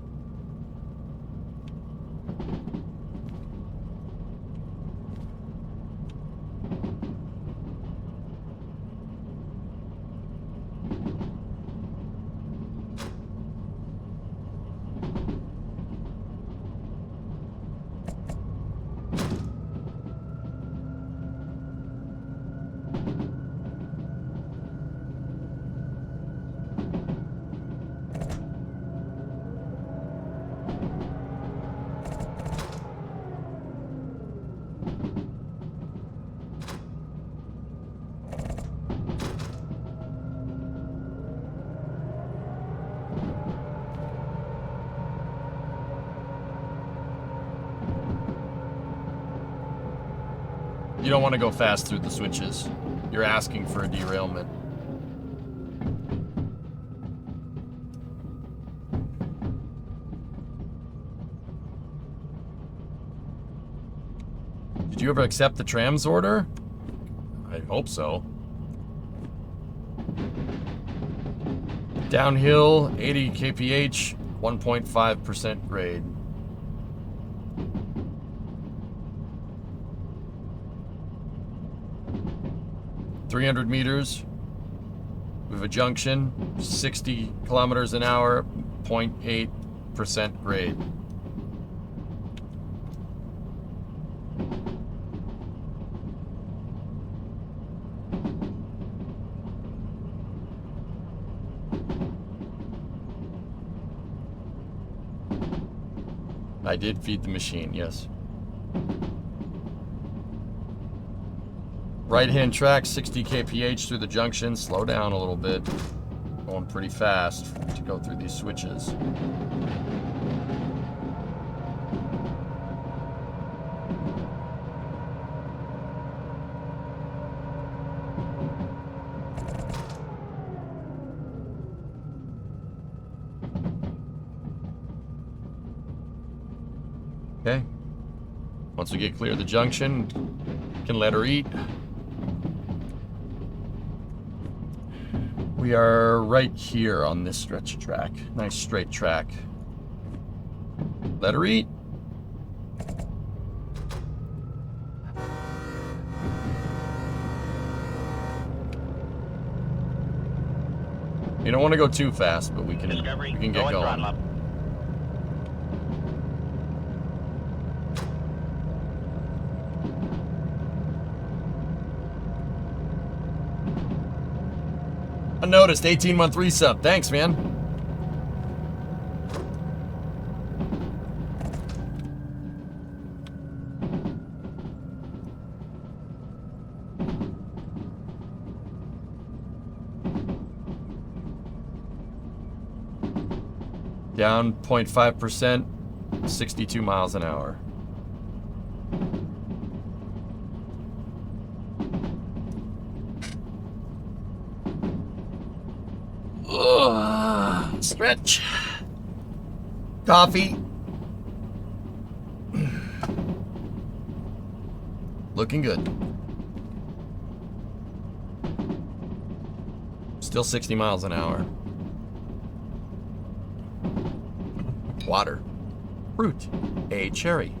You don't want to go fast through the switches. You're asking for a derailment. Did you ever accept the trams order? I hope so. Downhill, 80 kph, 1.5% grade. .300 meters. We have a junction, 60 kilometers an hour, 0.8% grade. I did feed the machine, yes. Right-hand track, 60 kph through the junction. Slow down a little bit. Going pretty fast to go through these switches. Okay. Once we get clear of the junction, can let her eat. We are right here on this stretch of track. Nice straight track. Let her eat. You don't want to go too fast, but we can get going. Throttle up. Unnoticed, 18-month resub. Thanks, man. Down 0.5%, 62 miles an hour. Stretch. Coffee. Looking good. Still 60 miles an hour. Water. Fruit. A cherry.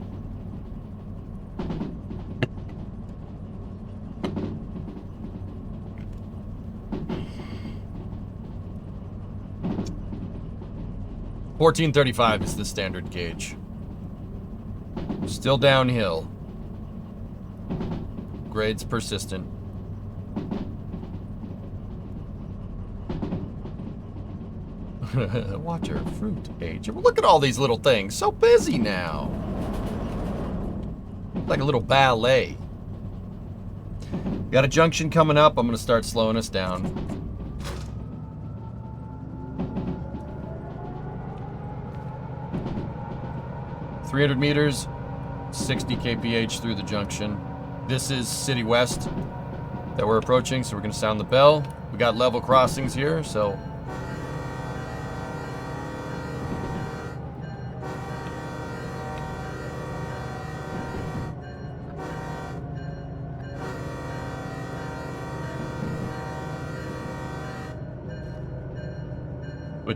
$14.35 is the standard gauge. Still downhill. Grades persistent. Water, fruit, age. Look at all these little things. So busy now. Like a little ballet. Got a junction coming up. I'm going to start slowing us down. .300 meters, 60 kph through the junction. This is City West that we're approaching, so we're going to sound the bell. We got level crossings here, so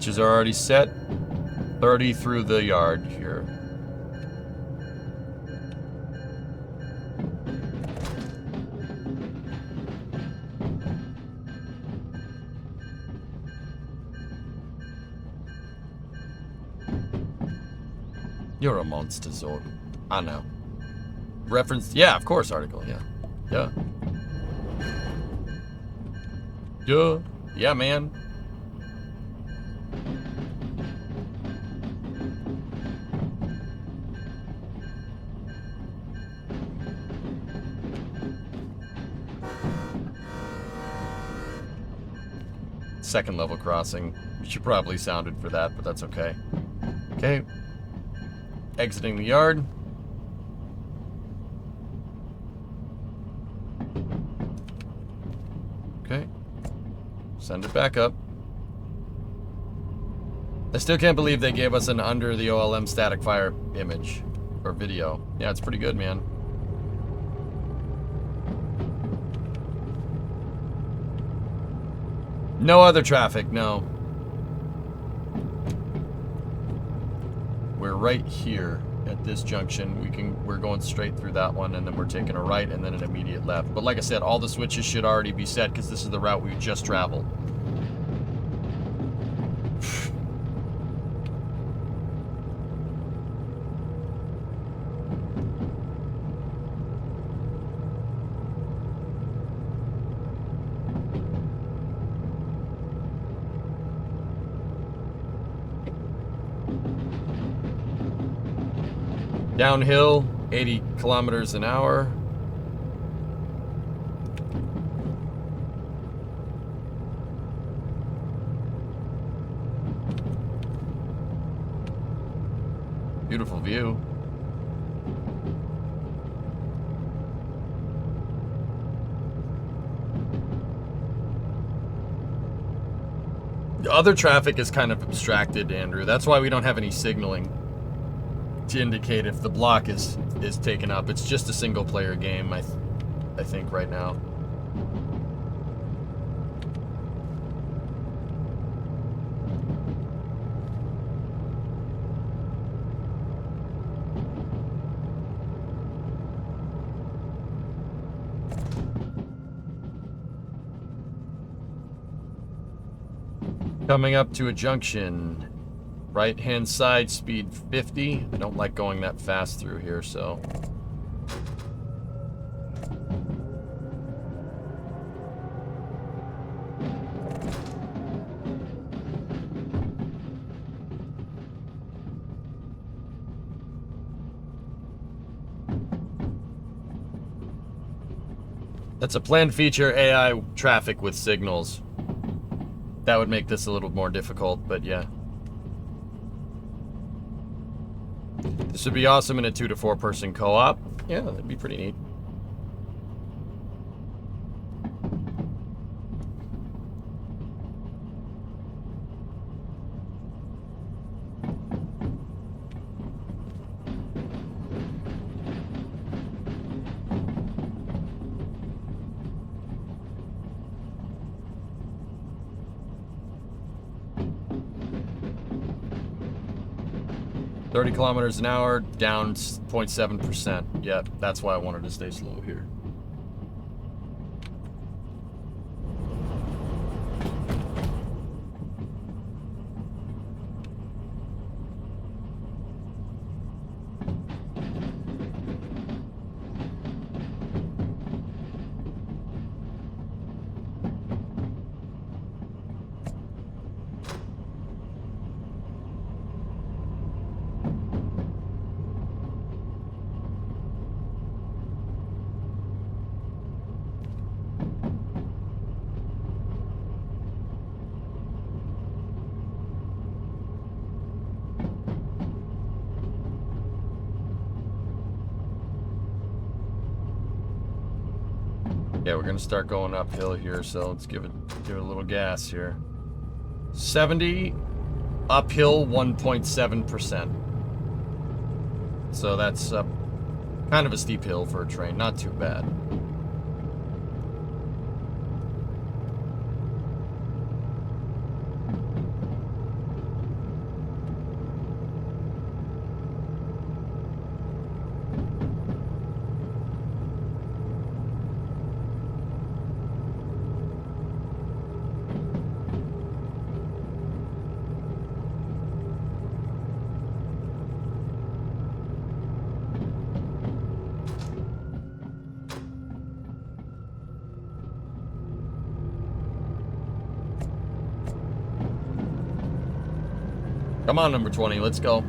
switches are already set. 30 through the yard here. You're a monster, Zord. I know. Reference? Yeah, of course, article. Yeah. Yeah. Duh. Yeah, man. Second level crossing. You should probably sounded for that, but that's okay. Okay. Exiting the yard. Okay. Send it back up. I still can't believe they gave us an under the OLM static fire image or video. Yeah, it's pretty good, man. No other traffic, no. We're right here at this junction. We're going straight through that one, and then we're taking a right and then an immediate left. But like I said, all the switches should already be set because this is the route we just traveled. Downhill, 80 kilometers an hour. Beautiful view. The other traffic is kind of abstracted, Andrew. That's why we don't have any signaling to indicate if the block is taken up. It's just a single player game, I think right now. Coming up to a junction. Right hand side, speed 50. I don't like going that fast through here, so. That's a planned feature, AI traffic with signals. That would make this a little more difficult, but yeah. This would be awesome in a 2 to 4 person co-op. Yeah, that'd be pretty neat. .30 kilometers an hour, down 0.7%. Yep, that's why I wanted to stay slow here. Yeah, we're gonna start going uphill here, so let's give it a little gas here. 70 uphill 1.7%. So that's kind of a steep hill for a train, not too bad. Come on, number 20, let's go.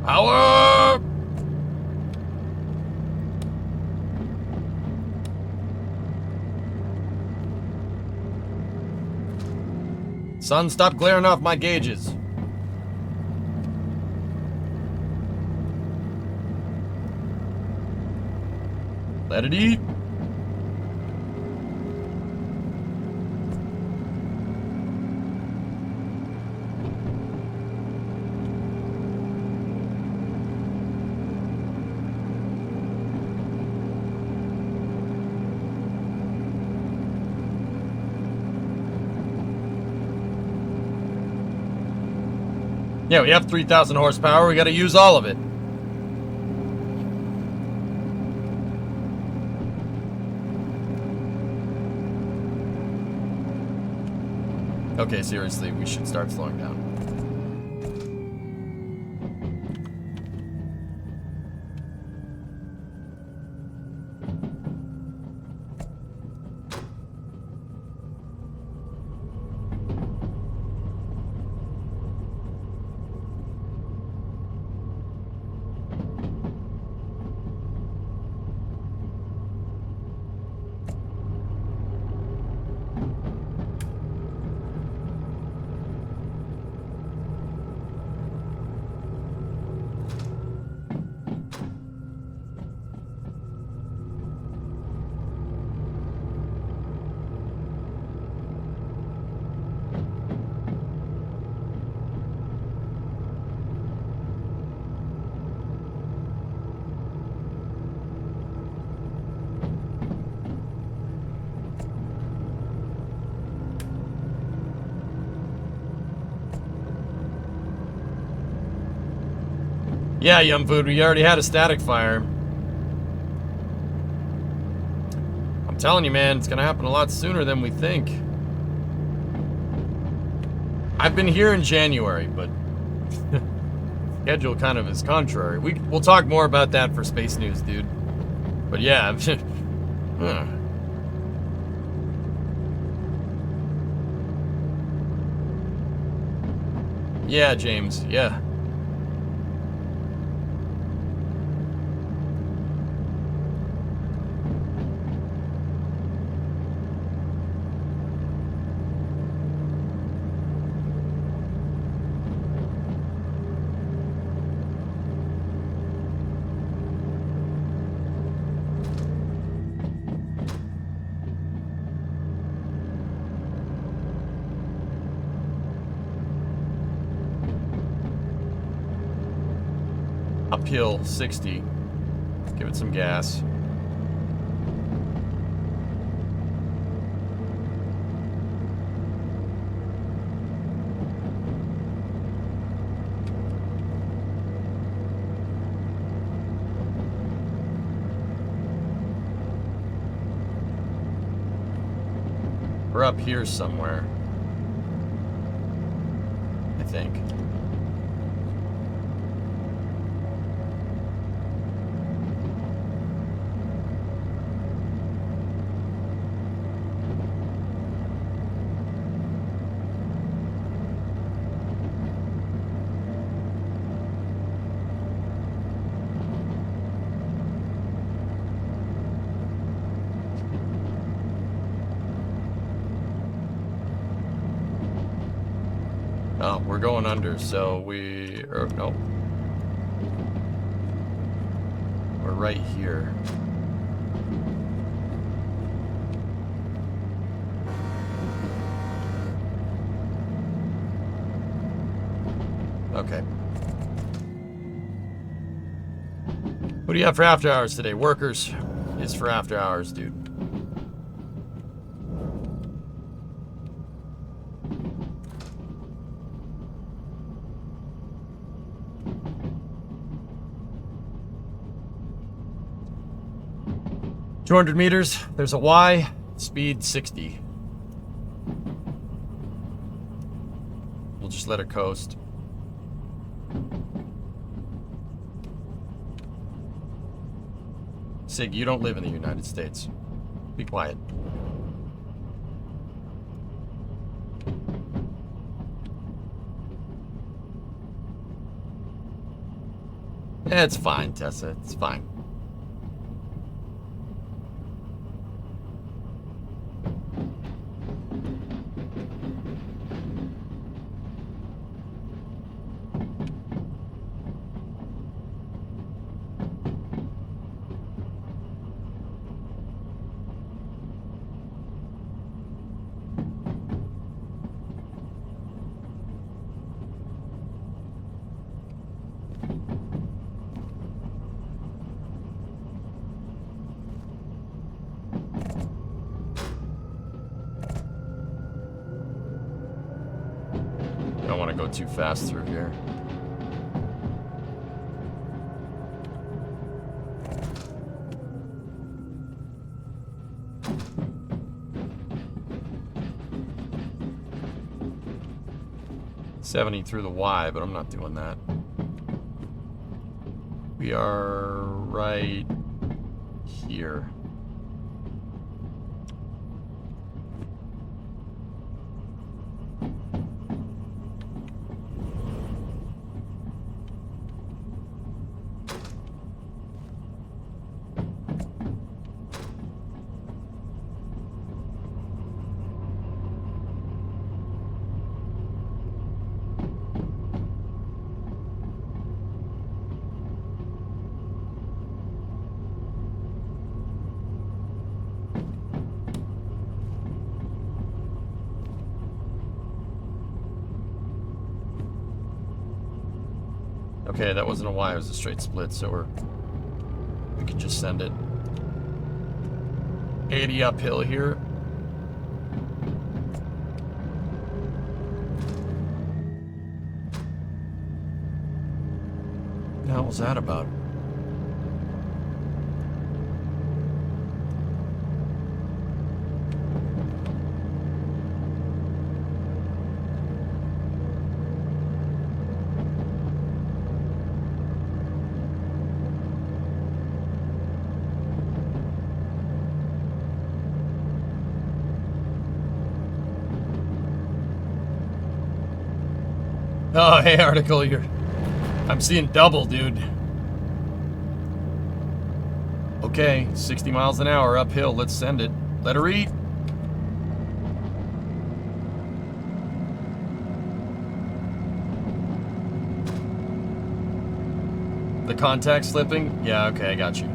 Power! Sun, stop glaring off my gauges. Let it eat. Yeah, we have 3,000 horsepower. We got to use all of it. Okay, seriously, we should start slowing down. Yeah, Yum Food, we already had a static fire. I'm telling you, man, it's gonna happen a lot sooner than we think. I've been here in January, but schedule kind of is contrary. We'll talk more about that for Space News, dude. But yeah, yeah, James, yeah. Uphill 60. Give it some gas. We're up here somewhere, I think. Oh, we're going under, so no. We're right here. Okay. What do you have for after hours today? Workers is for after hours, dude. $200 meters. There's a Y. Speed 60. We'll just let it coast. Sig, you don't live in the United States. Be quiet. It's fine, Tessa. It's fine. Don't want to go too fast through here. $70 through the Y, but I'm not doing that. We are right here. Okay, that wasn't a Y, it was a straight split, so we can just send it. 80 uphill here. No. hell was that about? Oh, hey, Article, I'm seeing double, dude. Okay, 60 miles an hour uphill. Let's send it. Let her eat. The contact slipping? Yeah, okay, I got you.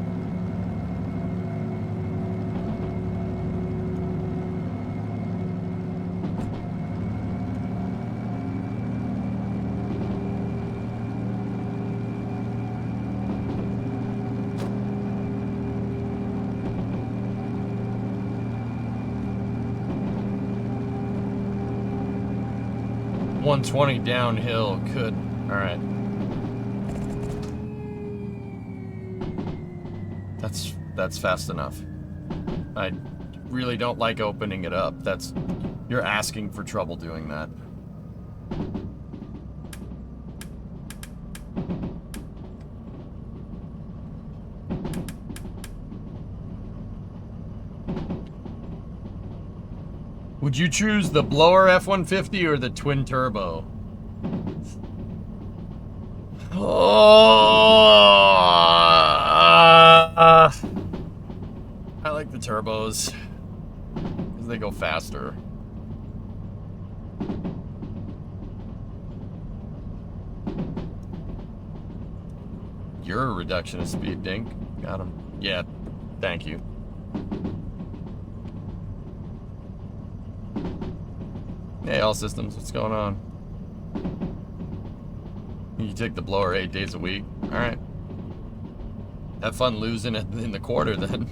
$120 downhill. Good. All right. That's fast enough. I really don't like opening it up. You're asking for trouble doing that. Would you choose the blower F-150 or the twin turbo? I like the turbos because they go faster. You're a reduction of speed, Dink. Got him. Yeah, thank you. Hey, all systems, what's going on? You take the blower 8 days a week. Alright. Have fun losing it in the quarter then.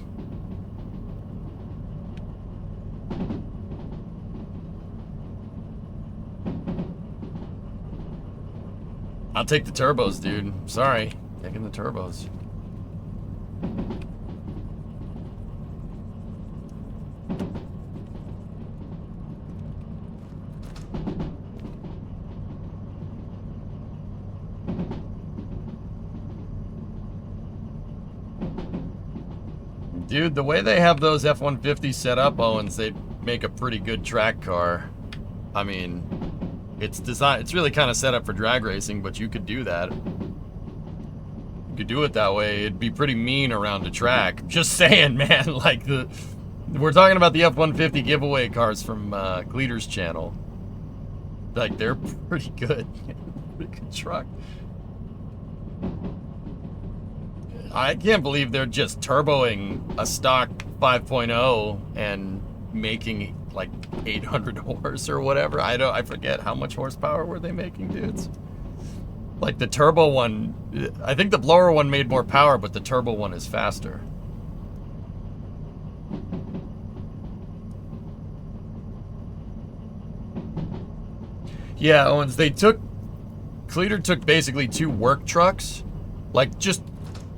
I'll take the turbos, dude. Sorry. Taking the turbos. Dude, the way they have those F-150s set up, Owens, they make a pretty good track car. I mean, it's really kind of set up for drag racing, but you could do that. You could do it that way. It'd be pretty mean around the track. Just saying, man. Like, we're talking about the F-150 giveaway cars from Gleater's channel. Like, they're pretty good. Pretty good truck. I can't believe they're just turboing a stock 5.0 and making like 800 horse or whatever. I forget how much horsepower were they making, dudes. Like the turbo one, I think the blower one made more power, but the turbo one is faster. Yeah, Owens, Cleater took basically 2 work trucks, like just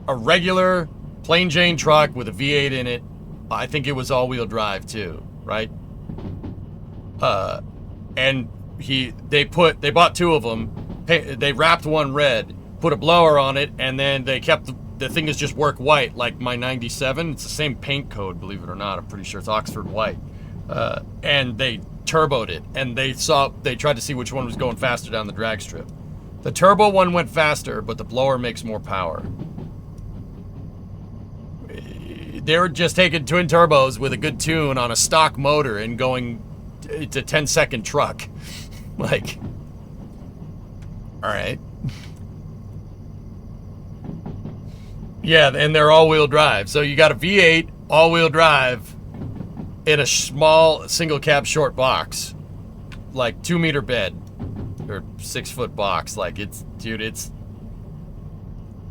a regular plain Jane truck with a V8 in it. I think it was all-wheel drive too, right? And they bought 2 of them. They wrapped one red, put a blower on it, and then they kept the thing is just work white, like my 97. It's the same paint code, believe it or not. I'm pretty sure it's Oxford white. And they turboed it, and they tried to see which one was going faster down the drag strip. The turbo one went faster, but the blower makes more power. They were just taking twin turbos with a good tune on a stock motor and going to 10-second truck. Like, all right. Yeah, and they're all-wheel drive. So you got a V8 all-wheel drive in a small single-cab short box, like 2-meter bed or 6-foot box. Like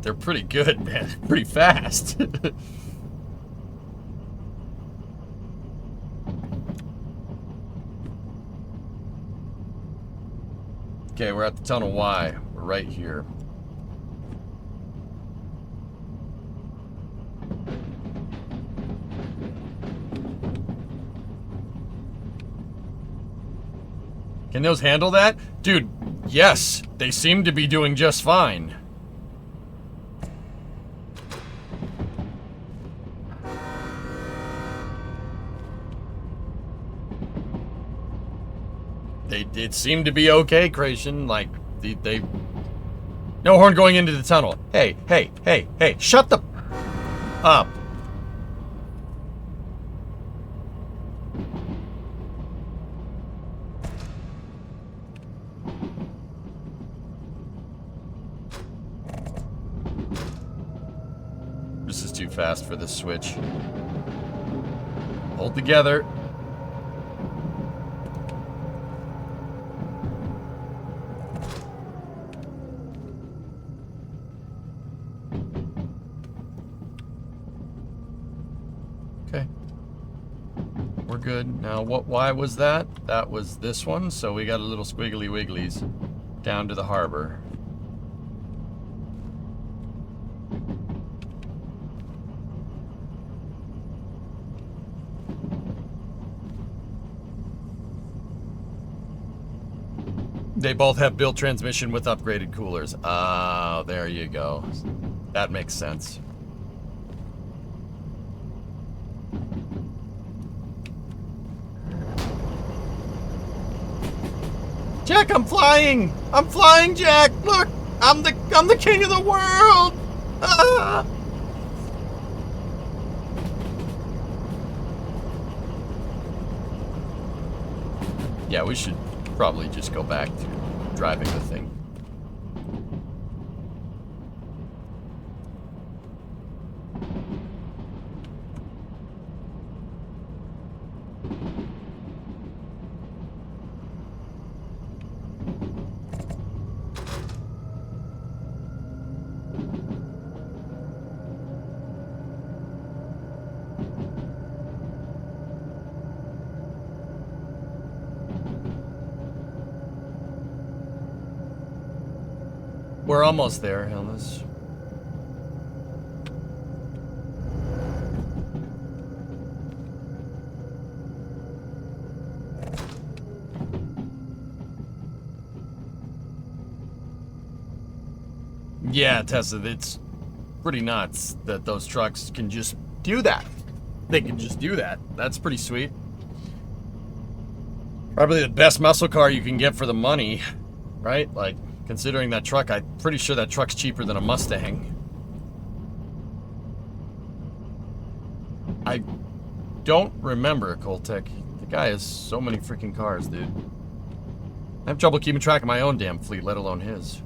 they're pretty good, man. Pretty fast. Okay, we're at the Tunnel Y. We're right here. Can those handle that? Dude, yes. They seem to be doing just fine. It seemed to be okay, Creation. Like, they... No horn going into the tunnel. Hey, hey, hey, hey. Shut the... up. This is too fast for this switch. Hold together. Okay. We're good. Now, why was that? That was this one, so we got a little squiggly wigglies down to the harbor. They both have built transmission with upgraded coolers. Ah, there you go. That makes sense. Jack, I'm flying! I'm flying, Jack! Look! I'm the king of the world! Ah! Yeah, we should probably just go back to driving the thing. We're almost there, Helmus. Yeah, Tessa, it's pretty nuts that those trucks can just do that. They can just do that. That's pretty sweet. Probably the best muscle car you can get for the money, right? Like, considering that truck, I'm pretty sure that truck's cheaper than a Mustang. I don't remember, Coltec. The guy has so many freaking cars, dude. I have trouble keeping track of my own damn fleet, let alone his.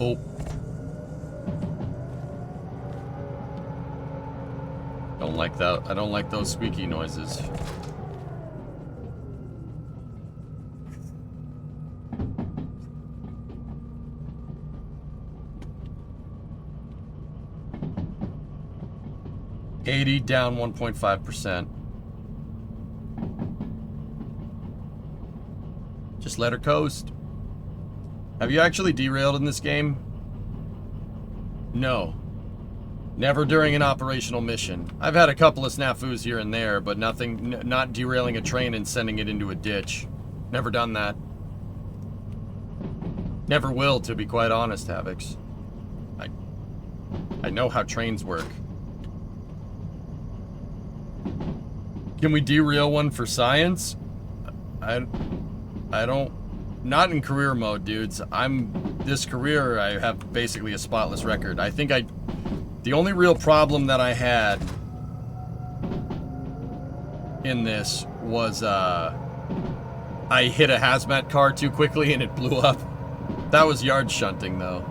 Oh. Don't like that. I don't like those squeaky noises. $80 down 1.5%. Just let her coast. Have you actually derailed in this game? No. Never during an operational mission. I've had a couple of snafus here and there, but nothing, not derailing a train and sending it into a ditch. Never done that. Never will, to be quite honest, Havix. I know how trains work. Can we derail one for science? I don't... Not in career mode, dudes. This career, I have basically a spotless record. I think the only real problem that I had in this was, I hit a hazmat car too quickly and it blew up. That was yard shunting, though.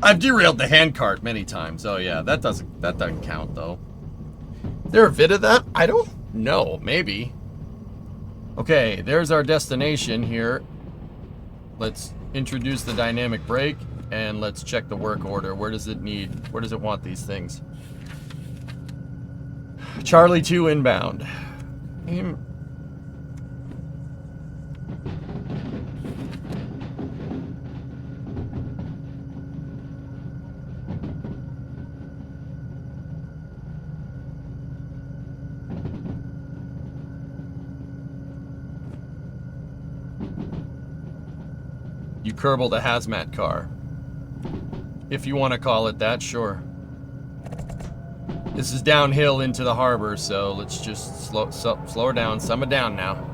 I've derailed the handcart many times. Oh yeah, that doesn't count though. Is there a vid of that? I don't know. Maybe. Okay, there's our destination here. Let's introduce the dynamic brake and let's check the work order. Where does it want these things? Charlie 2 inbound. You curbled a hazmat car. If you want to call it that, sure. This is downhill into the harbor, so let's just slow her down. Sum it down now.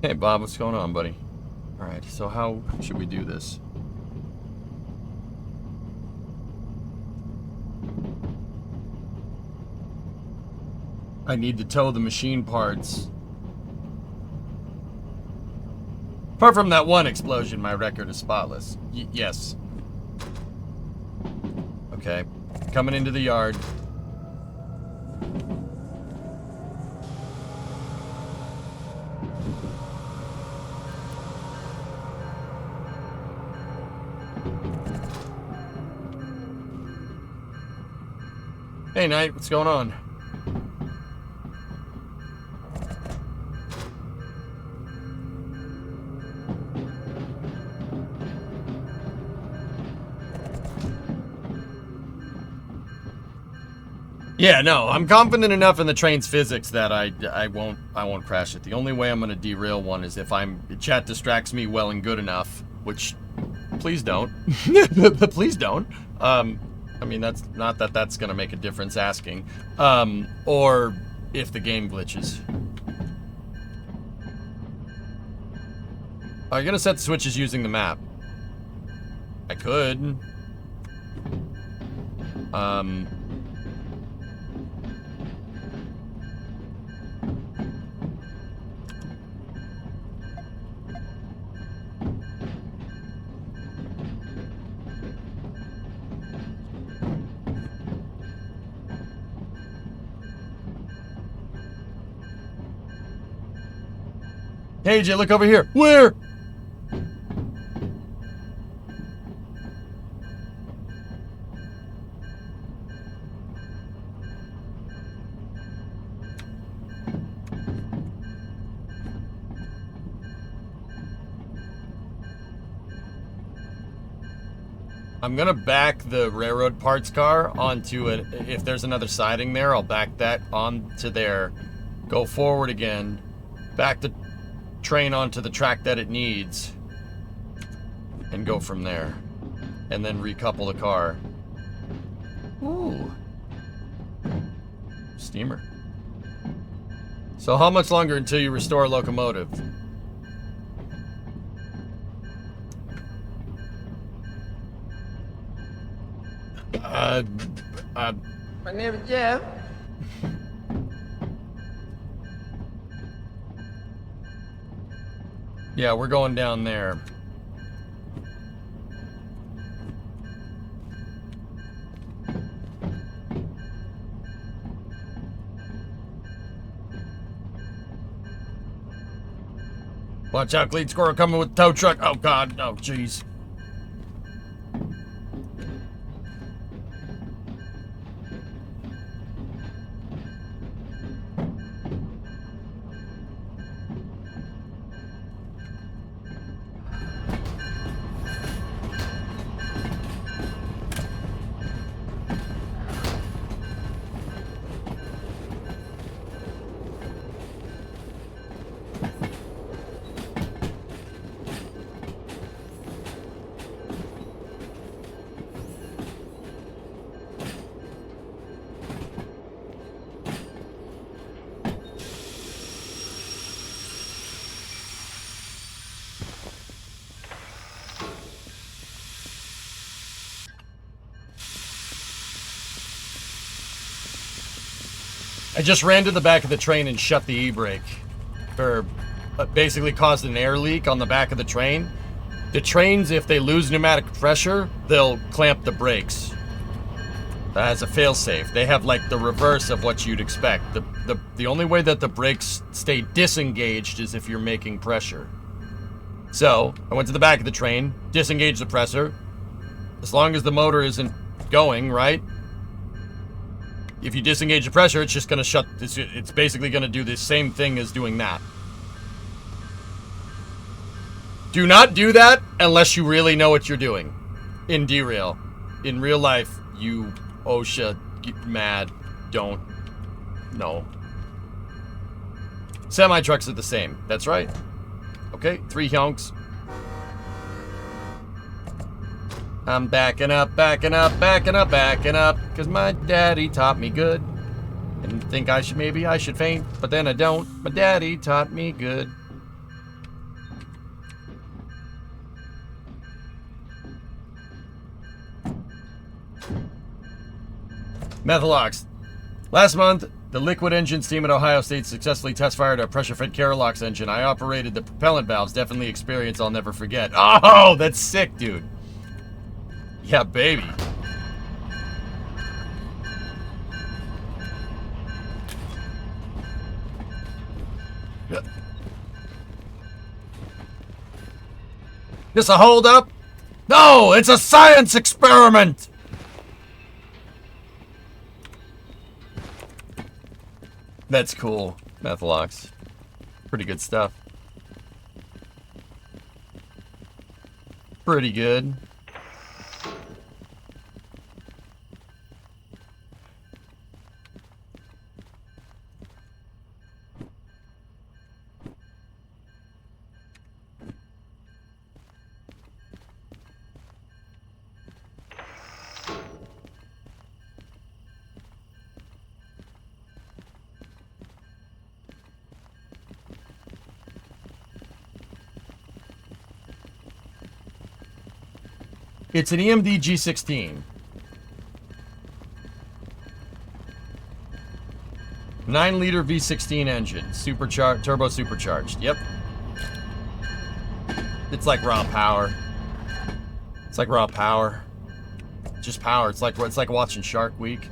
Hey Bob, what's going on, buddy? Alright, so how should we do this? I need to tow the machine parts. Apart from that one explosion, my record is spotless. Yes. Okay, coming into the yard. Hey, Knight, what's going on? Yeah, no, I'm confident enough in the train's physics that I won't crash it. The only way I'm gonna derail one is if chat distracts me well and good enough, which please don't. Please don't. I mean, that's not that that's gonna make a difference asking. Or if the game glitches. Are you gonna set the switches using the map? I could. Hey, Jay, look over here. Where? I'm gonna back the railroad parts car onto it. If there's another siding there, I'll back that onto there. Go forward again. Back the train onto the track that it needs. And go from there. And then recouple the car. Ooh. Steamer. So how much longer until you restore a locomotive? My name is Jeff. Yeah, we're going down there. Watch out, lead squirrel coming with the tow truck. Oh, God. Oh, jeez. I just ran to the back of the train and shut the e-brake. Or basically caused an air leak on the back of the train. The trains, if they lose pneumatic pressure, they'll clamp the brakes. As a failsafe. They have like the reverse of what you'd expect. The only way that the brakes stay disengaged is if you're making pressure. So, I went to the back of the train, disengaged the pressure. As long as the motor isn't going, right? If you disengage the pressure, it's just going to shut... It's basically going to do the same thing as doing that. Do not do that unless you really know what you're doing. In Derail. In real life, you... OSHA, get mad. Don't. No. Semi-trucks are the same. That's right. Okay, 3 honks. I'm backing up, backing up, backing up, backing up. Because my daddy taught me good. And think maybe I should faint. But then I don't. My daddy taught me good. Methalox. Last month, the liquid engines team at Ohio State successfully test-fired a pressure-fed Carolox engine. I operated the propellant valves. Definitely experience I'll never forget. Oh, that's sick, dude. Yeah, baby. This a hold-up? No, it's a science experiment! That's cool, Methalox. Pretty good stuff. Pretty good. It's an EMD G16. 9-liter V16 engine. Turbo supercharged. Yep. It's like raw power. It's like raw power. Just power. It's like watching Shark Week.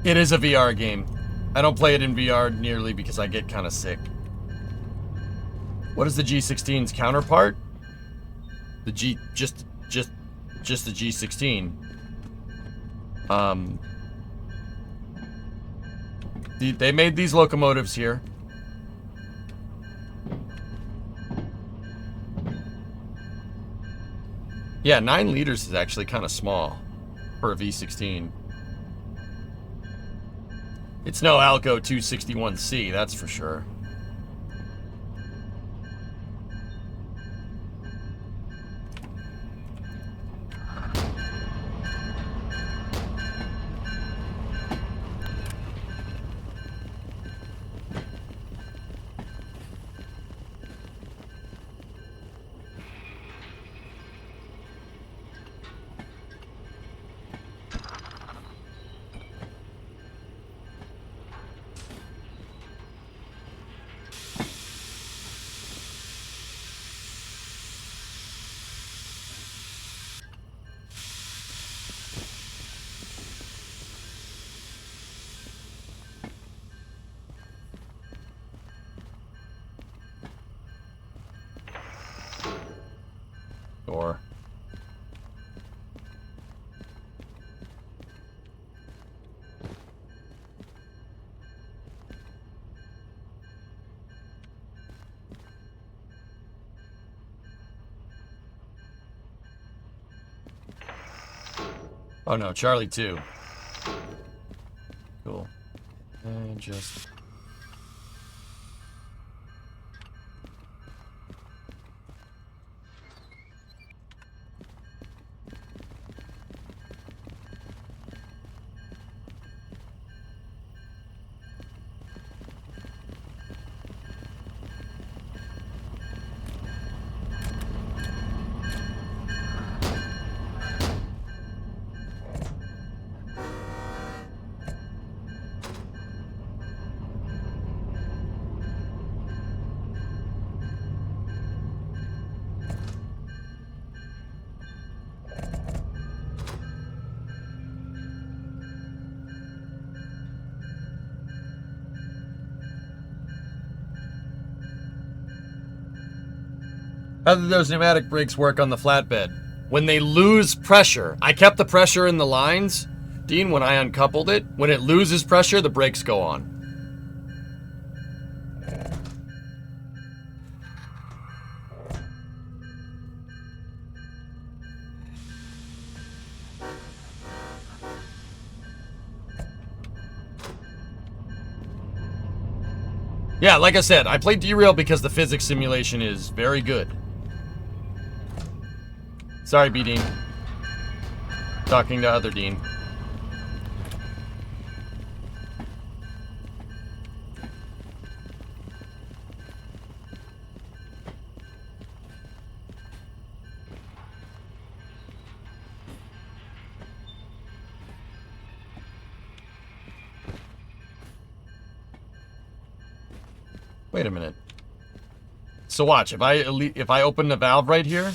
It is a VR game. I don't play it in VR nearly because I get kind of sick. What is the G16's counterpart? The just the G16. They made these locomotives here. Yeah, 9 liters is actually kind of small for a V16. It's no Alco 261C, that's for sure. Or oh no, Charlie 2. Cool. And just How do those pneumatic brakes work on the flatbed? When they lose pressure, I kept the pressure in the lines, Dean, when I uncoupled it. When it loses pressure, the brakes go on. Yeah, like I said, I played Derail because the physics simulation is very good. Sorry, B. Dean. Talking to other Dean. Wait a minute. So watch, if I open the valve right here,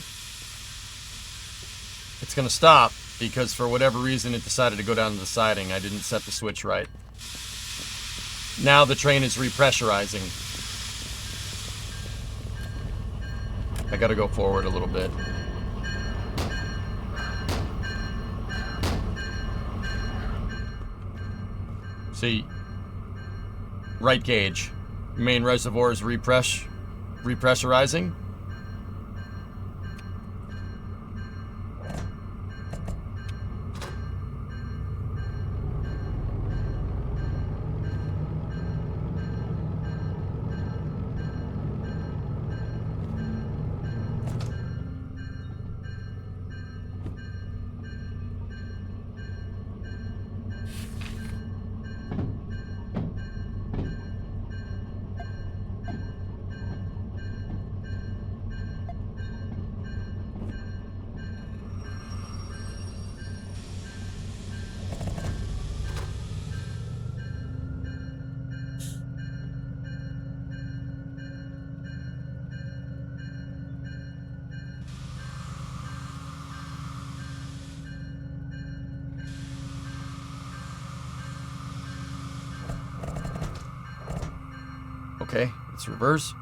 it's gonna stop because for whatever reason it decided to go down to the siding. I didn't set the switch right. Now the train is repressurizing. I gotta go forward a little bit. See, right gauge. Main reservoir is repressurizing. Okay, let's reverse.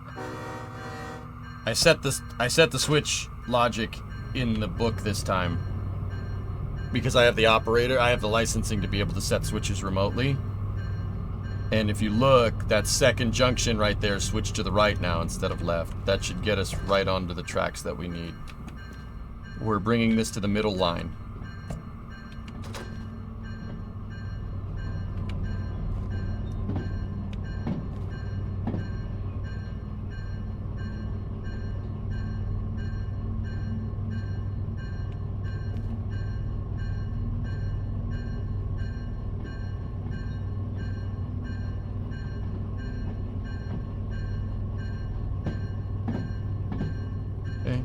I set the switch logic in the book this time because I have the operator, I have the licensing to be able to set switches remotely. And if you look, that second junction right there switched to the right now instead of left. That should get us right onto the tracks that we need. We're bringing this to the middle line. Okay.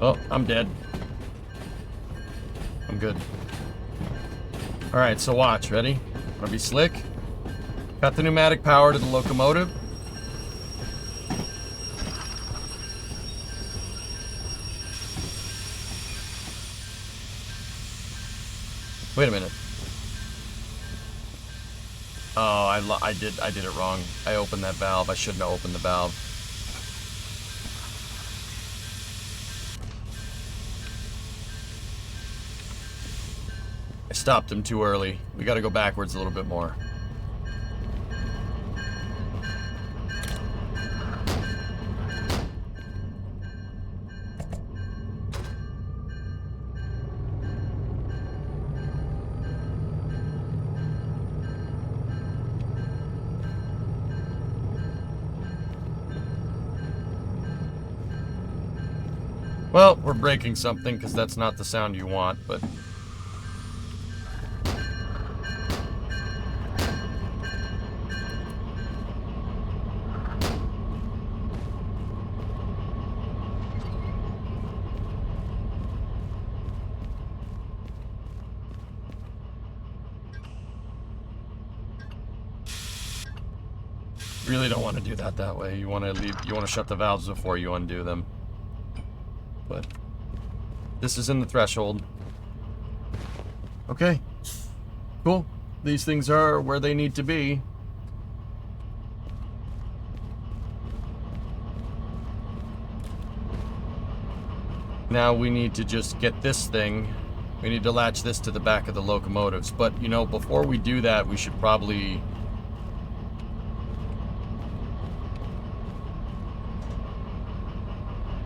Oh, I'm dead. I'm good. Alright, so watch. Ready? Wanna be slick? Cut the pneumatic power to the locomotive. Wait a minute. Oh, I did it wrong. I opened that valve. I shouldn't have opened the valve. I stopped him too early. We gotta go backwards a little bit more. Well, we're breaking something because that's not the sound you want, but... really don't want to do that way. You want to leave. You want to shut the valves before you undo them. But this is in the threshold. Okay. Cool. These things are where they need to be. Now we need to just get this thing. We need to latch this to the back of the locomotives. But, you know, before we do that, we should probably...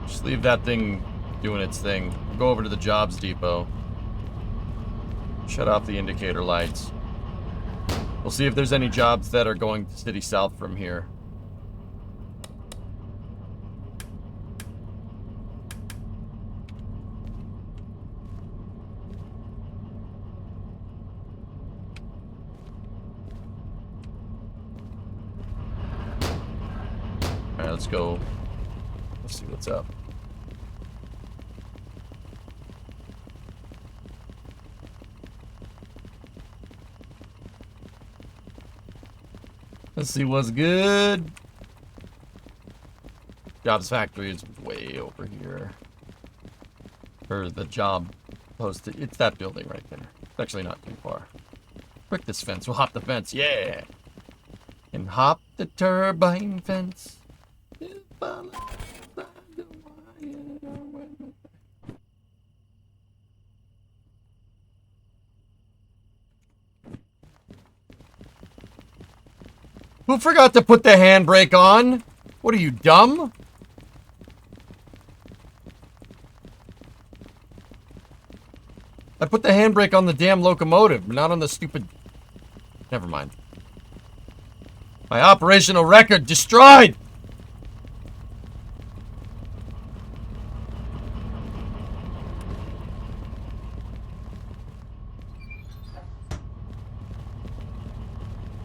just leave that thing doing its thing. Go over to the jobs depot. Shut off the indicator lights. We'll see if there's any jobs that are going to City South from here. Alright, let's go. Let's see what's up. Let's see what's good. Jobs factory is way over here. Or the job posted. It's that building right there. It's actually not too far. Quick this fence. We'll hop the fence. Yeah. And hop the turbine fence. Who forgot to put the handbrake on? What are you, dumb? I put the handbrake on the damn locomotive, not on the stupid... Never mind. My operational record destroyed!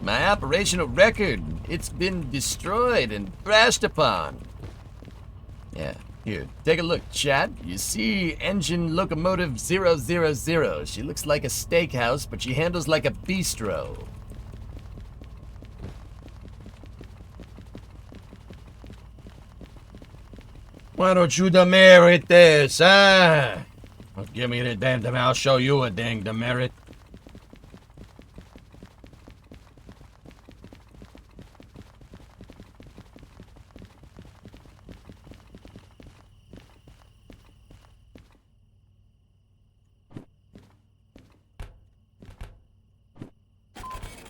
My operational record, it's been destroyed and thrashed upon. Yeah, here, take a look, chat. You see engine locomotive 000. She looks like a steakhouse, but she handles like a bistro. Why don't you demerit this, huh? Well, give me the damn demerit. I'll show you a dang demerit.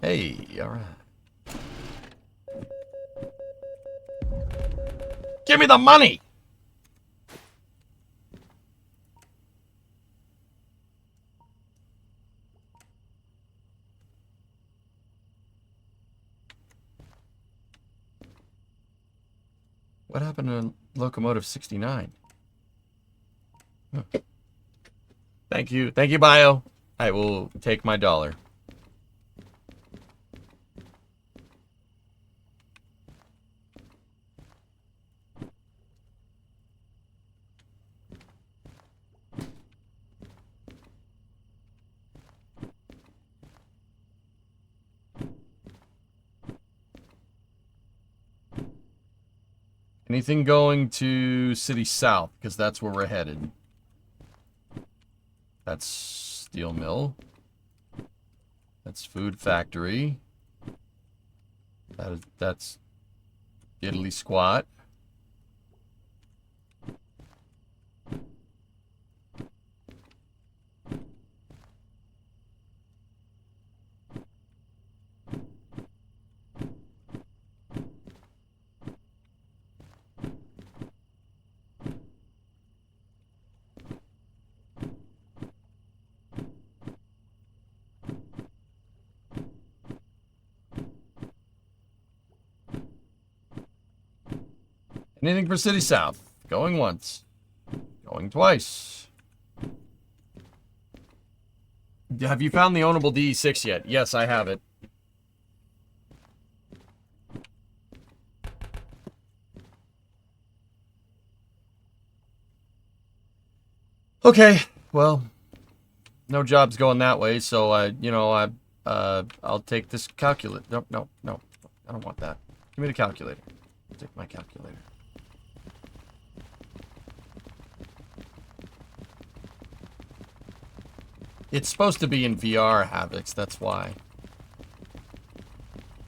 Hey, alright. Give me the money! What happened to Locomotive 69? Huh. Thank you, Bio. I will take my $1. Anything going to City South, because that's where we're headed. That's Steel Mill. That's Food Factory. That's Italy Squat. Anything for City South? Going once. Going twice. Have you found the ownable DE6 yet? Yes, I have it. Okay, well, no job's going that way, so I'll take this calculator. No, I don't want that. Give me the calculator. Take my calculator. It's supposed to be in VR, Havocs, that's why.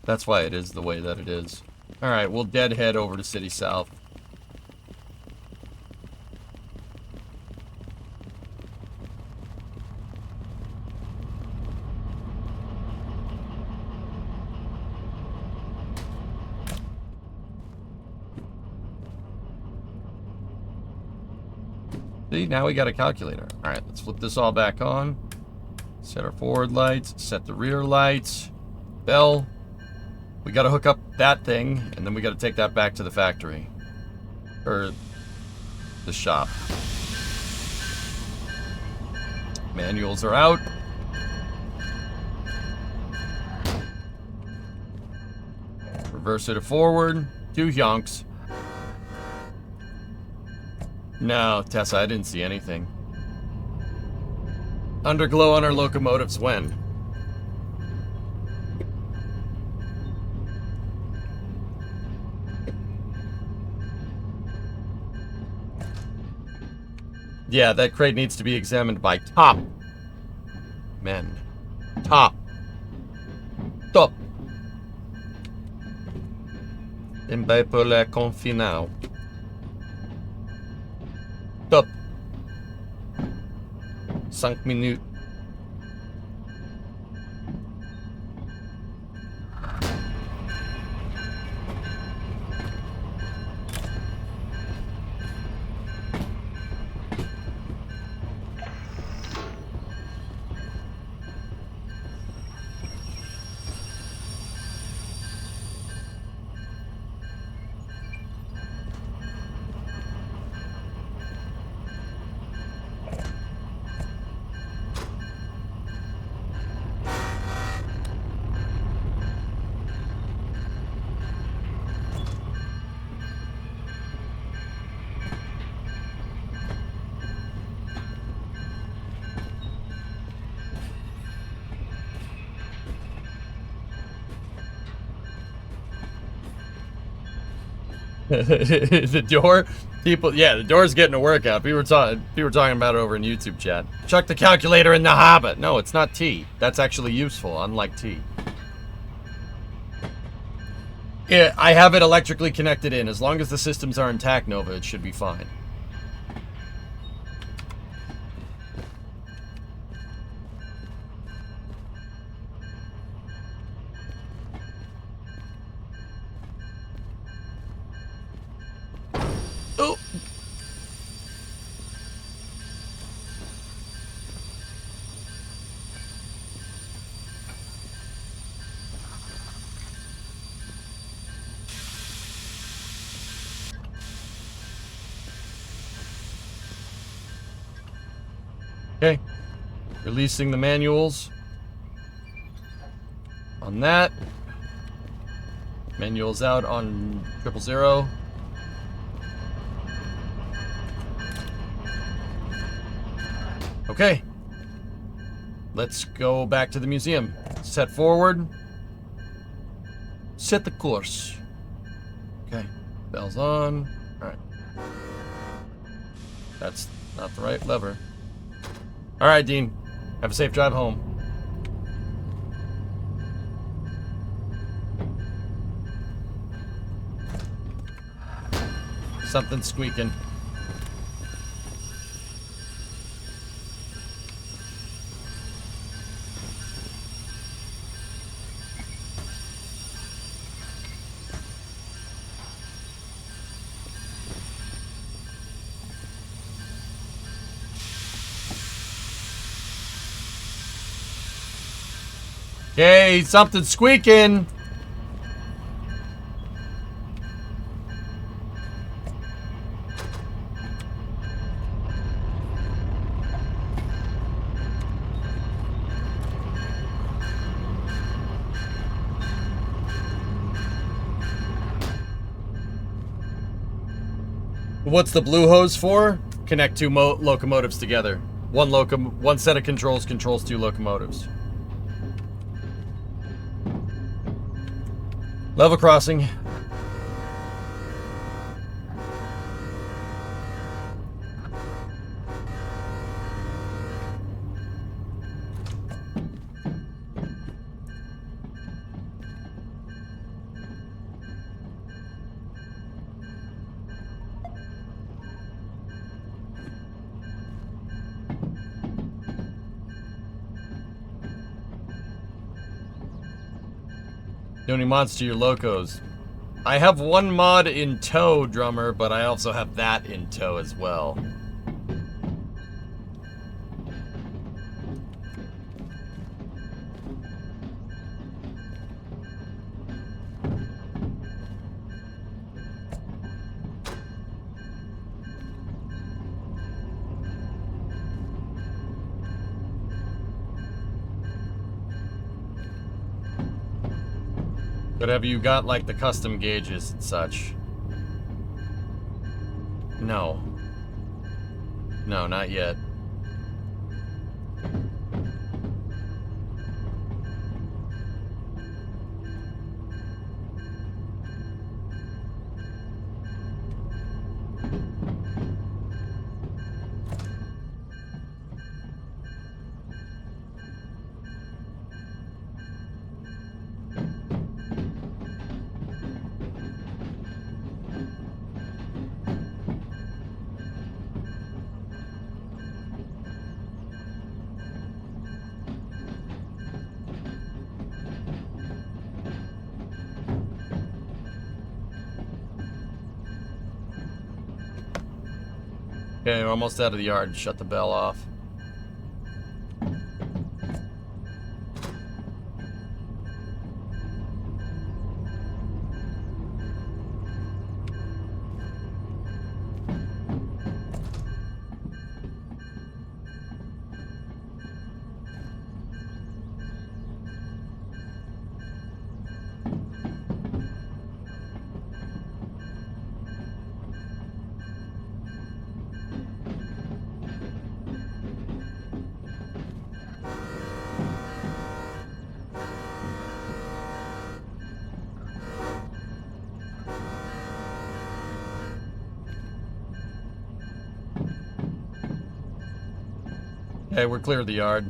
That's why it is the way that it is. Alright, we'll deadhead over to City South. See, now we got a calculator. Alright, let's flip this all back on. Set our forward lights, set the rear lights. Bell. We gotta hook up that thing, and then we gotta take that back to the factory. Or the shop. Manuals are out. Reverse it to forward. 2 yonks. No, Tessa, I didn't see anything. Underglow on our locomotives when? Yeah, that crate needs to be examined by top men. Top. Top. Mbappé confinado. Top. 5 minutes. The door, people, yeah, the door's getting a workout. People were talking about it over in YouTube chat. Chuck the calculator in the Hobbit. No, it's not T. That's actually useful, unlike T. Yeah, I have it electrically connected in. As long as the systems are intact, Nova, it should be fine. Oh. Okay. Releasing the manuals on that. Manuals out on 000. Okay. Let's go back to the museum. Set forward. Set the course. Okay. Bell's on. Alright. That's not the right lever. Alright, Dean. Have a safe drive home. Something's squeaking. Okay, something's squeaking. What's the blue hose for? Connect 2 locomotives together. One set of controls controls 2 locomotives. Level crossing. Doing mods to your locos. I have one mod in tow, drummer, but I also have that in tow as well. But have you got, like, the custom gauges and such? No. No, not yet. Okay, we're almost out of the yard. Shut the bell off. Okay, we're clear of the yard.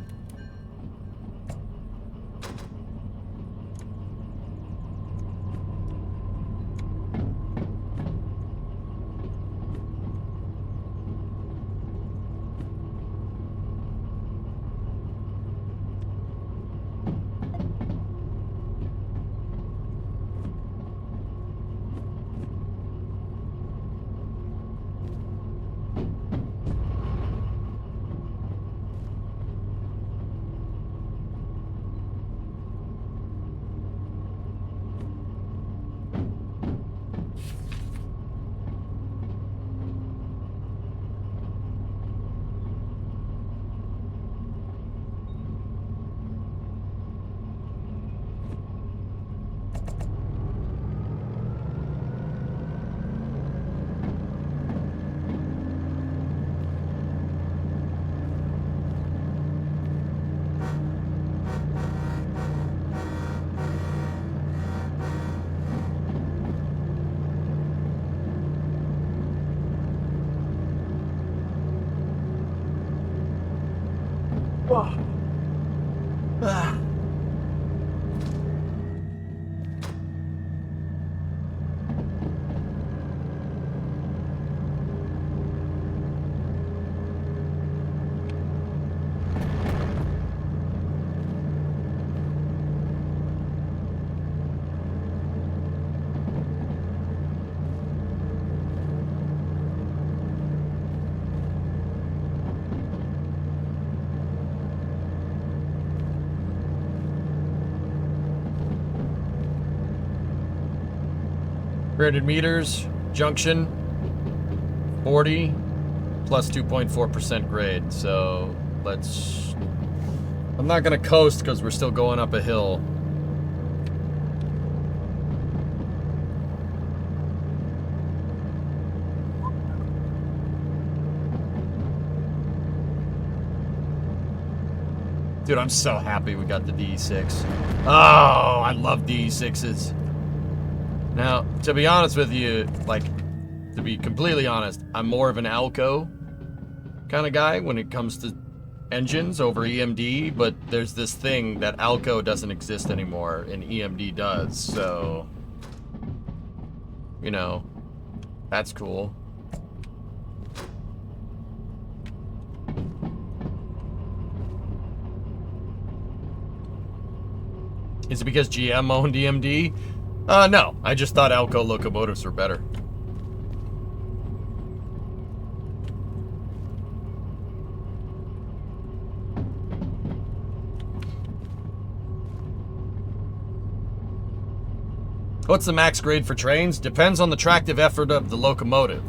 Graded meters, junction, 40, plus 2.4% grade. So let's... I'm not gonna coast because we're still going up a hill. Dude, I'm so happy we got the DE6. Oh, I love DE6s. Now, to be honest with you, like, to be completely honest, I'm more of an Alco kind of guy when it comes to engines over EMD, but there's this thing that Alco doesn't exist anymore and EMD does, so, you know, that's cool. Is it because GM owned EMD? No. I just thought Alco locomotives were better. What's the max grade for trains? Depends on the tractive effort of the locomotive.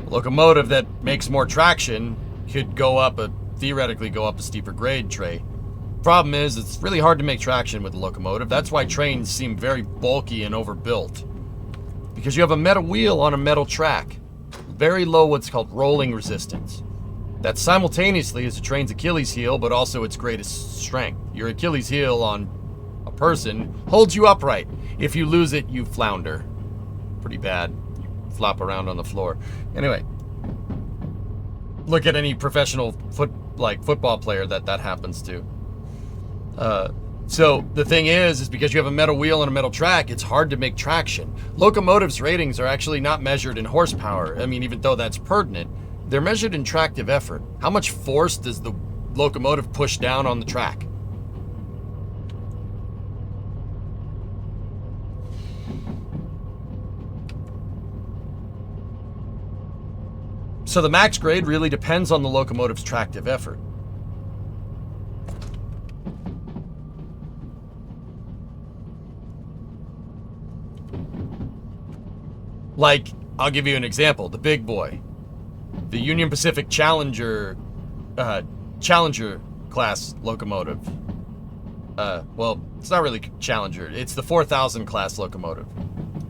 A locomotive that makes more traction could theoretically go up a steeper grade tray. Problem is, it's really hard to make traction with a locomotive. That's why trains seem very bulky and overbuilt. Because you have a metal wheel on a metal track. Very low what's called rolling resistance. That simultaneously is a train's Achilles heel, but also its greatest strength. Your Achilles heel on a person holds you upright. If you lose it, you flounder. Pretty bad. You flop around on the floor. Anyway, look at any professional football player that happens to. So the thing is because you have a metal wheel and a metal track, it's hard to make traction. Locomotives' ratings are actually not measured in horsepower. I mean, even though that's pertinent, they're measured in tractive effort. How much force does the locomotive push down on the track? So the max grade really depends on the locomotive's tractive effort. Like, I'll give you an example. The big boy. The Union Pacific Challenger class locomotive. Well, it's not really Challenger. It's the 4000 class locomotive.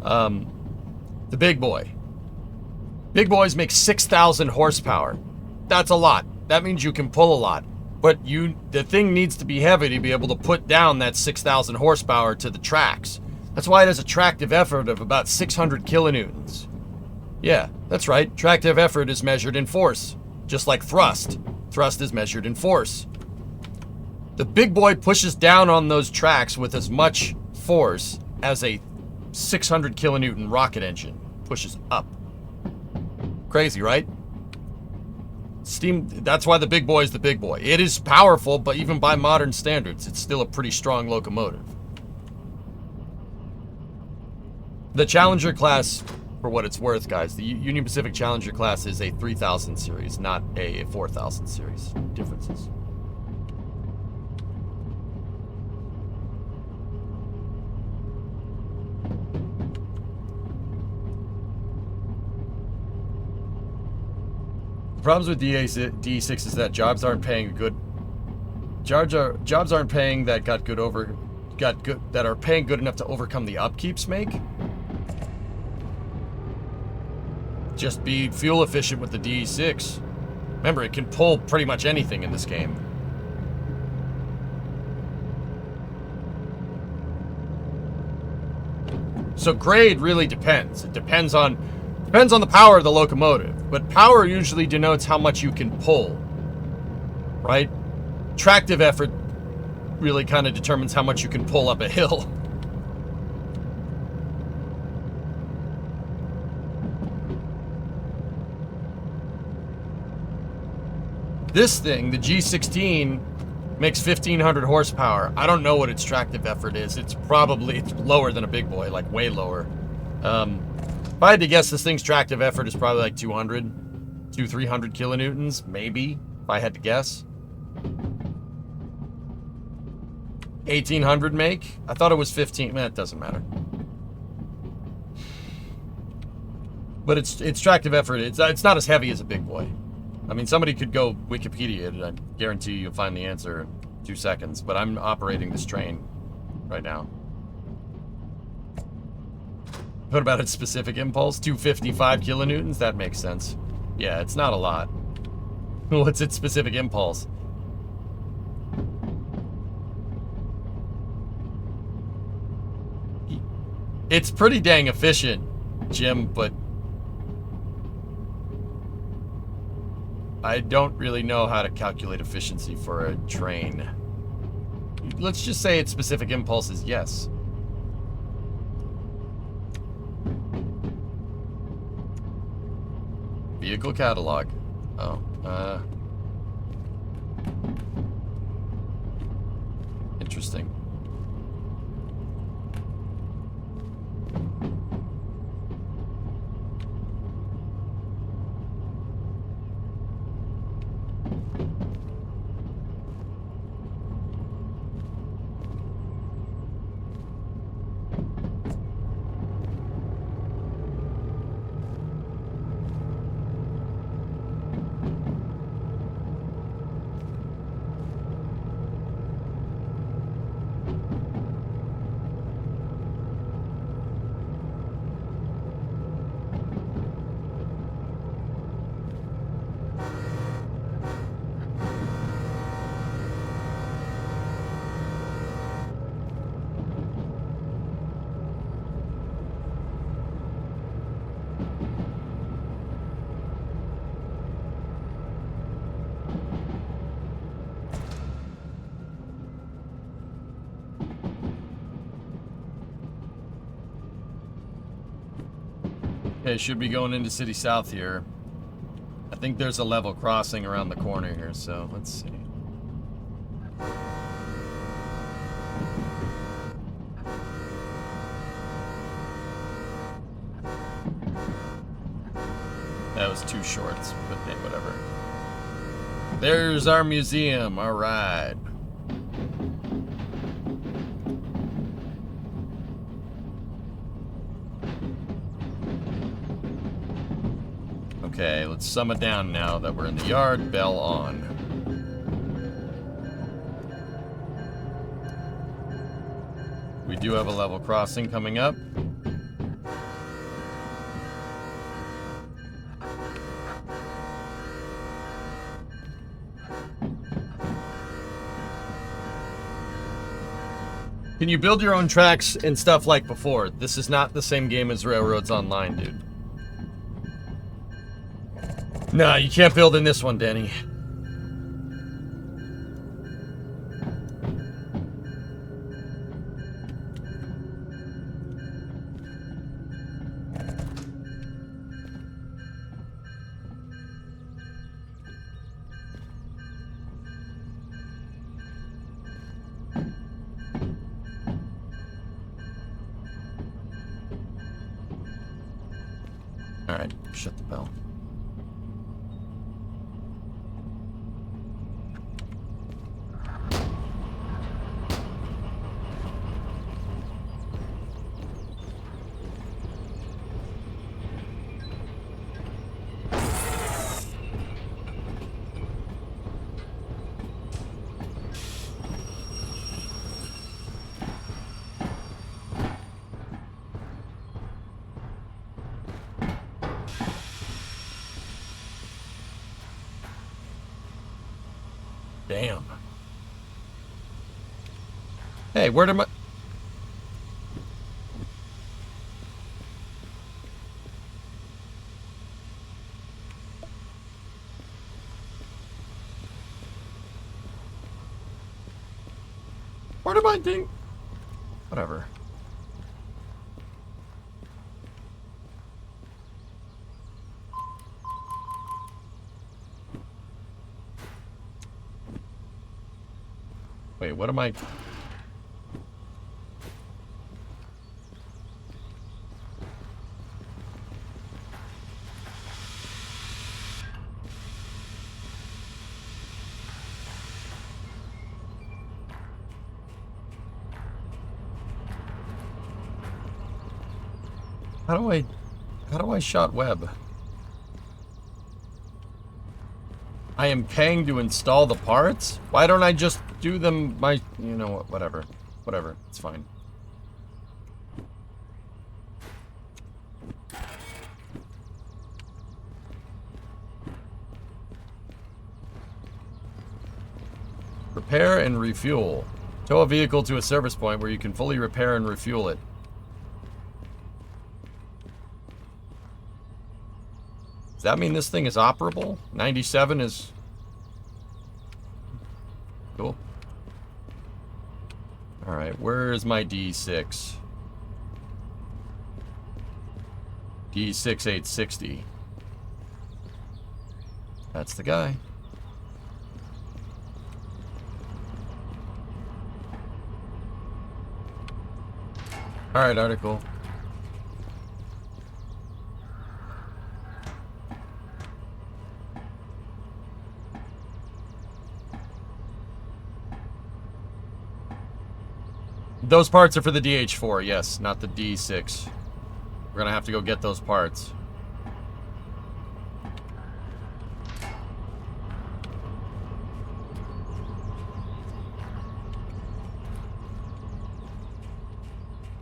The big boy. Big boys make 6,000 horsepower. That's a lot. That means you can pull a lot. But the thing needs to be heavy to be able to put down that 6,000 horsepower to the tracks. That's why it has a tractive effort of about 600 kilonewtons. Yeah, that's right. Tractive effort is measured in force. Just like thrust. Thrust is measured in force. The big boy pushes down on those tracks with as much force as a 600 kilonewton rocket engine pushes up. Crazy, right? Steam, that's why the big boy is the big boy. It is powerful, but even by modern standards, it's still a pretty strong locomotive. The Challenger class, for what it's worth, guys, the Union Pacific Challenger class is a 3000 series, not a 4000 series. Differences. Problems with DE6 is that jobs aren't paying good. Jobs aren't paying that that are paying good enough to overcome the upkeeps make. Just be fuel efficient with the DE6. Remember, it can pull pretty much anything in this game. So grade really depends. It depends on the power of the locomotive, but power usually denotes how much you can pull, right? Tractive effort really kind of determines how much you can pull up a hill. This thing, the G16, makes 1500 horsepower. I don't know what its tractive effort is. It's lower than a big boy, like way lower. If I had to guess, this thing's tractive effort is probably like 300 kilonewtons, maybe, if I had to guess. 1800 make? I thought it was 15. It doesn't matter. But its tractive effort, it's not as heavy as a big boy. I mean, somebody could go Wikipedia it, and I guarantee you'll find the answer in 2 seconds. But I'm operating this train right now. What about its specific impulse? 255 kilonewtons? That makes sense. Yeah, it's not a lot. What's its specific impulse? It's pretty dang efficient, Jim, but I don't really know how to calculate efficiency for a train. Let's just say its specific impulse is yes. Vehicle catalog. Oh, interesting. Okay, should be going into City South here. I think there's a level crossing around the corner here, so let's see. That was 2 shorts, but hey, whatever. There's our museum, alright. Okay, let's sum it down now that we're in the yard. Bell on. We do have a level crossing coming up. Can you build your own tracks and stuff like before? This is not the same game as Railroads Online, dude. No, you can't build in this one, Danny. All right, shut the bell. Damn. Hey, where did my... Where did my thing... Whatever. Wait, what am I... How do I shot web? I am paying to install the parts? Why don't I just do them you know what, whatever. Whatever, it's fine. Repair and refuel. Tow a vehicle to a service point where you can fully repair and refuel it. Does that mean this thing is operable? 97 is... Cool. Alright, where is my D6? D6860. That's the guy. Alright, article. Those parts are for the DH4, yes, not the D6. We're gonna have to go get those parts.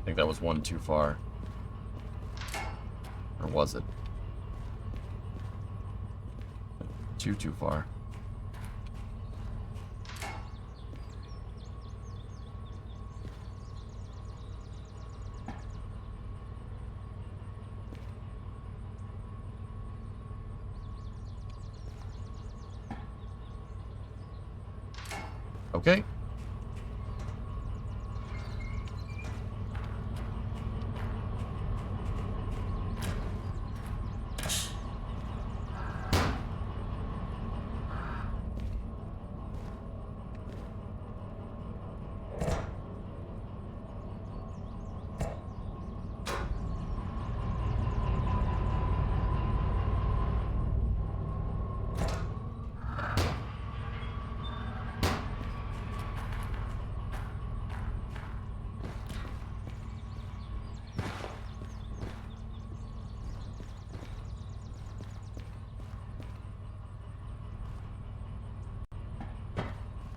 I think that was one too far. Or was it? Too far. Okay.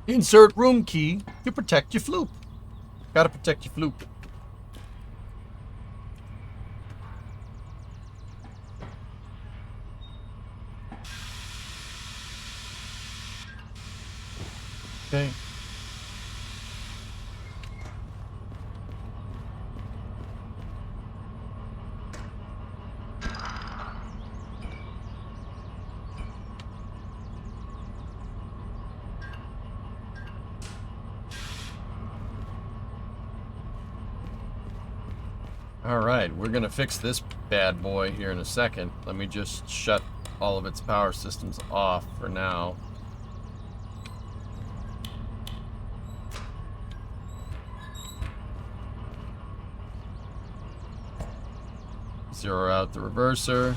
Insert room key to protect your floop. Gotta protect your floop. Okay. All right, we're gonna fix this bad boy here in a second. Let me just shut all of its power systems off for now. Zero out the reverser.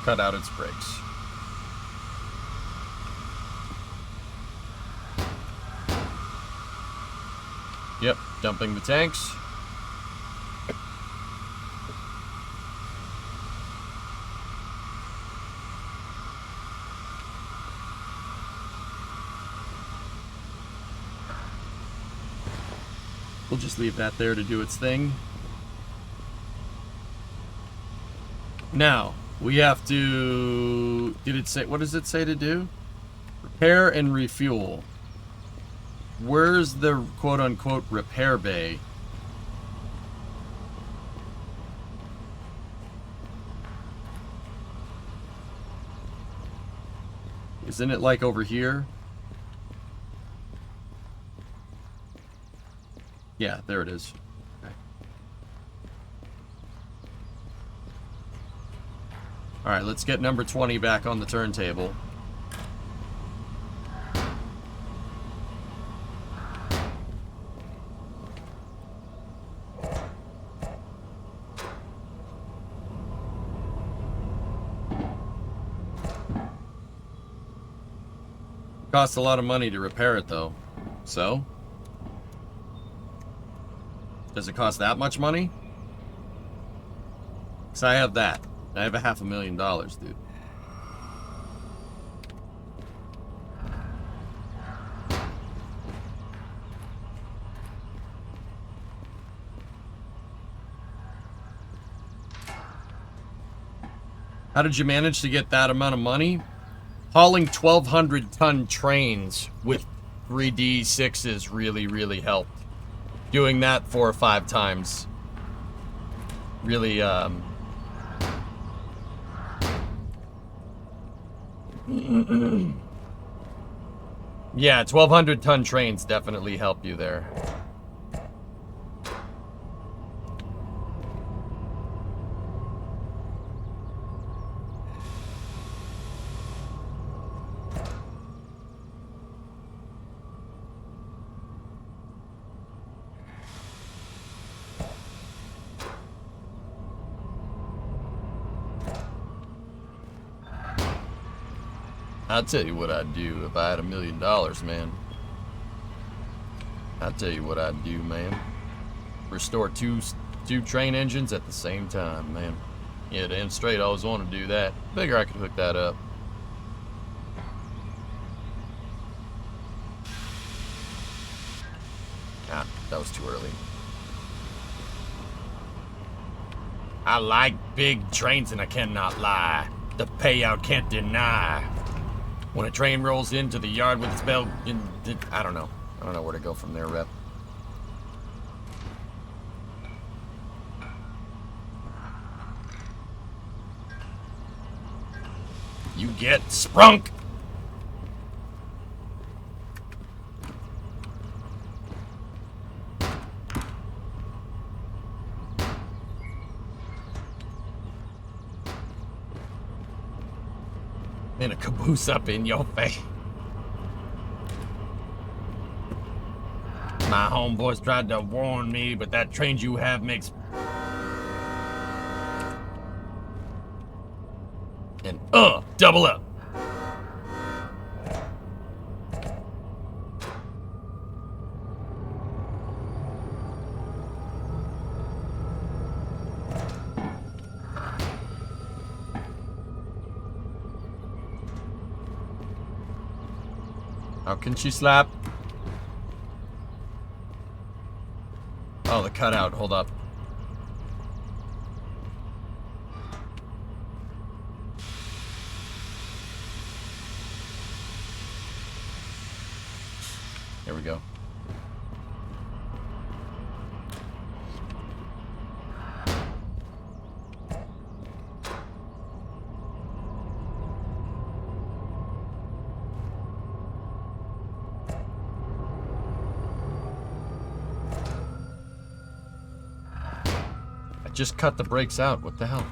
Cut out its brakes. Yep, dumping the tanks. We'll just leave that there to do its thing. Now, we have to... Did it say... What does it say to do? Repair and refuel. Where's the quote-unquote repair bay? Isn't it like over here? Yeah, there it is. Okay. Alright, let's get number 20 back on the turntable. Costs a lot of money to repair it, though. So? Does it cost that much money? Because I have that. I have $500,000, dude. How did you manage to get that amount of money? Hauling 1,200-ton trains with 3D6s really helped. Doing that 4 or 5 times really, yeah, 1,200-ton trains definitely help you there. I'll tell you what I'd do if I had $1 million, man. I'll tell you what I'd do, man. Restore two train engines at the same time, man. Yeah, damn straight, I always wanted to do that. Figure I could hook that up. Ah, that was too early. I like big trains and I cannot lie. The payout can't deny. When a train rolls into the yard with its bell, I don't know. I don't know where to go from there, Rep. You get sprunk! And a caboose up in your face. My homeboys tried to warn me, but that train you have makes... And, double up. How can she slap? Oh, the cutout. Hold up. There we go. I just cut the brakes out. What the hell?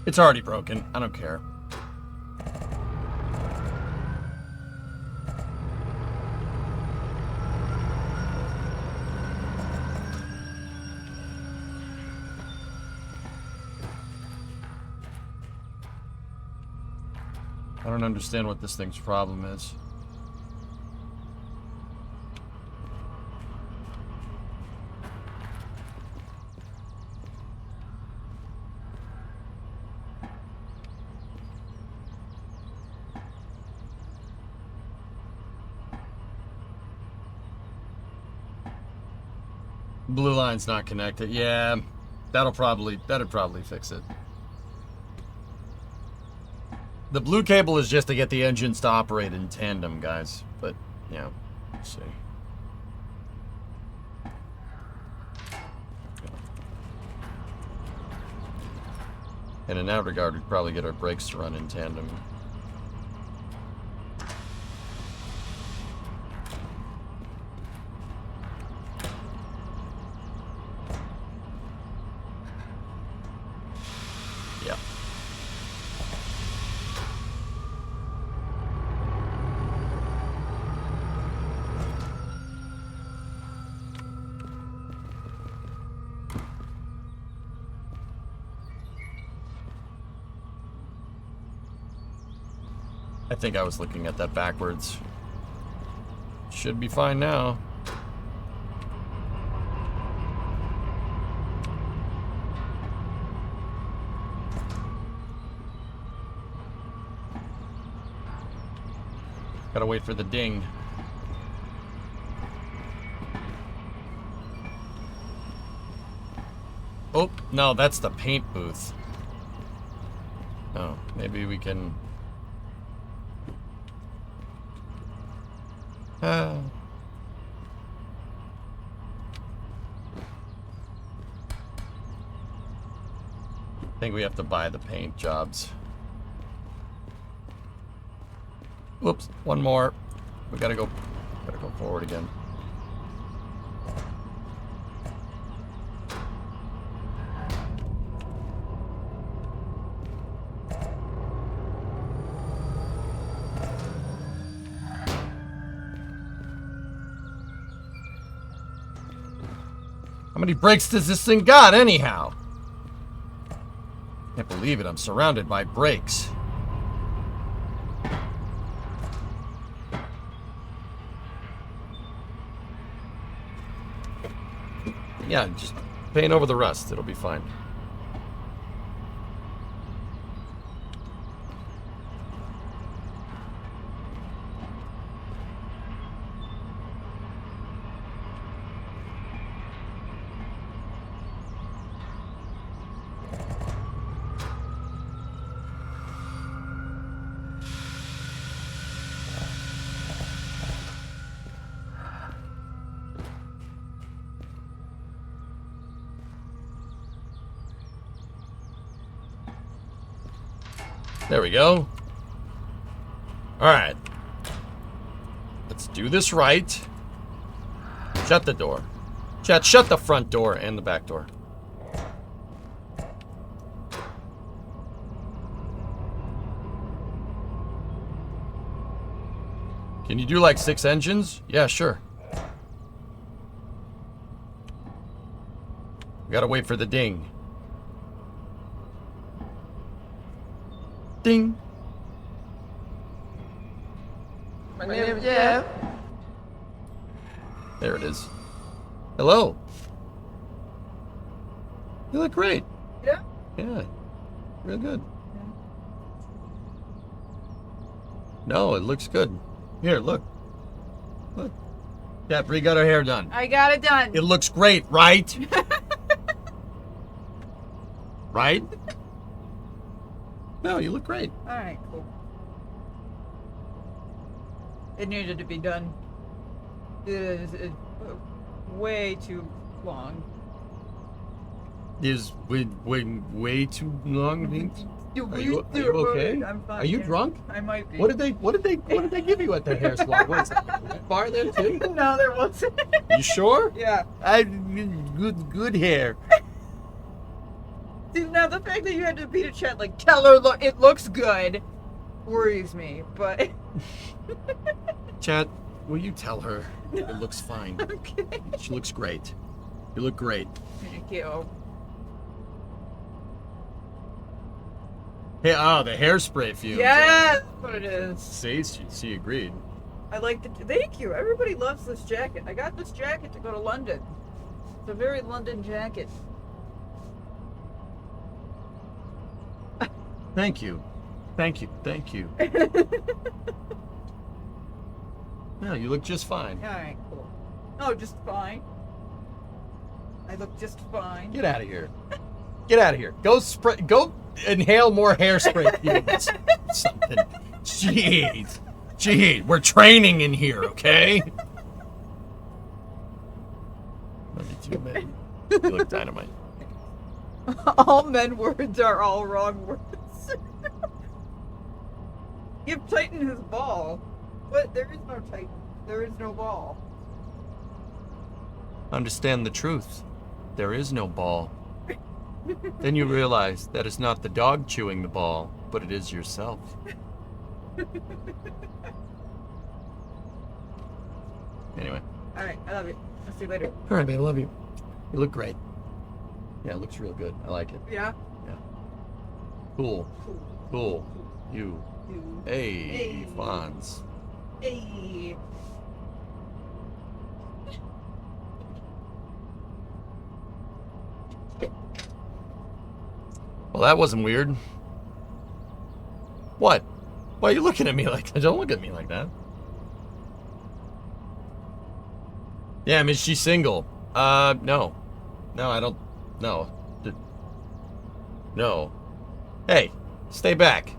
It's already broken. I don't care. I don't understand what this thing's problem is. Blue line's not connected. Yeah, that'd probably fix it. The blue cable is just to get the engines to operate in tandem, guys. But yeah, we'll see. And in that regard, we'd probably get our brakes to run in tandem. Yeah. I think I was looking at that backwards. Should be fine now. Gotta wait for the ding. Oh, no, that's the paint booth. Oh, maybe we can... I think we have to buy the paint jobs. Whoops, one more. We gotta go forward again. How many brakes does this thing got, anyhow? Can't believe it, I'm surrounded by brakes. Yeah, just paint over the rust, it'll be fine. There we go. Alright. Let's do this right. Shut the door. Chat, shut the front door and the back door. Can you do like 6 engines? Yeah, sure. We gotta wait for the ding. Ding. My name is Jeff. There it is. Hello. You look great. Yeah. Yeah. Real good. No, it looks good. Here, look. Look. Yeah, Bree got her hair done. I got it done. It looks great, right? Right? No, you look great. All right, cool. It needed to be done. It is way too long. Is way too long? Are you okay? I'm fine. Are you yeah. drunk? I might be. What did they give you at the hair salon? What's that bar there too? No, there wasn't. You sure? Yeah. I good hair. See, now the fact that you had to beat a chat like, tell her it looks good, worries me. But Chat, will you tell her it looks fine? okay. She looks great. You look great. Thank you. Hey, the hairspray fumes. Yeah, that's what it is. See, she agreed. I like the. Thank you. Everybody loves this jacket. I got this jacket to go to London. It's a very London jacket. Thank you. Thank you. Thank you. No, you look just fine. All right, cool. Oh, just fine. I look just fine. Get out of here. Get out of here. Go inhale more hairspray fumes. Something. Jeez. We're training in here, okay? Love you too, man. You look dynamite. All men words are all wrong words. Give Titan his ball. But there is no Titan. There is no ball. Understand the truth. There is no ball. Then you realize that it's not the dog chewing the ball, but it is yourself. Anyway. Alright, I love you. I'll see you later. All right, babe. I love you. You look great. Yeah, it looks real good. I like it. Yeah? Yeah. Cool. Cool. Cool. You. You. Hey, Hey. Fonz. Hey. Well, that wasn't weird. What? Why are you looking at me like that? Don't look at me like that. Yeah, is she single? No. No, I don't. No. No. Hey, stay back.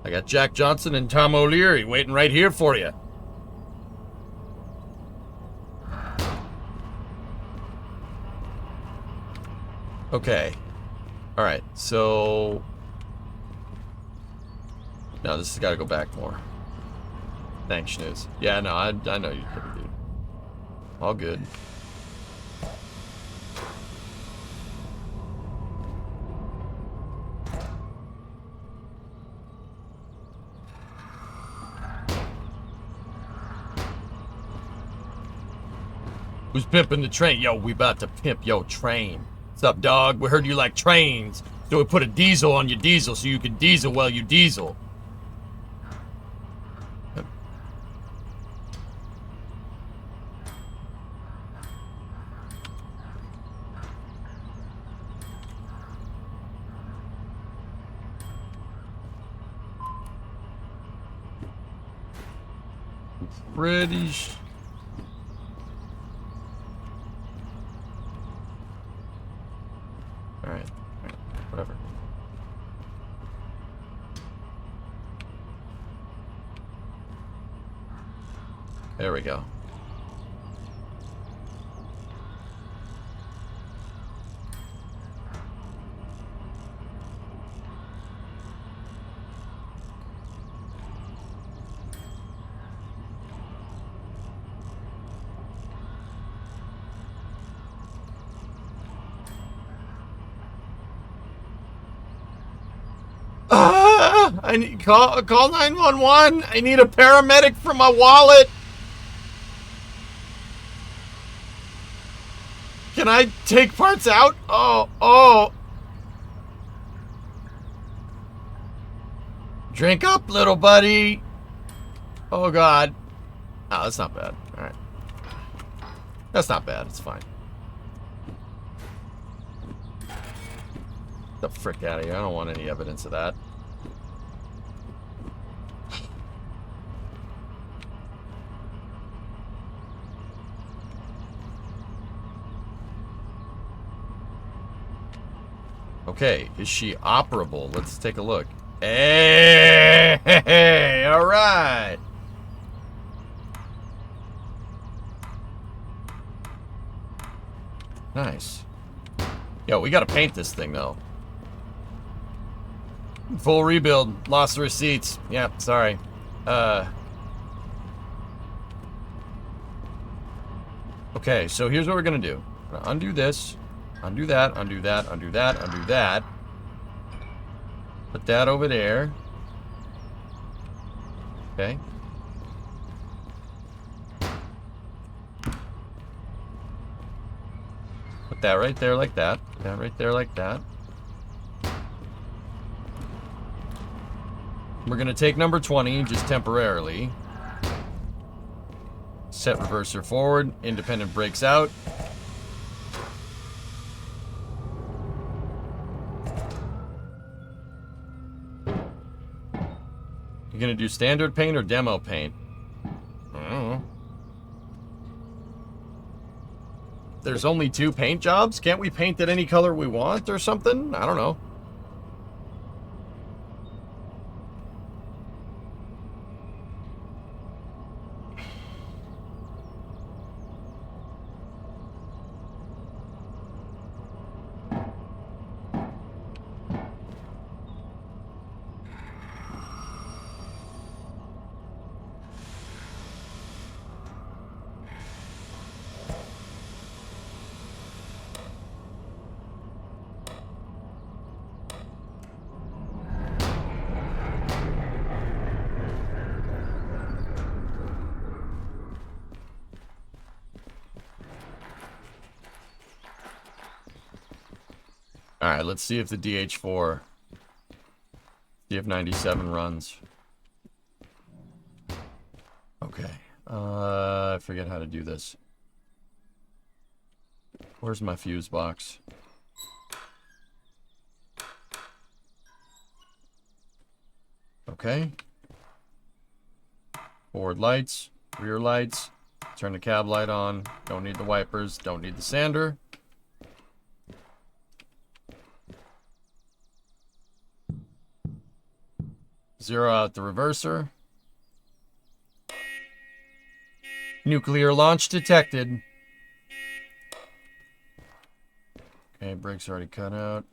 I got Jack Johnson and Tom O'Leary waiting right here for you. Okay. Alright, so... No, this has got to go back more. Thanks, Schnooze. Yeah, no, I know you could do. All good. Who's pimping the train? Yo, we about to pimp your train. What's up, dog? We heard you like trains, so we put a diesel on your diesel so you can diesel while you diesel. British. Alright, whatever. There we go. I need call 911. I need a paramedic for my wallet. Can I take parts out? Oh. Drink up, little buddy. Oh, God. Oh, that's not bad. All right. That's not bad. It's fine. Get the frick out of here. I don't want any evidence of that. Okay, is she operable? Let's take a look. Hey, all right. Nice. Yo, we gotta paint this thing, though. Full rebuild. Lost the receipts. Yeah, sorry. Okay, so here's what we're gonna do. We're gonna undo this. Undo that, undo that, undo that, undo that. Put that over there. Okay. Put that right there like that. Put that right there like that. We're going to take number 20, just temporarily. Set reverser forward. Independent brakes out. You gonna do standard paint or demo paint? I don't know. There's only 2 paint jobs? Can't we paint it any color we want or something? I don't know. Alright, let's see if the DH4 DF97 runs. Okay. I forget how to do this. Where's my fuse box? Okay. Forward lights, rear lights. Turn the cab light on. Don't need the wipers. Don't need the sander. Zero out the reverser. Nuclear launch detected. Okay, brakes already cut out.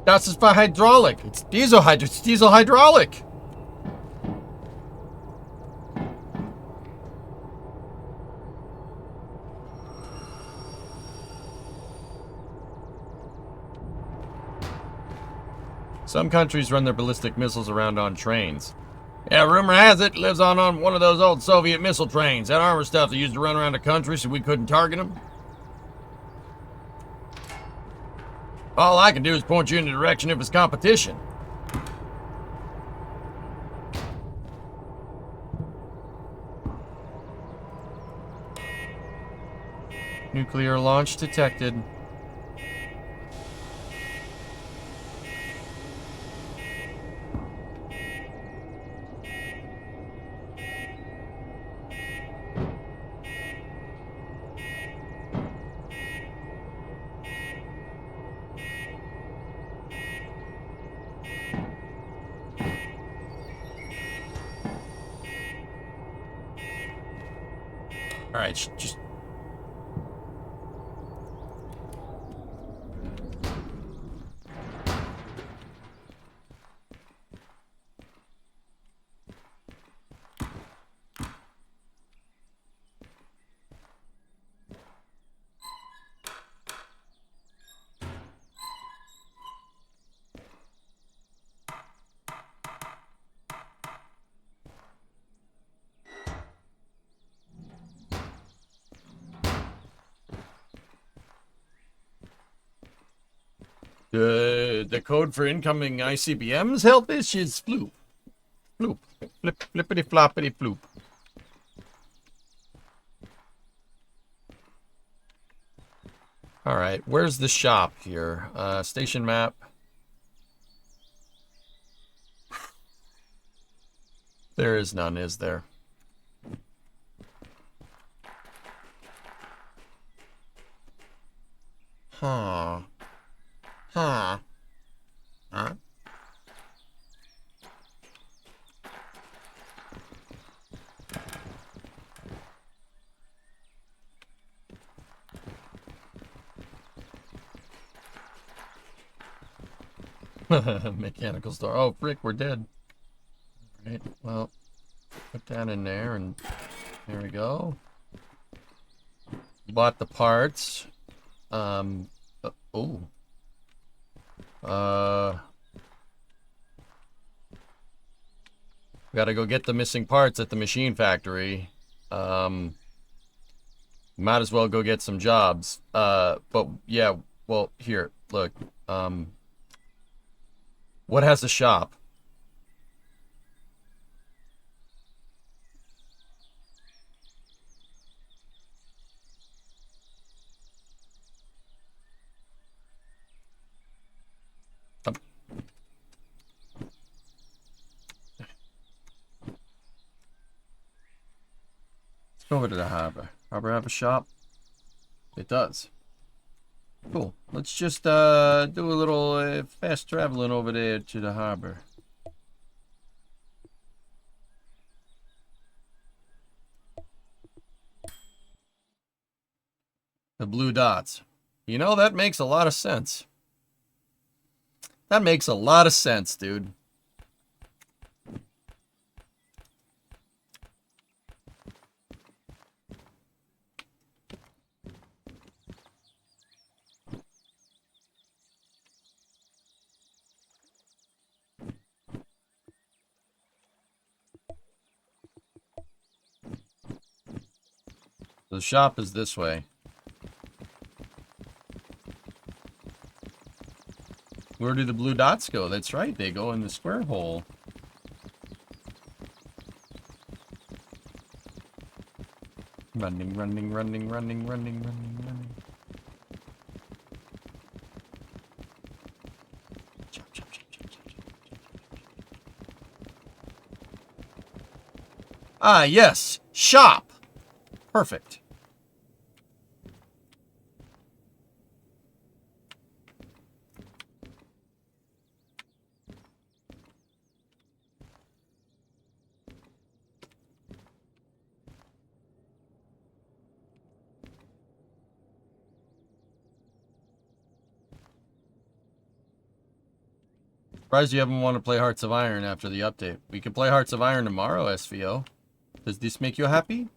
Das ist by hydraulic. It's diesel hydraulic. Some countries run their ballistic missiles around on trains. Yeah, rumor has it lives on one of those old Soviet missile trains. That armor stuff they used to run around the country so we couldn't target them. All I can do is point you in the direction of his competition. Nuclear launch detected. All right, just. The code for incoming ICBM's health is floop. Floop. Flip, flippity floppity floop. Alright, where's the shop here? Station map. There is none, is there? Huh. Huh. Huh? Mechanical store. Oh, frick, we're dead. Right, well, put that in there, and there we go. Bought the parts. Oh. Gotta go get the missing parts at the machine factory. Might as well go get some jobs. But yeah, well, here, look. What has a shop? Let's go over to the harbor. Harbor have a shop? It does. Cool. Let's just do a little fast traveling over there to the harbor. The blue dots. You know, that makes a lot of sense. That makes a lot of sense, dude. The shop is this way. Where do the blue dots go? That's right, they go in the square hole. Running, running, running, running, running, running, running. Chop, chop, chop, chop, chop, chop, chop. Ah, yes! Shop! Perfect. Surprised you haven't want to play Hearts of Iron after the update. We can play Hearts of Iron tomorrow, SVO. Does this make you happy?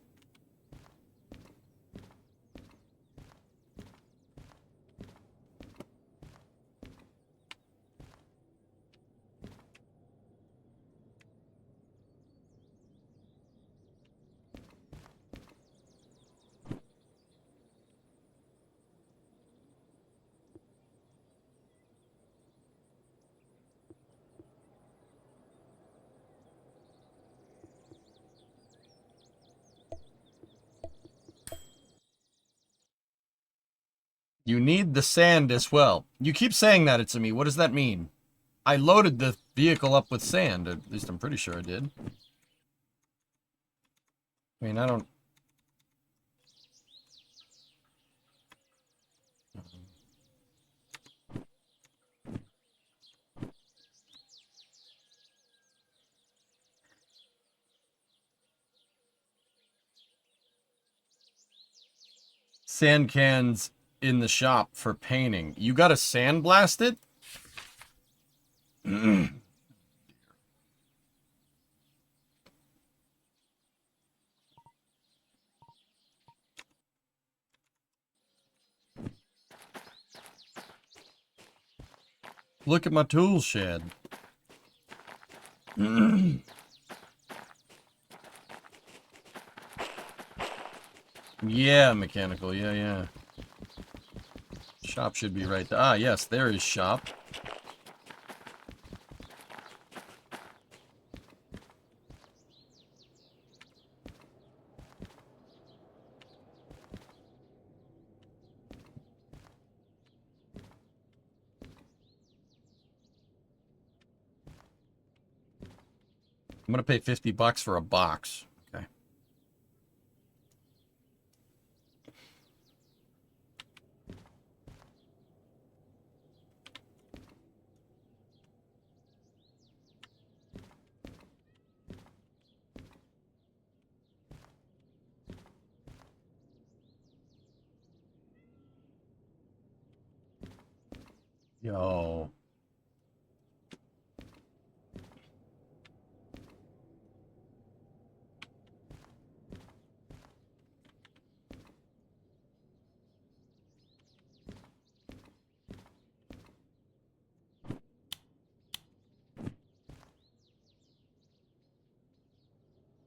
You need the sand as well. You keep saying that to me. What does that mean? I loaded the vehicle up with sand. At least I'm pretty sure I did. I mean, I don't... sand cans in the shop for painting. You got to sandblast it? Look at my tool shed. Yeah, mechanical. Yeah. Shop should be right there. Ah, yes, there is shop. I'm gonna pay $50 for a box. Okay. Yo.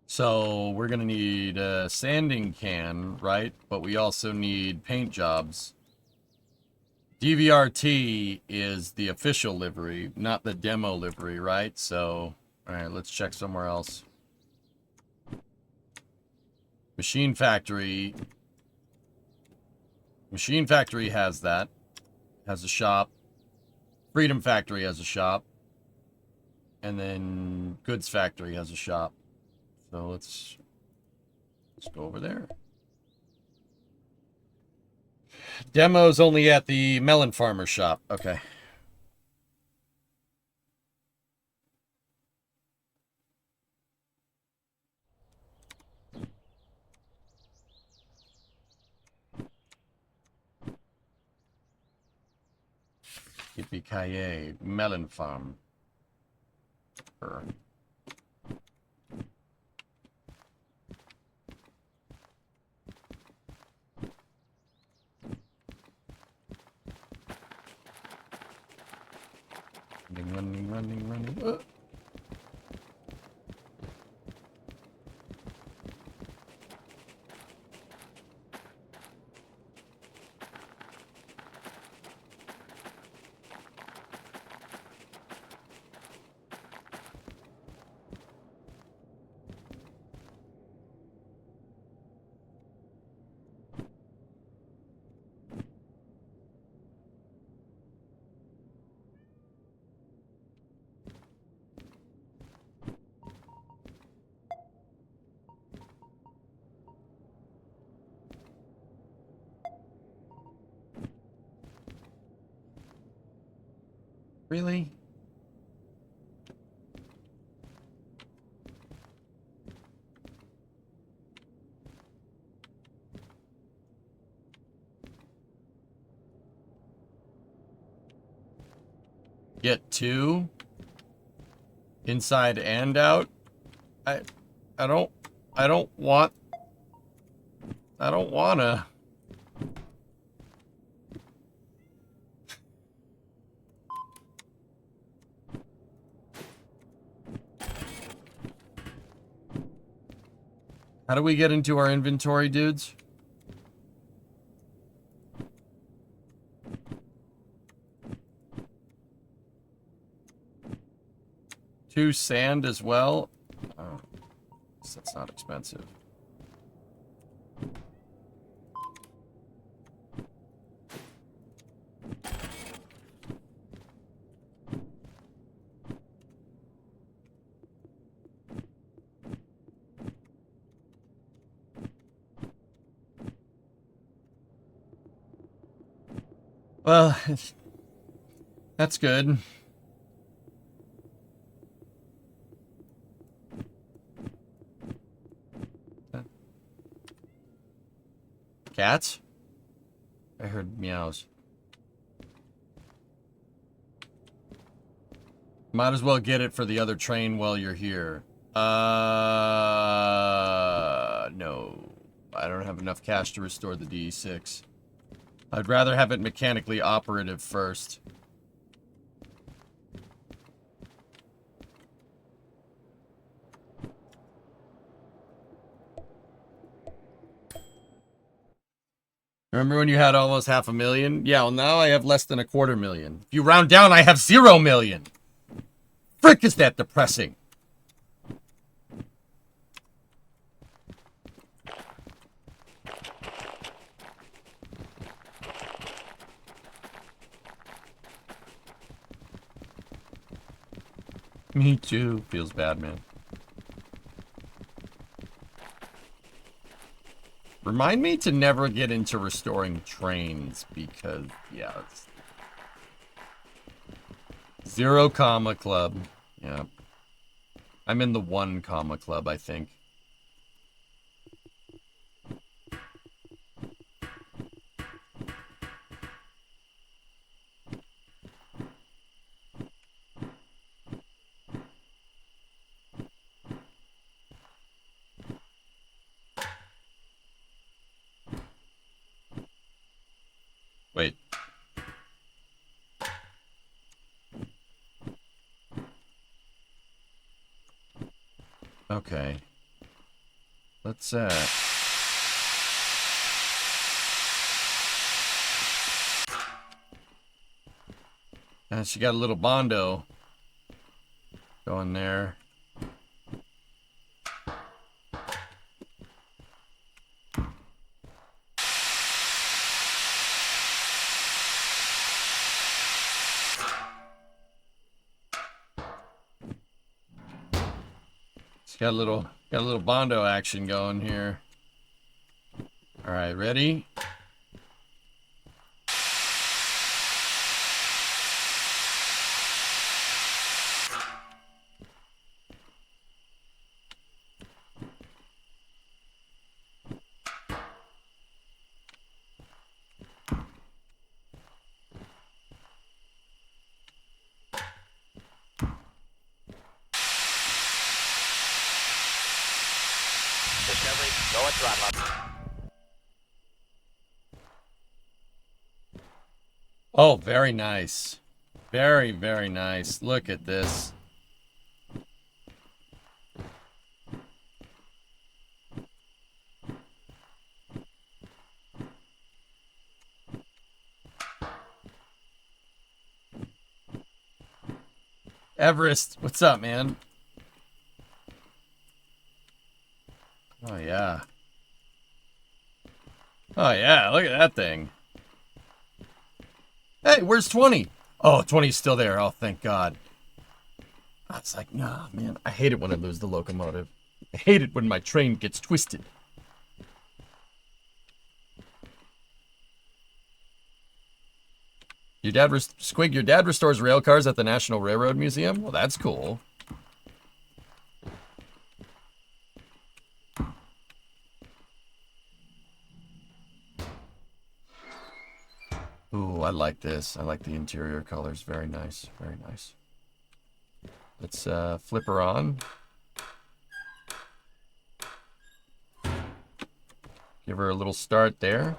So we're gonna need a sanding can, right? But we also need paint jobs. DVRT is the official livery, not the demo livery, right? So, all right, let's check somewhere else. Machine Factory. Machine Factory has that. Has a shop. Freedom Factory has a shop. And then Goods Factory has a shop. So let's go over there. Demo's only at the Melon Farmer shop. Okay. Yippee-ki-yay. Melon Farm. Running. Really? Get two? Inside and out? I don't wanna. How do we get into our inventory, dudes? Two sand as well? Oh, that's not expensive. Well, that's good. Cats? I heard meows. Might as well get it for the other train while you're here. No. I don't have enough cash to restore the DE6. I'd rather have it mechanically operative first. Remember when you had almost 500,000? Yeah, well now I have less than 250,000. If you round down, I have 0 million. Frick, is that depressing? Me too. Feels bad, man. Remind me to never get into restoring trains because, yeah, it's 0 comma club. Yeah. I'm in the 1 comma club, I think. Wait. Okay. Let's, she got a little bondo going there. Got a little bondo action going here. All right, ready? Discovery, go at throttle up. Oh, very nice. Very, very nice. Look at this. Everest, what's up, man? Oh, yeah. Oh, yeah, look at that thing. Hey, where's 20? Oh, 20's still there. Oh, thank God. I was like, nah, man. I hate it when I lose the locomotive. I hate it when my train gets twisted. Your dad, Squig, your dad restores rail cars at the National Railroad Museum? Well, that's cool. Ooh, I like this. I like the interior colors. Very nice. Very nice. Let's flip her on. Give her a little start there.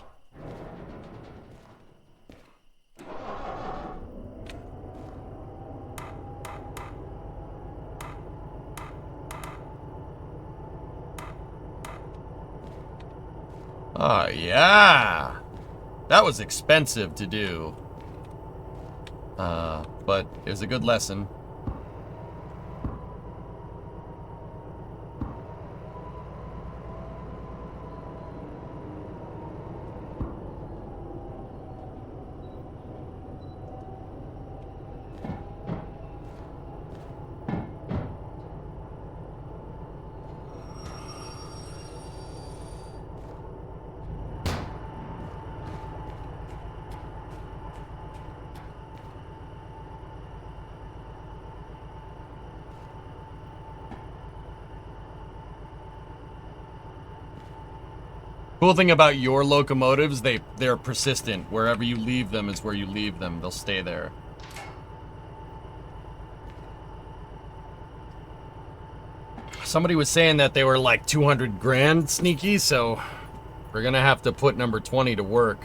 Oh, yeah. That was expensive to do. But it was a good lesson. Cool thing about your locomotives, they're persistent. Wherever you leave them is where you leave them. They'll stay there. Somebody was saying that they were like 200 grand sneaky, so we're gonna have to put number 20 to work.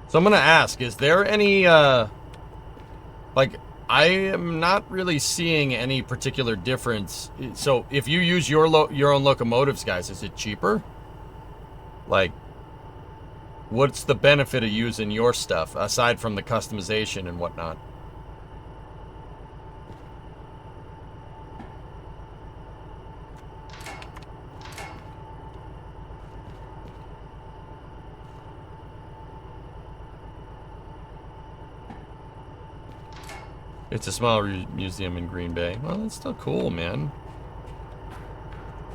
So I'm gonna ask, is there any, like, I am not really seeing any particular difference. So if you use your own locomotives, guys, is it cheaper? Like, what's the benefit of using your stuff, aside from the customization and whatnot? It's a small museum in Green Bay. Well, that's still cool, man.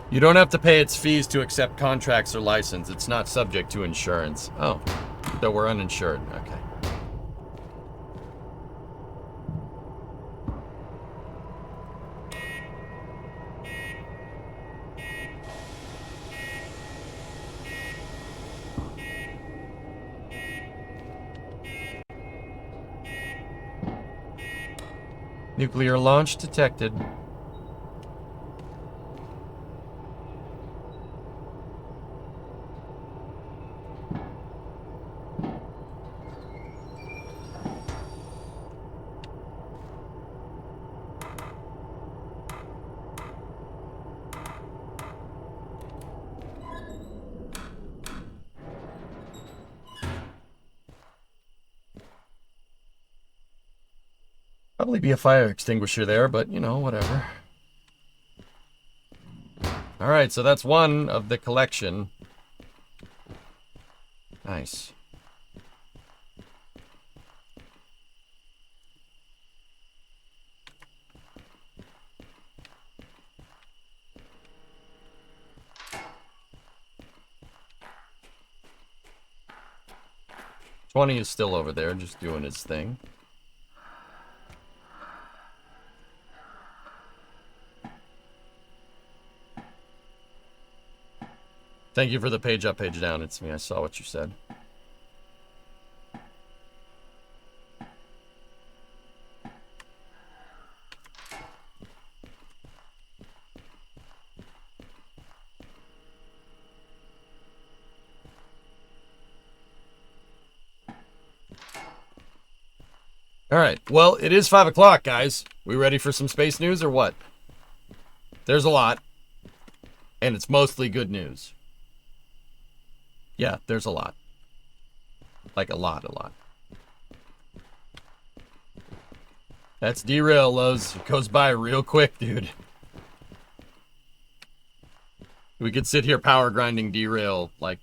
You don't have to pay its fees to accept contracts or license. It's not subject to insurance. Oh, so we're uninsured. Okay. Nuclear launch detected. Probably be a fire extinguisher there, but you know, whatever. All right, so that's one of the collection. Nice. $20 is still over there, just doing its thing. Thank you for the page up, page down. It's me. I saw what you said. All right. Well, it is 5 o'clock, guys. We ready for some space news or what? There's a lot. And it's mostly good news. Yeah, there's a lot. Like a lot. That's Derail, Lowe's. It goes by real quick, dude. We could sit here power grinding Derail, like,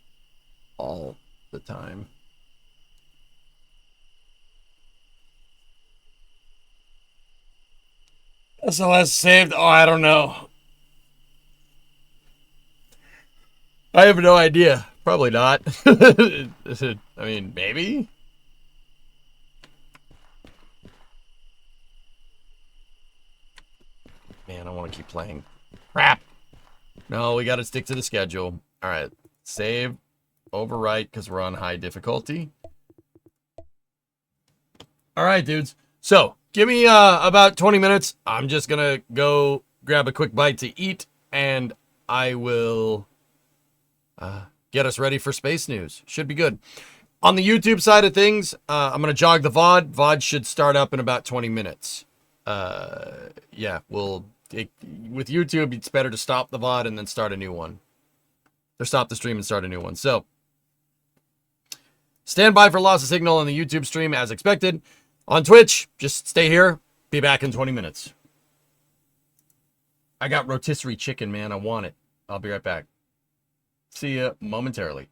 all the time. SLS saved? Oh, I don't know. I have no idea. Probably not. I mean, maybe? Man, I want to keep playing. Crap. No, we got to stick to the schedule. All right. Save. Overwrite because we're on high difficulty. All right, dudes. So, give me about 20 minutes. I'm just going to go grab a quick bite to eat, and I will get us ready for space news. Should be good. On the YouTube side of things, I'm going to jog the VOD. VOD should start up in about 20 minutes. Yeah, with YouTube, it's better to stop the VOD and then start a new one. Or stop the stream and start a new one. So, stand by for loss of signal on the YouTube stream as expected. On Twitch, just stay here. Be back in 20 minutes. I got rotisserie chicken, man. I want it. I'll be right back. See you momentarily.